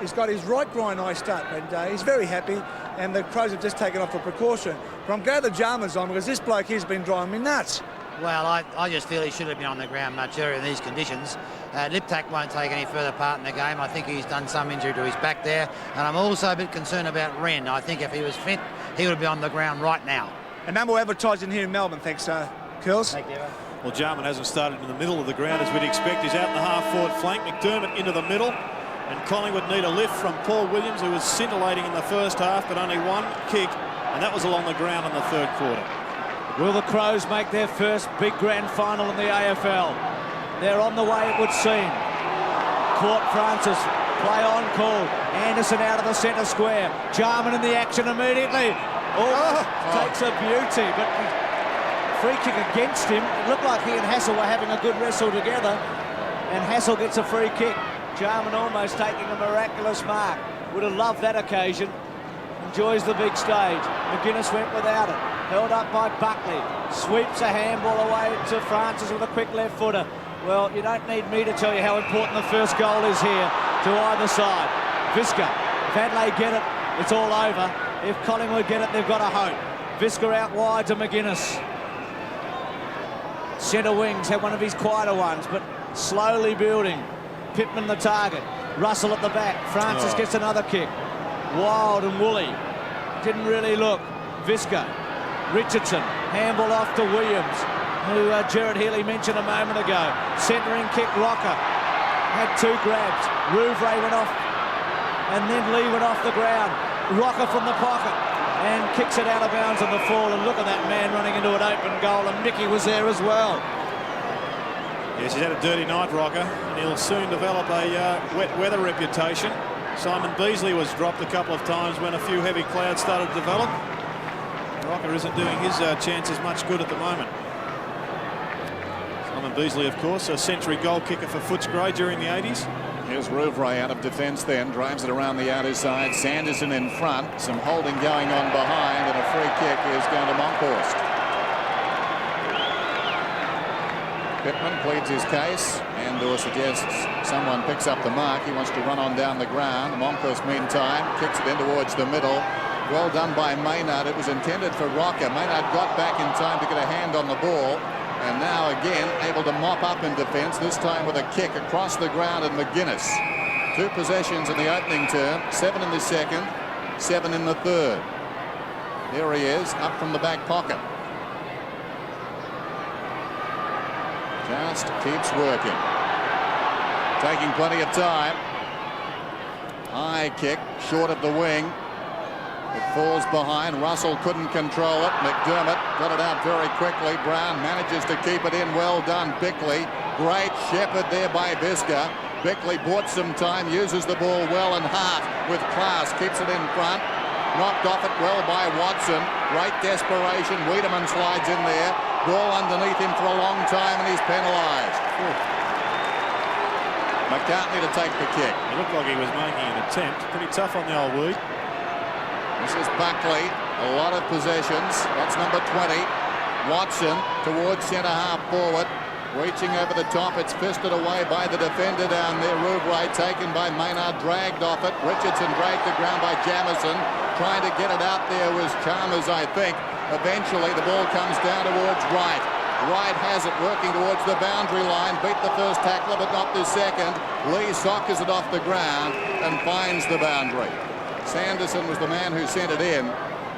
he's got his right groin iced up and he's very happy, and the Crows have just taken off for precaution. But I'm glad the Jarman's on, because this bloke here's been driving me nuts. Well, I just feel he should have been on the ground much earlier in these conditions. Liptak won't take any further part in the game. I think he's done some injury to his back there. And I'm also a bit concerned about Wren. I think if he was fit, he would be on the ground right now. And no more advertising here in Melbourne, thanks, Curls. Thank you. Well, Jarman hasn't started in the middle of the ground as we'd expect. He's out in the half-forward flank. McDermott into the middle. And Collingwood need a lift from Paul Williams, who was scintillating in the first half, but only one kick, and that was along the ground in the third quarter. Will the Crows make their first big grand final in the AFL? They're on the way, it would seem. Court Francis, play on call. Anderson out of the centre square. Jarman in the action immediately. Takes a beauty, but free kick against him. It looked like he and Hassel were having a good wrestle together, and Hassel gets a free kick. Jarman almost taking a miraculous mark. Would have loved that occasion. Enjoys the big stage. McGuinness went without it. Held up by Buckley. Sweeps a handball away to Francis with a quick left footer. Well, you don't need me to tell you how important the first goal is here to either side. Visca, if Adelaide get it, it's all over. If Collingwood get it, they've got a hope. Visca out wide to McGuinness. Centre wings had one of his quieter ones, but slowly building. Pittman the target. Russell at the back. Francis gets another kick. Wild and woolly. Didn't really look. Visca. Richardson. Handball off to Williams, who Gerard Healy mentioned a moment ago. Centering kick, Rocker. Had 2 grabs. Rouvray went off, and then Lee went off the ground. Rocker from the pocket, and kicks it out of bounds on the fall. And look at that man running into an open goal, and Mickey was there as well. Yes, he's had a dirty night, Rocker, and he'll soon develop a wet weather reputation. Simon Beasley was dropped a couple of times when a few heavy clouds started to develop. Rocker isn't doing his chances much good at the moment. Simon Beasley, of course, a century goal kicker for Footscray during the 80s. Here's Rouvray out of defence then, drives it around the outer side. Sanderson in front, some holding going on behind, and a free kick is going to Monkhorst. Pittman pleads his case and suggests someone picks up the mark. He wants to run on down the ground. Monkhorst, meantime, kicks it in towards the middle. Well done by Maynard. It was intended for Rocker. Maynard got back in time to get a hand on the ball, and now again able to mop up in defence, this time with a kick across the ground, and McGuinness. 2 possessions in the opening term, 7 in the second, 7 in the third. There he is, up from the back pocket. Just keeps working. Taking plenty of time. High kick, short of the wing. It falls behind. Russell couldn't control it. McDermott got it out very quickly. Brown manages to keep it in. Well done, Bickley. Great shepherd there by Visca. Bickley bought some time, uses the ball well and half with class. Keeps it in front. Knocked off it well by Watson. Great desperation. Wiedemann slides in there. Ball underneath him for a long time, and he's penalised. McCartney to take the kick. It looked like he was making an attempt. Pretty tough on the old Weed. This is Buckley. A lot of possessions. That's number 20. Watson towards centre-half forward. Reaching over the top. It's fisted away by the defender down there. Rouvray taken by Maynard. Dragged off it. Richardson dragged the ground by Jamison. Trying to get it out there was Chalmers, I think. Eventually, the ball comes down towards Wright. Wright has it, working towards the boundary line. Beat the first tackler, but not the second. Lee soccers it off the ground and finds the boundary. Sanderson was the man who sent it in.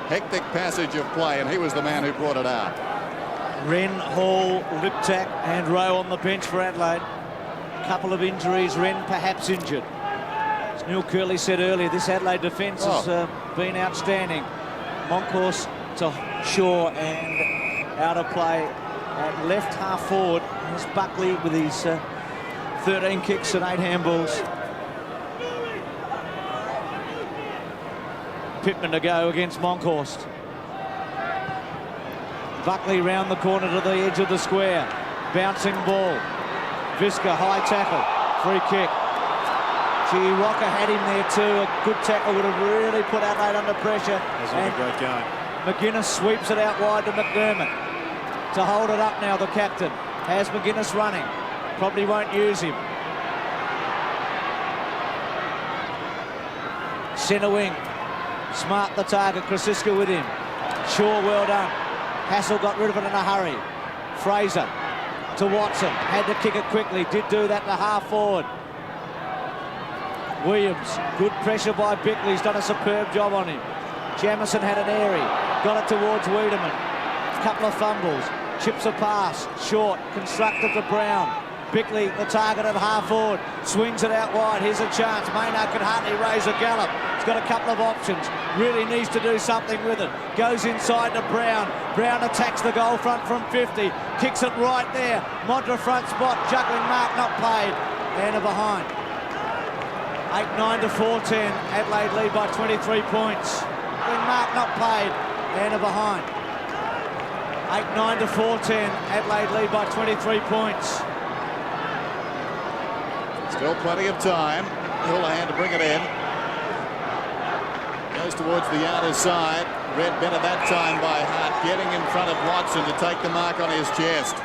Hectic passage of play, and he was the man who brought it out. Wren, Hall, Liptak and Rowe on the bench for Adelaide. A couple of injuries, Wren perhaps injured. As Neil Curley said earlier, this Adelaide defence has been outstanding. Monkhorst to Shaw and out of play at left half forward. Here's Buckley with his 13 kicks and 8 handballs. Pittman to go against Monkhorst. Buckley round the corner to the edge of the square. Bouncing ball. Visca, high tackle. Free kick. Gee, Walker had him there too. A good tackle would have really put Adelaide under pressure. That's been a great game. McGuinness sweeps it out wide to McDermott. To hold it up now, the captain. Has McGuinness running. Probably won't use him. Centre wing. Smart the target. Krasiska with him. Shaw, well done. Hassel got rid of it in a hurry. Fraser to Watson. Had to kick it quickly. Did do that to half forward. Williams. Good pressure by Bickley. He's done a superb job on him. Jamison had an airy. Got it towards Wiedemann. A couple of fumbles. Chips a pass. Short. Constructed to Brown. Bickley, the target at half forward. Swings it out wide. Here's a chance. Maynard can hardly raise a gallop. He's got a couple of options. Really needs to do something with it. Goes inside to Brown. Brown attacks the goal front from 50. Kicks it right there. Modra front spot. Juggling mark not paid. And a behind. 8-9 to 4-10. Adelaide lead by 23 points. Juggling mark not paid. And a behind. 8-9 to 4-10. Adelaide lead by 23 points. Still plenty of time. Houlihan to bring it in. Goes towards the outer side. Read better that time by Hart, getting in front of Watson to take the mark on his chest.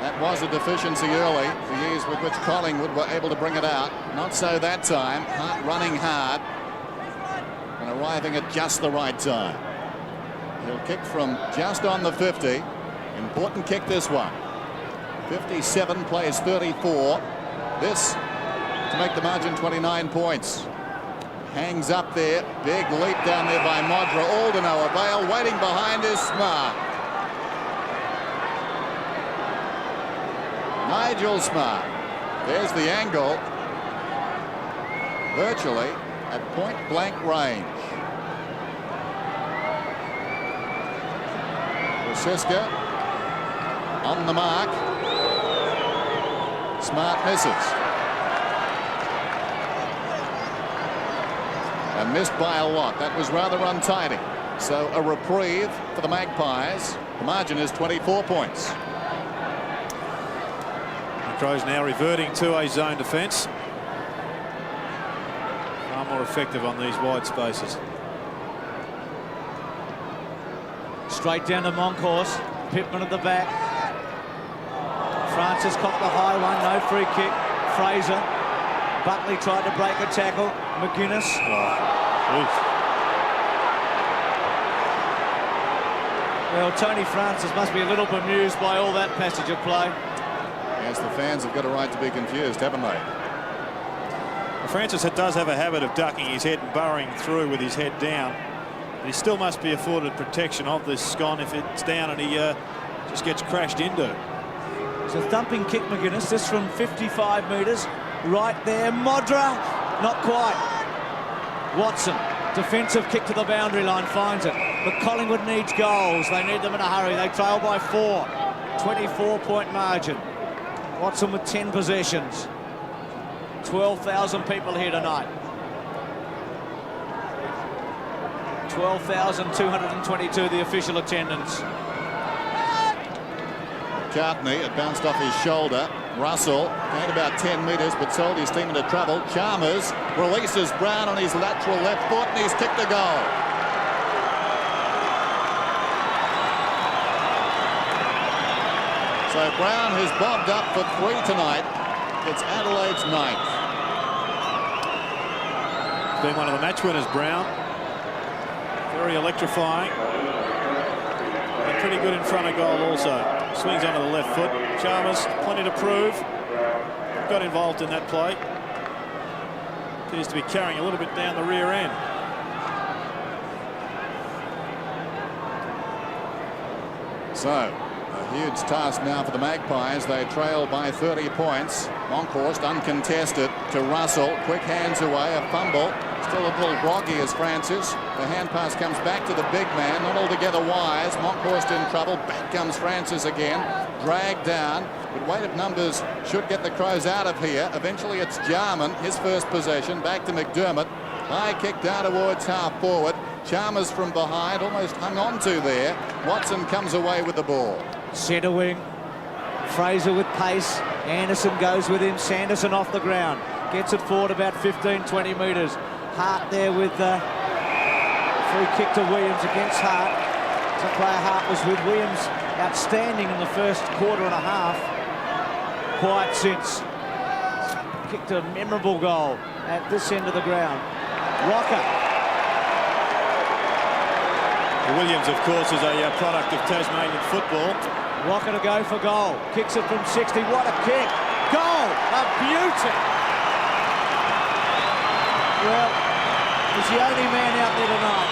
That was a deficiency early, the years with which Collingwood were able to bring it out. Not so that time. Hart running hard and arriving at just the right time. He'll kick from just on the 50. Important kick, this one. 57 plays 34. This to make the margin 29 points. Hangs up there. Big leap down there by Modra. All to no avail. Waiting behind is Smart. Nigel Smart. There's the angle. Virtually at point blank range. Siska on the mark. Smart misses. And missed by a lot. That was rather untidy. So a reprieve for the Magpies. The margin is 24 points. The Crows now reverting to a zone defence. Far more effective on these wide spaces. Straight down to Monkhorst. Pittman at the back. Francis caught the high one. No free kick. Fraser. Buckley tried to break a tackle. McGuinness. Well, Tony Francis must be a little bemused by all that passage of play. Yes, the fans have got a right to be confused, haven't they? Well, Francis does have a habit of ducking his head and burrowing through with his head down. But he still must be afforded protection of this scone if it's down and he just gets crashed into. It's a thumping kick, McGuinness. This from 55 metres. Right there. Modra. Not quite. Watson. Defensive kick to the boundary line. Finds it. But Collingwood needs goals. They need them in a hurry. They trail by 4. 24-point margin. Watson with 10 possessions. 12,000 people here tonight. 12,222 the official attendance. McCartney, it bounced off his shoulder. Russell gained about 10 metres but sold his team into trouble. Chalmers releases Brown on his lateral left foot and he's kicked a goal. So Brown has bobbed up for 3 tonight. It's Adelaide's 9th. Been one of the match winners, Brown. Very electrifying. And pretty good in front of goal also. Swings onto the left foot. Chalmers, plenty to prove. Got involved in that play. Appears to be carrying a little bit down the rear end. So, a huge task now for the Magpies. They trail by 30 points. Monkhorst uncontested to Russell. Quick hands away, a fumble. Still a little groggy as Francis. The hand pass comes back to the big man, not altogether wise. Monkhorst in trouble. Back comes Francis again. Dragged down. But weight of numbers should get the Crows out of here. Eventually it's Jarman, his first possession. Back to McDermott. High kick down towards half forward. Chalmers from behind, almost hung on to there. Watson comes away with the ball. Centre wing. Fraser with pace. Anderson goes with him. Sanderson off the ground. Gets it forward about 15-20 metres. Hart there with free kick to Williams against Hart. So player Hart was with Williams outstanding in the first quarter and a half. Quiet since. Kicked a memorable goal at this end of the ground. Rocker. Williams, of course, is a product of Tasmanian football. Rocker to go for goal. Kicks it from 60. What a kick. Goal. A beauty. Well, he's the only man out there tonight.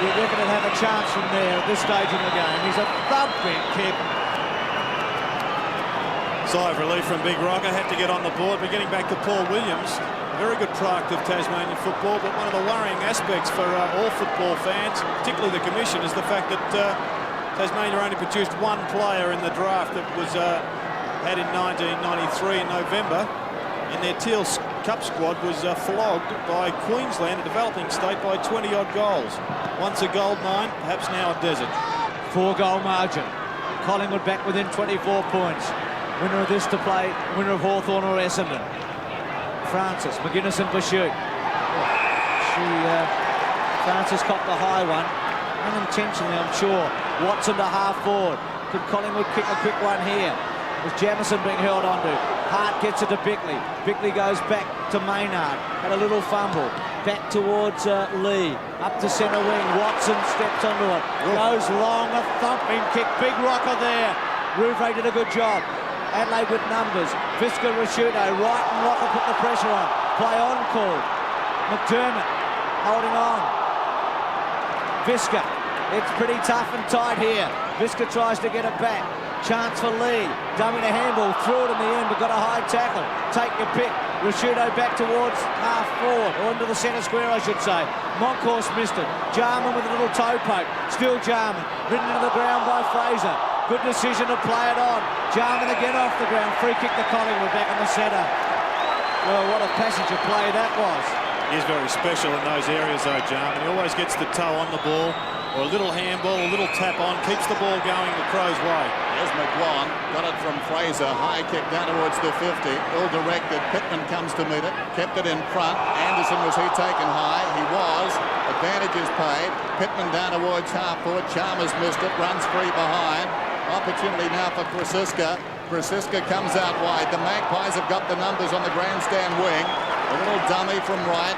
You reckon he'd have a chance from there at this stage in the game. He's a thumping kick. Sigh of relief from Big Rocker. Had to get on the board. But getting back to Paul Williams, a very good product of Tasmanian football. But one of the worrying aspects for all football fans, particularly the Commission, is the fact that Tasmania only produced one player in the draft that was had in 1993 in November. And their Teal Cup squad was flogged by Queensland, a developing state, by 20-odd goals. Once a gold mine, perhaps now a desert. 4-goal margin. Collingwood back within 24 points. Winner of this to play, winner of Hawthorn or Essendon. Francis, McGuinness and Bashut. Francis copped the high one. Unintentionally, I'm sure. Watson to half forward. Could Collingwood kick a quick one here? Was Jamison being held onto? Hart gets it to Bickley. Bickley goes back to Maynard. Had a little fumble. Back towards Lee. Up to centre wing. Watson steps onto it. Goes long, a thumping kick. Big rocker there. Rouvray did a good job. Adelaide with numbers. Visca, Rashuto. Wright and Rocker put the pressure on. Play on call. McDermott holding on. Visca. It's pretty tough and tight here. Visca tries to get it back. Chance for Lee. Dummy to handball. Threw it in the end, but got a high tackle. Take your pick. Rashuto back towards half forward, or into the centre square, I should say. Monkhorst missed it. Jarman with a little toe poke. Still Jarman. Ridden into the ground by Fraser. Good decision to play it on. Jarman again off the ground. Free kick to Collingwood back in the centre. Well, what a passage of play that was. He's very special in those areas, though, Jarman. He always gets the toe on the ball, or a little handball, a little tap on, keeps the ball going the Crows' way. Here's McGuan, got it from Fraser, high kick down towards the 50, ill-directed. Pittman comes to meet it, kept it in front. Anderson, was he taken high? He was. Advantage is paid. Pittman down towards half forward. Chalmers missed it, runs free behind. Opportunity now for Krasiska. Krasiska comes out wide. The Magpies have got the numbers on the grandstand wing. A little dummy from right.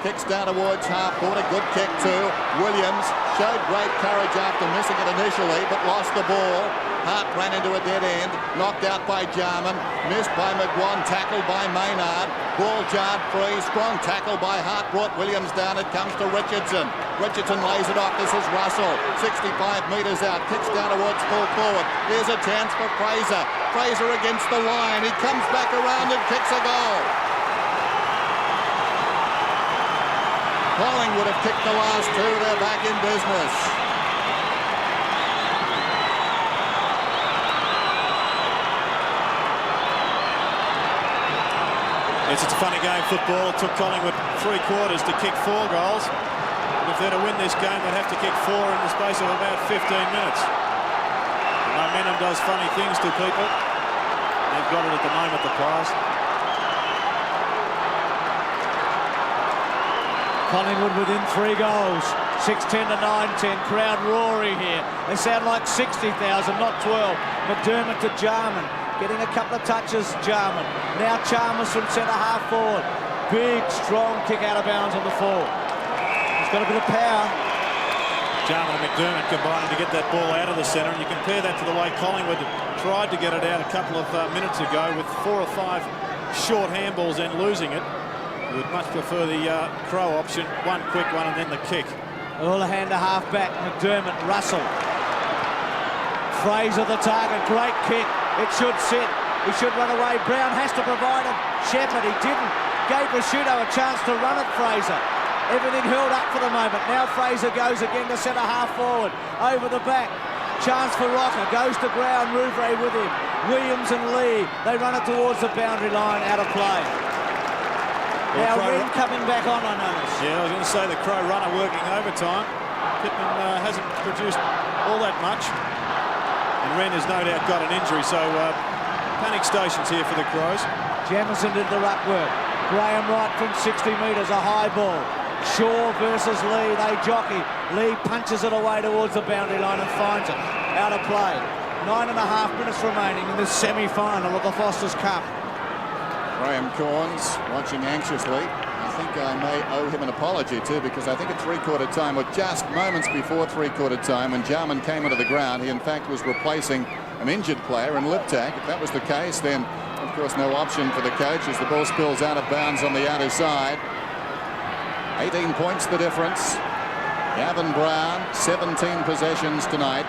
Kicks down towards half forward. A good kick too. Williams showed great courage after missing it initially, but lost the ball. Hart ran into a dead end. Knocked out by Jarman. Missed by McGuan. Tackled by Maynard. Ball jarred free. Strong tackle by Hart. Brought Williams down. It comes to Richardson. Richardson lays it off. This is Russell. 65 metres out. Kicks down towards full forward. Here's a chance for Fraser. Fraser against the line. He comes back around and kicks a goal. Collingwood have kicked the last two. They're back in business. Yes, it's a funny game, football. It took Collingwood 3 quarters to kick 4 goals. But if they're to win this game, they'd have to kick 4 in the space of about 15 minutes. The momentum does funny things to people. They've got it at the moment, the Pies. Collingwood within 3 goals. 6-10 to 9-10. Crowd roaring here. They sound like 60,000, not 12. McDermott to Jarman. Getting a couple of touches, Jarman. Now Chalmers from centre half forward. Big, strong kick out of bounds on the fall. He's got a bit of power. Jarman and McDermott combining to get that ball out of the centre. And you compare that to the way Collingwood tried to get it out a couple of minutes ago with 4 or 5 short handballs and losing it. Would much prefer the Crow option. One quick one and then the kick. Houlihan to half back. McDermott, Russell. Fraser the target. Great kick. It should sit. He should run away. Brown has to provide it. Shepherd, he didn't. Gave Rashuto a chance to run it, Fraser. Everything held up for the moment. Now Fraser goes again to centre half forward. Over the back. Chance for Rocker. Goes to ground. Rouvray with him. Williams and Lee. They run it towards the boundary line. Out of play. Now Wren coming back on, I notice. Yeah, I was going to say the Crow runner working overtime. Pittman hasn't produced all that much. And Wren has no doubt got an injury, so panic stations here for the Crows. Jamison did the ruck work. Graham Wright from 60 metres, a high ball. Shaw versus Lee, they jockey. Lee punches it away towards the boundary line and finds it. Out of play. 9.5 minutes remaining in this semi-final of the Foster's Cup. Graham Corns watching anxiously. I think I may owe him an apology too, because I think at three-quarter time, or just moments before three-quarter time, when Jarman came onto the ground, he in fact was replacing an injured player in Liptak. If that was the case, then of course no option for the coach as the ball spills out of bounds on the outer side. 18 points the difference. Gavin Brown, 17 possessions tonight.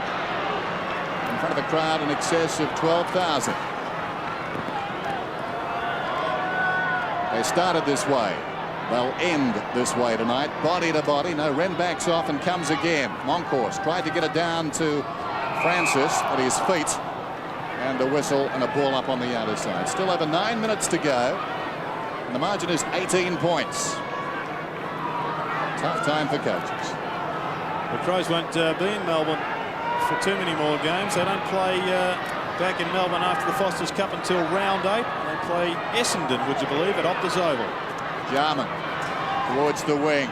In front of a crowd in excess of 12,000. They started this way. They'll end this way tonight. Body to body. No, Wren backs off and comes again. Monkhorst tried to get it down to Francis at his feet. And a whistle and a ball up on the outer side. Still over 9 minutes to go. And the margin is 18 points. Tough time for coaches. The Crows won't be in Melbourne for too many more games. They don't play back in Melbourne after the Foster's Cup until round 8. They play Essendon, would you believe, at Optus Oval. Jarman towards the wing.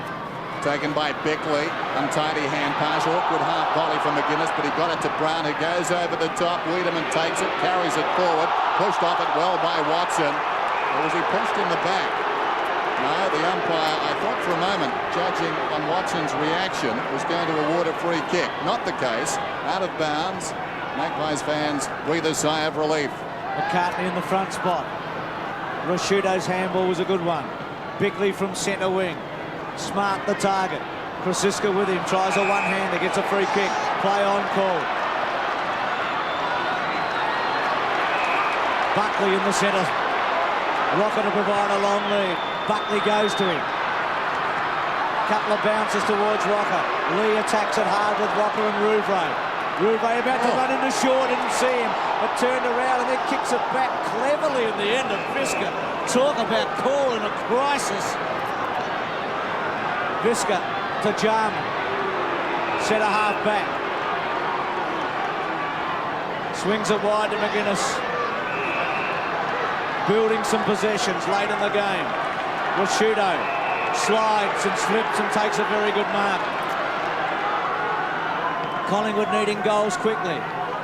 Taken by Beckley. Untidy hand pass. Awkward half volley from McGuinness, but he got it to Brown, who goes over the top. Wiedemann takes it, carries it forward. Pushed off it well by Watson. Or was he pushed in the back? No, the umpire, I thought for a moment, judging on Watson's reaction, was going to award a free kick. Not the case. Out of bounds. Magpies fans breathe a sigh of relief. McCartney in the front spot. Rashudo's handball was a good one. Bickley from centre wing. Smart the target. Krasiska with him, tries a one-hander, gets a free kick. Play on call. Buckley in the centre. Rocker to provide a long lead. Buckley goes to him. Couple of bounces towards Rocker. Lee attacks it hard with Rocker and Rouvray. Rouvray about to run into Shaw, didn't see him, but turned around and then kicks it back cleverly in the end of Visca. Talk about call in a crisis. Visca to Jarman. Centre half back. Swings it wide to McGuinness. Building some possessions late in the game. Rashudo slides and slips and takes a very good mark. Collingwood needing goals quickly.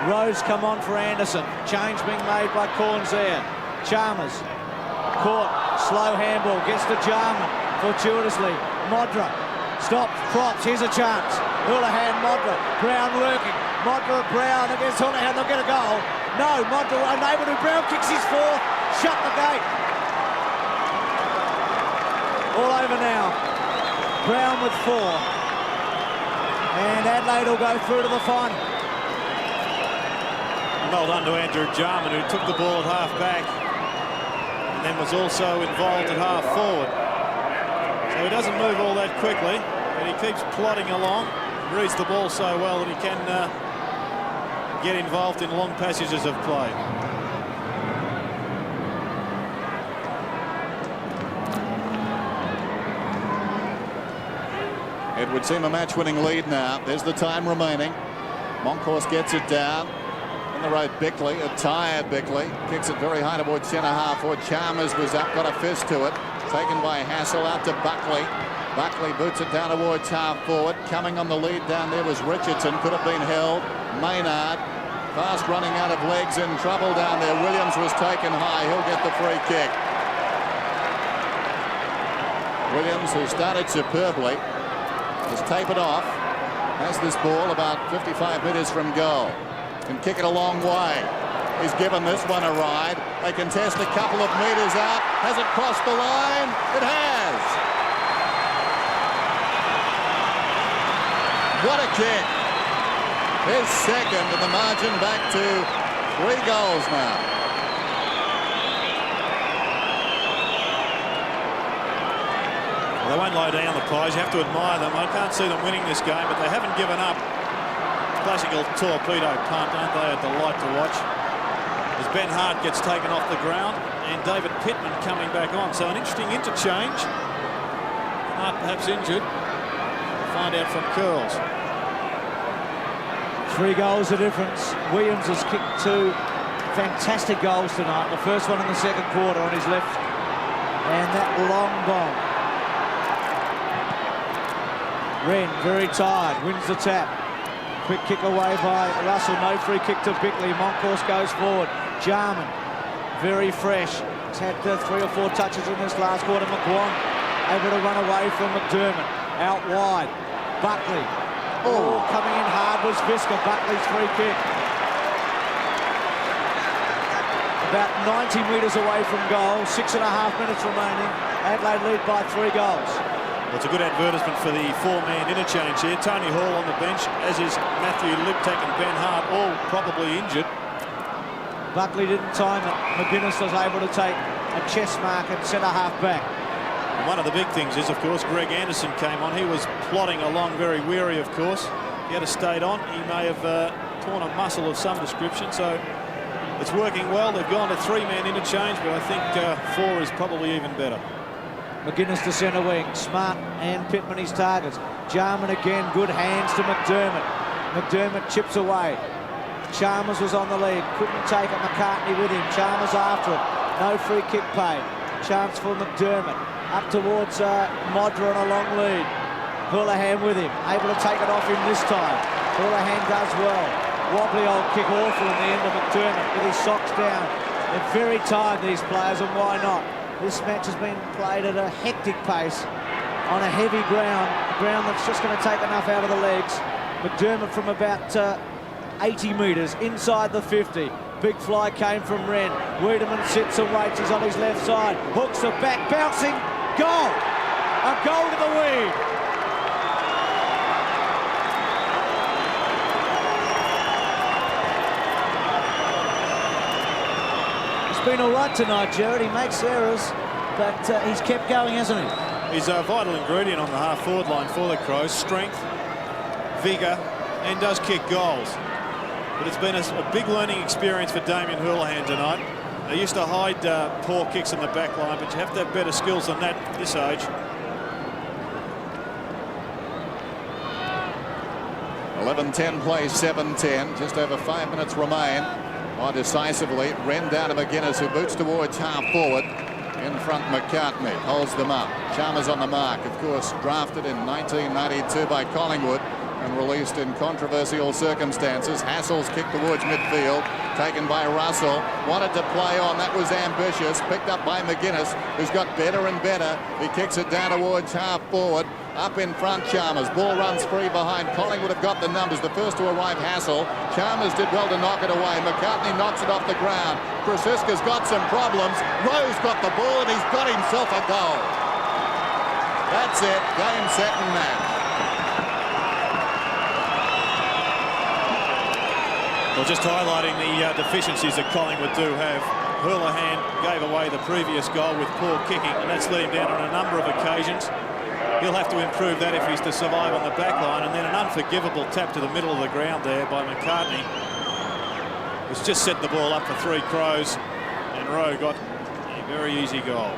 Rose come on for Anderson. Change being made by Corns there. Chalmers caught. Slow handball. Gets to Jarman fortuitously. Modra stops. Props. Here's a chance. Houlihan, Modra. Brown working. Modra, Brown against Houlihan. They'll get a goal. No, Modra unable to. Brown kicks his fourth. Shut the gate. All over now. Brown with 4. And Adelaide will go through to the final. Well done to Andrew Jarman, who took the ball at half back and then was also involved at half forward. So he doesn't move all that quickly, but he keeps plodding along, reads the ball so well that he can get involved in long passages of play. It would seem a match-winning lead now. There's the time remaining. Monkhorst gets it down. On the road, Bickley, a tired Bickley. Kicks it very high towards centre half forward. Chalmers was up, got a fist to it. Taken by Hassel out to Buckley. Buckley boots it down towards half forward. Coming on the lead down there was Richardson. Could have been held. Maynard, fast running out of legs, in trouble down there. Williams was taken high. He'll get the free kick. Williams, who started superbly, has tapered off. Has this ball about 55 metres from goal. Can kick it a long way. He's given this one a ride. They contest a couple of metres out. Has it crossed the line? It has. What a kick. His second, and the margin back to 3 goals now. Well, they won't low down the Pies. You have to admire them. I can't see them winning this game, but they haven't given up. Classical torpedo punt, aren't they? A delight to watch. As Ben Hart gets taken off the ground, and David Pittman coming back on. So an interesting interchange. Perhaps injured. We'll find out from Curls. 3 goals the difference. Williams has kicked 2 fantastic goals tonight. The first one in the second quarter on his left. And that long bomb. Wren, very tired, wins the tap. Quick kick away by Russell. No free kick to Bickley. Moncourse goes forward. Jarman, very fresh. He's had 3 or 4 touches in this last quarter. McGuan able to run away from McDermott. Out wide. Buckley. Oh, coming in hard was Visca. Buckley's free kick. About 90 metres away from goal. 6.5 minutes remaining. Adelaide lead by 3 goals. Well, it's a good advertisement for the 4-man interchange here. Tony Hall on the bench, as is Matthew Liptak and Ben Hart, all probably injured. Buckley didn't time it. McGuinness was able to take a chest mark at centre-half back. And one of the big things is, of course, Greg Anderson came on. He was plodding along, very weary, of course. If he had stayed on, he may have torn a muscle of some description. So it's working well. They've gone to 3-man interchange, but I think 4 is probably even better. McGuinness to centre wing. Smart and Pittman his targets. Jarman again, good hands to McDermott. McDermott chips away. Chalmers was on the lead, couldn't take it. McCartney with him. Chalmers after it. No free kick paid. Chance for McDermott. Up towards Modra on a long lead. Houlihan with him, able to take it off him this time. Houlihan does well. Wobbly old kick, awful in the end of McDermott with his socks down. They're very tired, these players, and why not? This match has been played at a hectic pace on a heavy ground that's just going to take enough out of the legs. McDermott from about 80 metres inside the 50. Big fly came from Wren. Wiedemann sits and waits. He's on his left side. Hooks it back, bouncing. Goal! A goal to the lead. It's been all right tonight, Jared. He makes errors, but he's kept going, hasn't he? He's a vital ingredient on the half-forward line for the Crows. Strength, vigour, and does kick goals. But it's been a big learning experience for Damien Houlihan tonight. They used to hide poor kicks in the back line, but you have to have better skills than that at this age. 11-10 play, 7-10. Just over 5 minutes remain. More decisively, Wren down to McGuinness, who boots towards half forward. In front, McCartney holds them up. Chalmers on the mark, of course, drafted in 1992 by Collingwood and released in controversial circumstances. Hassell's kick towards midfield, taken by Russell. Wanted to play on, that was ambitious. Picked up by McGuinness, who's got better and better. He kicks it down towards half forward. Up in front, Chalmers. Ball runs free behind. Collingwood have got the numbers. The first to arrive, Hassell. Chalmers did well to knock it away. McCartney knocks it off the ground. Krasiska's got some problems. Rowe's got the ball and he's got himself a goal. That's it. Game, set and match. Well, just highlighting the deficiencies that Collingwood do have. Houlihan gave away the previous goal with poor kicking, and that's let him down on a number of occasions. He'll have to improve that if he's to survive on the back line. And then an unforgivable tap to the middle of the ground there by McCartney, who's just set the ball up for 3 Crows, and Rowe got a very easy goal.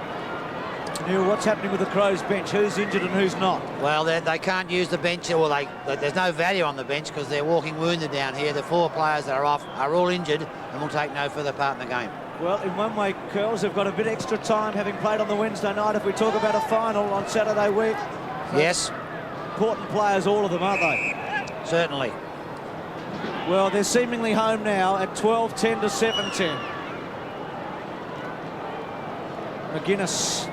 Neil, what's happening with the Crows bench? Who's injured and who's not? Well, they can't use the bench, or there's no value on the bench because they're walking wounded down here. The 4 players that are off are all injured and will take no further part in the game. Well, in one way, Curls have got a bit extra time having played on the Wednesday night if we talk about a final on Saturday week. So yes. Important players, all of them, aren't they? Certainly. Well, they're seemingly home now at 12-10 to 7-10. McGuinness,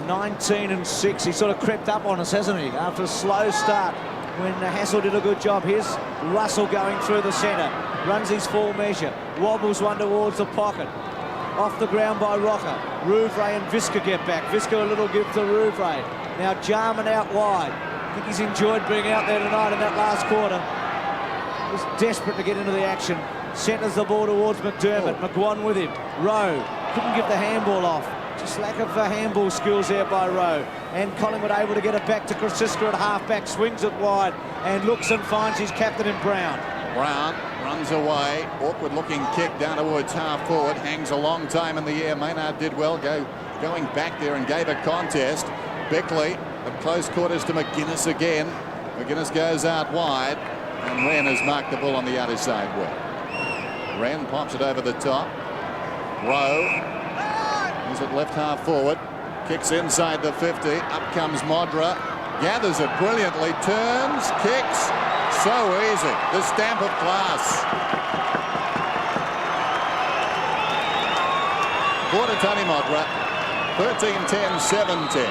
19-6. He sort of crept up on us, hasn't he, after a slow start when Hassell did a good job. Here's Russell going through the centre. Runs his full measure. Wobbles one towards the pocket. Off the ground by Rocker. Rouvray and Visca get back. Visca a little give to Rouvray. Now Jarman out wide. I think he's enjoyed being out there tonight in that last quarter. He's desperate to get into the action. Centres the ball towards McDermott. McGuan with him. Rowe couldn't give the handball off. Just lack of handball skills there by Rowe. And Collingwood able to get it back to Krasiska at half-back. Swings it wide and looks and finds his captain in Brown. Brown runs away. Awkward looking kick down towards half forward. Hangs a long time in the air. Maynard did well going back there and gave a contest. Bickley at close quarters to McGuinness again. McGuinness goes out wide. And Wren has marked the ball on the outer side well. Wren pops it over the top. Rowe is at left half forward. Kicks inside the 50. Up comes Modra. Gathers it brilliantly. Turns. Kicks. So easy. The stamp of class. For Tony Modra. 13-10, 7-10.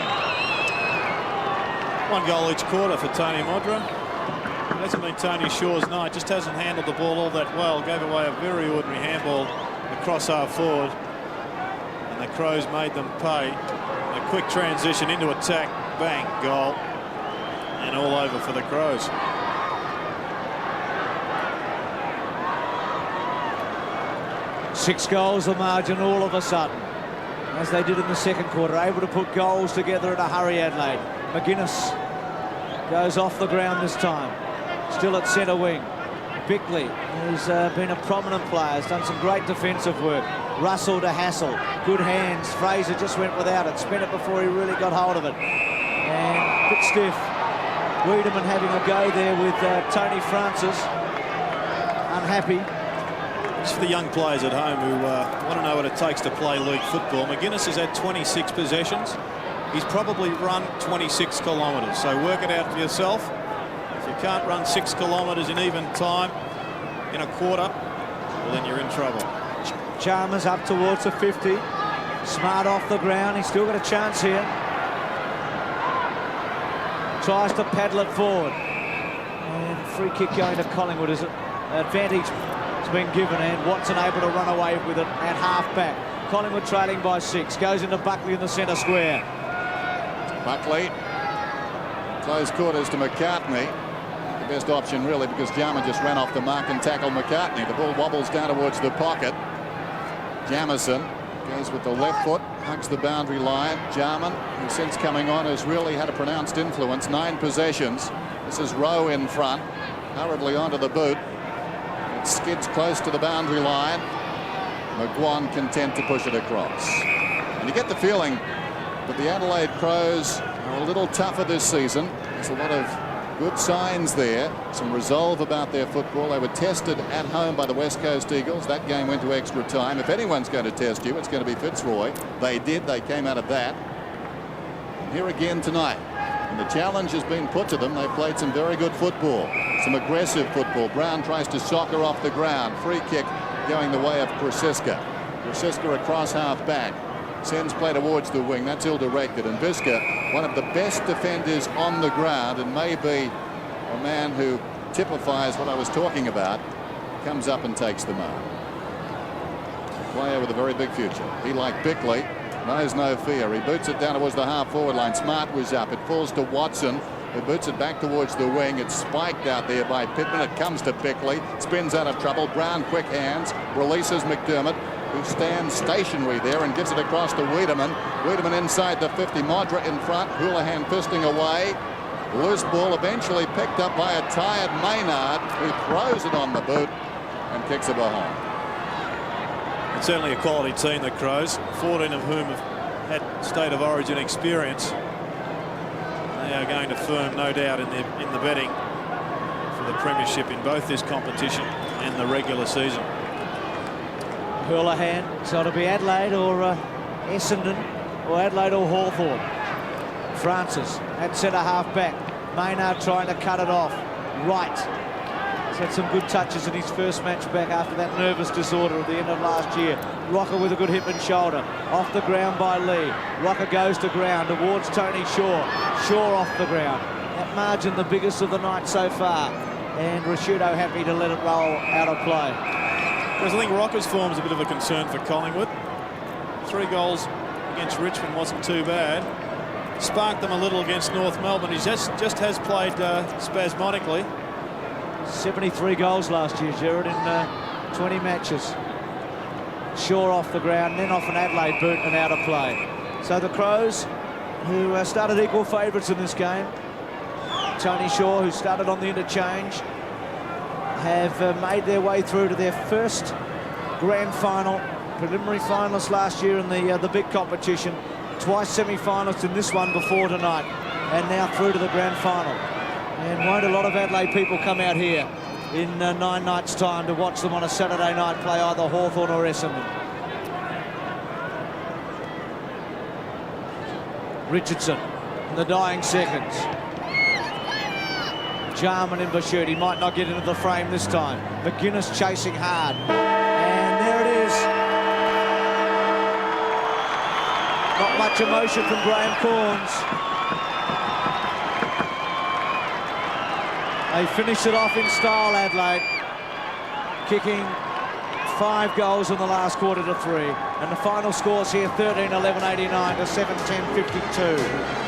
1 goal each quarter for Tony Modra. It hasn't been Tony Shaw's night. Just hasn't handled the ball all that well. Gave away a very ordinary handball across half forward. And the Crows made them pay. A quick transition into attack. Bang. Goal. And all over for the Crows. Six goals the margin all of a sudden, as they did in the second quarter, able to put goals together in a hurry. Adelaide. McGuinness goes off the ground this time, still at centre wing. Bickley, who's been a prominent player, has done some great defensive work. Russell to Hassel, good hands. Fraser just went without it, spent it before he really got hold of it, and a bit stiff. Wiedemann having a go there with Tony Francis, unhappy. It's for the young players at home who want to know what it takes to play league football. McGuinness has had 26 possessions. He's probably run 26 kilometres, so work it out for yourself. If you can't run 6 kilometres in even time in a quarter, well, then you're in trouble. Chalmers up towards the 50. Smart off the ground. He's still got a chance here. Tries to paddle it forward. And free kick going to Collingwood. Is it advantage has been given, and Watson able to run away with it at half back. Collingwood trailing by 6. Goes into Buckley in the centre square. Buckley. Close quarters to McCartney. The best option really, because Jarman just ran off the mark and tackled McCartney. The ball wobbles down towards the pocket. Jamieson goes with the left foot, hugs the boundary line. Jarman, who since coming on has really had a pronounced influence. 9 possessions. This is Rowe in front, hurriedly onto the boot. It skids close to the boundary line. McGuan content to push it across. And you get the feeling that the Adelaide Crows are a little tougher this season. There's a lot of good signs there, some resolve about their football. They were tested at home by the West Coast Eagles. That game went to extra time. If anyone's going to test you, it's going to be Fitzroy. They did. They came out of that. And here again tonight. And the challenge has been put to them. They've played some very good football, some aggressive football. Brown tries to soccer off the ground. Free kick going the way of Krasiska. Krasiska across half back. Sends play towards the wing. That's ill-directed. And Visca, one of the best defenders on the ground, and maybe a man who typifies what I was talking about, comes up and takes the mark. A player with a very big future. He, like Bickley, knows no fear. He boots it down towards the half-forward line. Smart was up. It falls to Watson, who boots it back towards the wing. It's spiked out there by Pittman. It comes to Bickley. Spins out of trouble. Brown, quick hands. Releases McDermott, who stands stationary there and gives it across to Wiedemann. Wiedemann inside the 50. Modra in front. Houlihan fisting away. Loose ball eventually picked up by a tired Maynard, who throws it on the boot and kicks it behind. It's certainly a quality team, the Crows, 14 of whom have had state of origin experience. They are going to firm, no doubt, in the betting for the premiership in both this competition and the regular season. Houlihan, so it'll be Adelaide or Essendon, or Adelaide or Hawthorn. Francis at centre half back. Maynard trying to cut it off. Right. He's had some good touches in his first match back after that nervous disorder at the end of last year. Rocker with a good hip and shoulder. Off the ground by Lee. Rocker goes to ground towards Tony Shaw. Shaw off the ground. That margin the biggest of the night so far. And Rashudo happy to let it roll out of play. Because I think Rocker's form is a bit of a concern for Collingwood. 3 goals against Richmond wasn't too bad. Sparked them a little against North Melbourne. He just has played spasmodically. 73 goals last year, Gerard, in 20 matches. Shaw off the ground, then off an Adelaide boot and out of play. So the Crows, who started equal favourites in this game. Tony Shaw, who started on the interchange, have made their way through to their first grand final, preliminary finalists last year in the big competition, twice semi-finalists in this one before tonight, and now through to the grand final. And won't a lot of Adelaide people come out here in 9 nights' time to watch them on a Saturday night play either Hawthorn or Essendon. Richardson in the dying seconds. Jarman in pursuit. He might not get into the frame this time. McGuinness chasing hard. And there it is. Not much emotion from Graham Corns. They finish it off in style, Adelaide, kicking 5 goals in the last quarter to 3. And the final scores here, 13-11-89 to 7-10-52.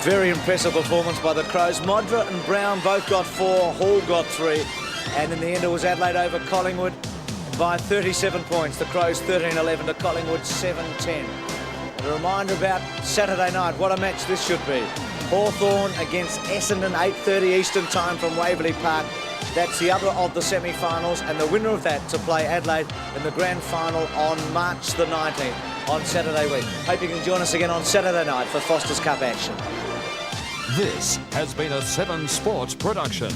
Very impressive performance by the Crows. Modra and Brown both got 4, Hall got 3, and in the end it was Adelaide over Collingwood by 37 points. The Crows 13-11 to Collingwood 7-10. And a reminder about Saturday night, what a match this should be. Hawthorn against Essendon, 8:30 Eastern time from Waverley Park. That's the other of the semi-finals, and the winner of that to play Adelaide in the grand final on March the 19th on Saturday week. Hope you can join us again on Saturday night for Foster's Cup action. This has been a 7 Sports production.